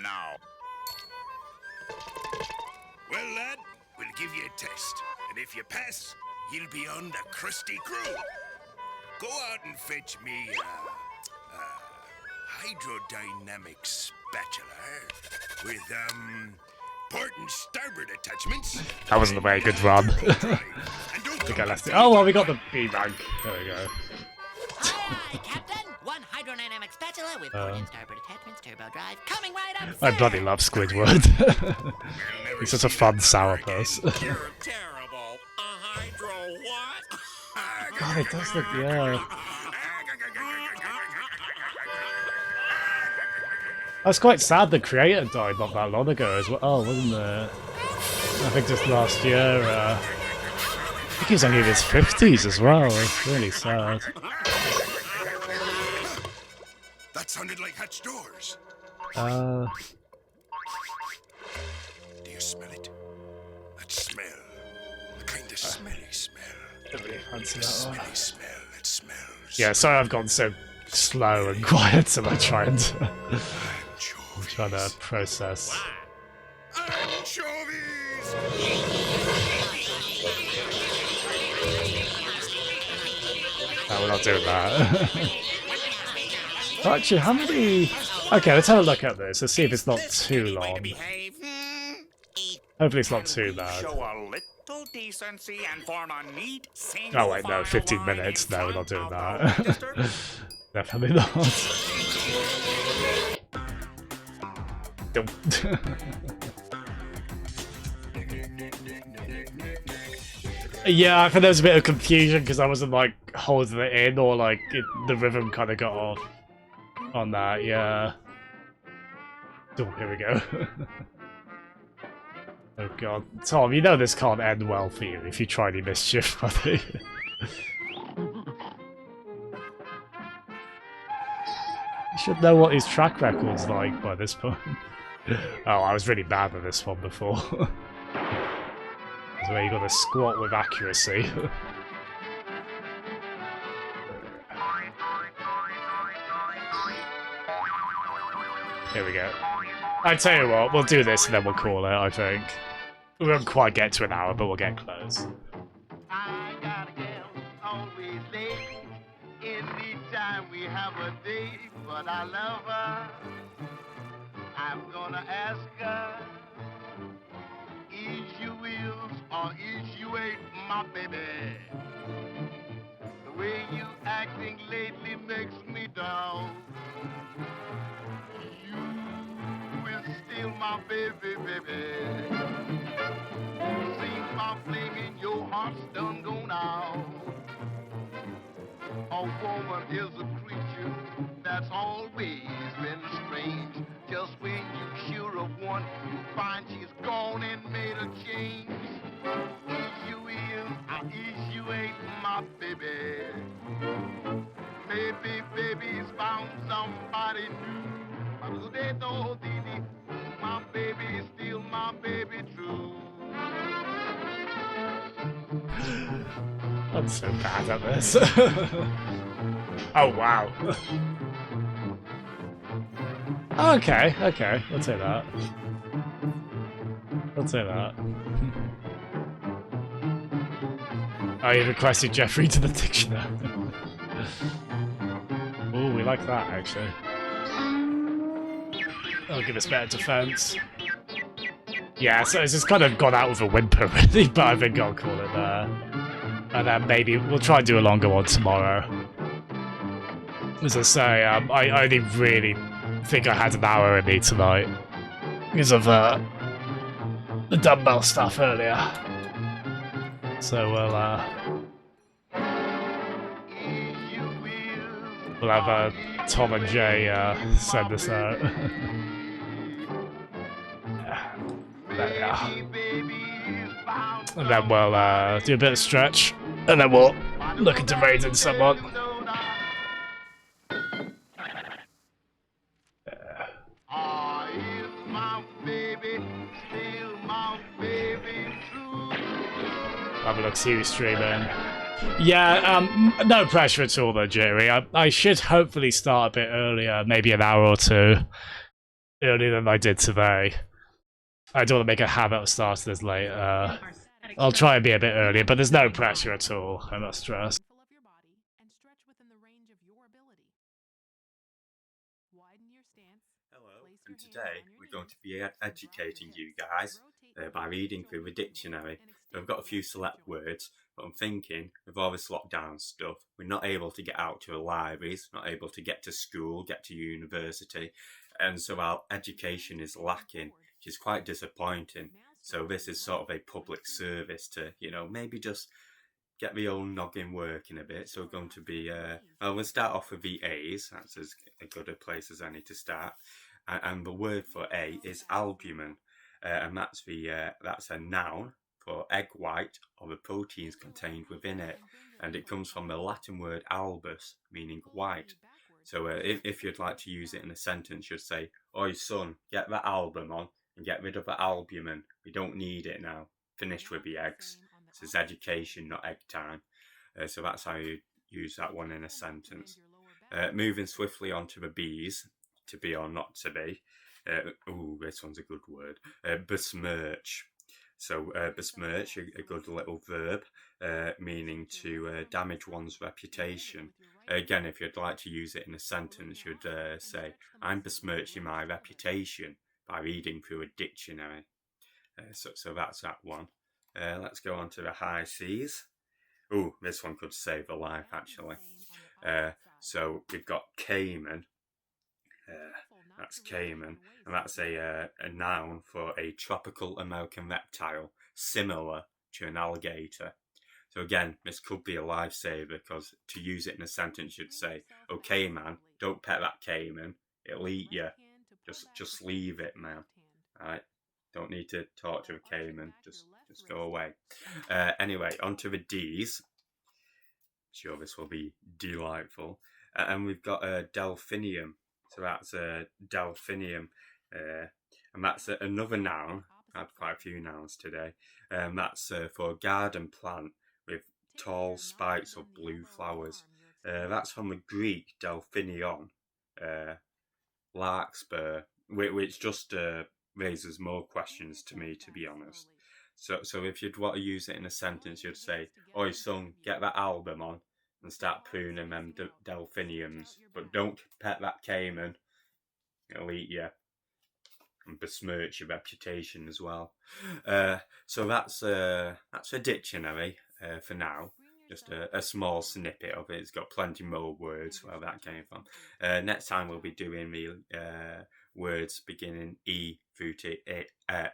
No. Well, lad, we'll give you a test. And if you pass, you'll be on the Krusty Crew. Go out and fetch me a hydrodynamic spatula with, port and starboard attachments. That wasn't a very good run. I think I left it. Oh, well, we got the B-rank. There we go. Aye, Captain! One hydrodynamic spatula with port and starboard attachments, turbo drive, coming right up, I bloody love Squidward. He's such a fun sourpuss. You're terrible. A hydro what? God, it does look, yeah. I was quite sad the creator died not that long ago as well. Oh, wasn't it? I think just last year. I think he was only in his 50s as well. It's really sad. That sounded like hatch doors. Uh. Do you smell it? That smell. A kind of smelly smell. Don't really fancy The that one. smelly smell that smells. Yeah, sorry I've gone so slow and quiet, so I'm trying to process. Anchovies! No, we're not doing that. Actually, how many... Okay, let's have a look at this. Let's see if it's not too long. Hopefully it's not too bad. Show a little decency and form a neat single Oh wait, no, 15 minutes. No, we're not doing that. Definitely not. Yeah, I think there was a bit of confusion because I wasn't like holding it in, or like the rhythm kind of got off on that. Yeah. Oh, here we go. Oh god, Tom, you know this can't end well for you if you try any mischief, buddy. You should know what his track record's like by this point. Oh, I was really bad at this one before. It's where you gotta squat with accuracy. Here we go. I tell you what, we'll do this and then we'll call it, I think. We won't quite get to an hour, but we'll get close. I got a girl always late. Anytime we have a date, but I love her. I'm gonna ask her, is you is or is you ain't my baby? The way you acting lately makes me down. You is still my baby, baby. Seems my flame in your heart's done gone out. A woman is a creature that's always been strange. Just when you sure of one, you find she's gone and made a change. Is you is or is you ain't my baby? Maybe baby's found somebody new. But who they know, Didi, my baby is still my baby true. I'm so bad at this. Oh wow. Okay, okay, I'll take that. I'll take that. Oh, you requested Jeffrey to the dictionary. Oh, we like that actually. That'll give us better defense. Yeah, so it's just kind of gone out with a whimper really, but I think I'll call it there. And then maybe we'll try and do a longer one tomorrow. As I say, I only really think I had an hour in me tonight. because of the dumbbell stuff earlier. So we'll have Tom and Jay send us out. There we are. And then we'll do a bit of stretch, and then we'll look into raiding someone. Have a look, see who's streaming. Yeah, no pressure at all though, Jerry. I should hopefully start a bit earlier, maybe an hour or two earlier than I did today. I don't want to make a habit of starting as late. I'll try and be a bit earlier, but there's no pressure at all. I'm not stressed. Hello, and today we're going to be educating you guys by reading through the dictionary. I've got a few select words, but I'm thinking with all this lockdown stuff, we're not able to get out to the libraries, not able to get to school, get to university, and so our education is lacking, which is quite disappointing. So this is sort of a public service to, you know, maybe just get the old noggin working a bit. So we're going to be, well, we'll start off with the A's. That's as good a place as any to start. And the word for A is albumin, and that's a noun for egg white or the proteins contained within it, and it comes from the Latin word albus, meaning white. So if you'd like to use it in a sentence, you'd say, "Oi son, get that album on and get rid of the albumin. We don't need it now. Finished with the eggs." This is education, not egg time. So that's how you use that one in a sentence. Moving swiftly on to the B's, to be or not to be. Ooh, this one's a good word. Besmirch. So besmirch, a good little verb, meaning to damage one's reputation. Again, if you'd like to use it in a sentence, you'd say, "I'm besmirching my reputation by reading through a dictionary." So that's that one. Let's go on to the high C's. Ooh, this one could save a life, actually. So we've got caiman. That's caiman, and that's a noun for a tropical American reptile similar to an alligator. So again, this could be a lifesaver, because to use it in a sentence, you'd say, "Okay, man, don't pet that caiman. It'll eat you. Just leave it, man. Alright, don't need to talk to a caiman. Just go away." Anyway, on to the D's. Sure, this will be delightful. And we've got a delphinium. So that's a delphinium, and that's another noun. I have quite a few nouns today. That's for a garden plant with tall spikes of blue flowers. That's from the Greek delphinion, larkspur, which just raises more questions to me, to be honest. So if you'd want to use it in a sentence, you'd say, "Oi son, get that album on and start pruning them delphiniums, but don't pet that caiman. It'll eat you and besmirch your reputation as well." So that's a dictionary for now. Just a small snippet of it. It's got plenty more words where that came from. Next time we'll be doing the words beginning E through to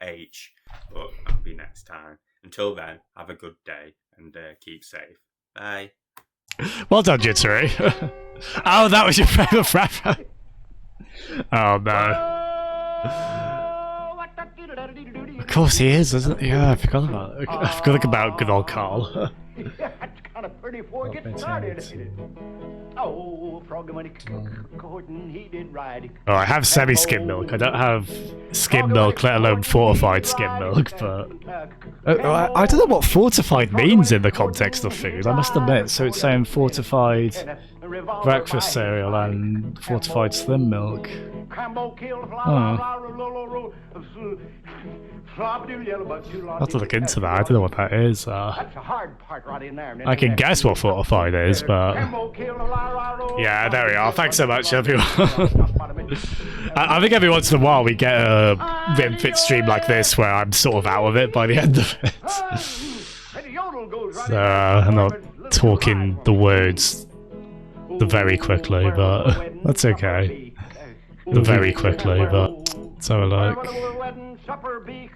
H, but that'll be next time. Until then, have a good day and keep safe. Bye. Well done, Jittery. Oh, that was your favourite rapper. Oh no. Of course he is, isn't he? Yeah, I forgot about it. I forgot about good old Carl. That's kind of pretty before it gets started. Oh, frog money Gordon, he did right. Oh, I have semi-skim milk. I don't have skim milk, let alone fortified skim milk, but... I don't know what fortified means in the context of food, I must admit. So it's saying fortified breakfast cereal and fortified slim milk. Oh. I'll have to look into that. I don't know what that is. I can guess what fortified is, but... Yeah, there we are. Thanks so much, everyone. I think every once in a while we get a RimFit stream like this where I'm sort of out of it by the end of it. So, I'm not talking the words very quickly, but that's okay. Very quickly, but Let's have a look. Where will a wedding supper be?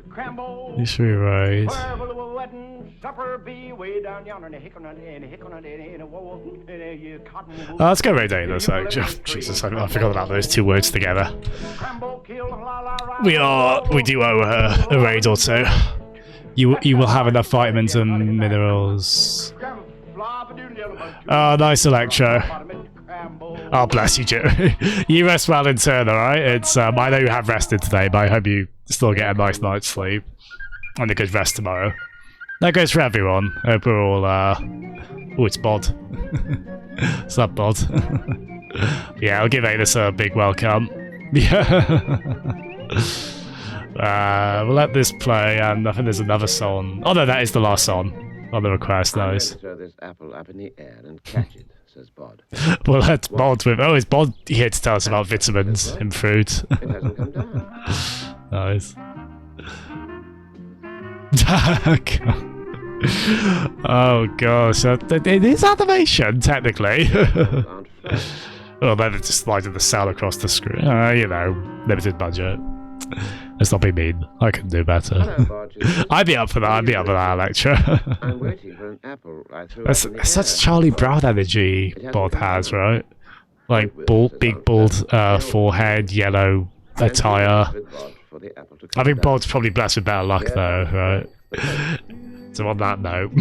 Crambo. You should be right. Where will a wedding supper be? Way down yonder in a cotton wool. Let's go right down this actually. Jesus, I forgot about those two words together. We do owe her a raid or two. You will have enough vitamins and minerals. Oh, nice Electro. Oh, bless you, Joe. You rest well in turn, alright? It's I know you have rested today, but I hope you still get a nice night's sleep. And a good rest tomorrow. That goes for everyone. Hope we're all, oh, it's Bod. What's up, Bod? Yeah, I'll give Anus a big welcome. Yeah. We'll let this play, and I think there's another song. Oh no, that is the last song on the request, nice. Throw this apple up in the air and catch it, says Bod. Well, that's Bod with. Oh, is Bod here to tell us about vitamins in fruit? It hasn't come down. Nice. Oh gosh, it is animation technically. Well, then it just sliding the cell across the screen. You know, limited budget. Let's not be mean. I can do better. I'd be up for that. I'd be up for that, Electra. I'm waiting for an apple I threw That's up in the such air. Charlie Brown energy Bod has, right? Like big bald forehead, yellow attire. I think Bod's probably blessed with better luck though, right? So on that note,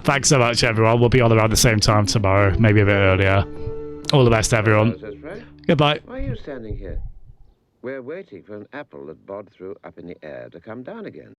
thanks so much everyone. We'll be on around the same time tomorrow, maybe a bit earlier. All the best everyone. Goodbye. Why are you standing here? We're waiting for an apple that Bod threw up in the air to come down again.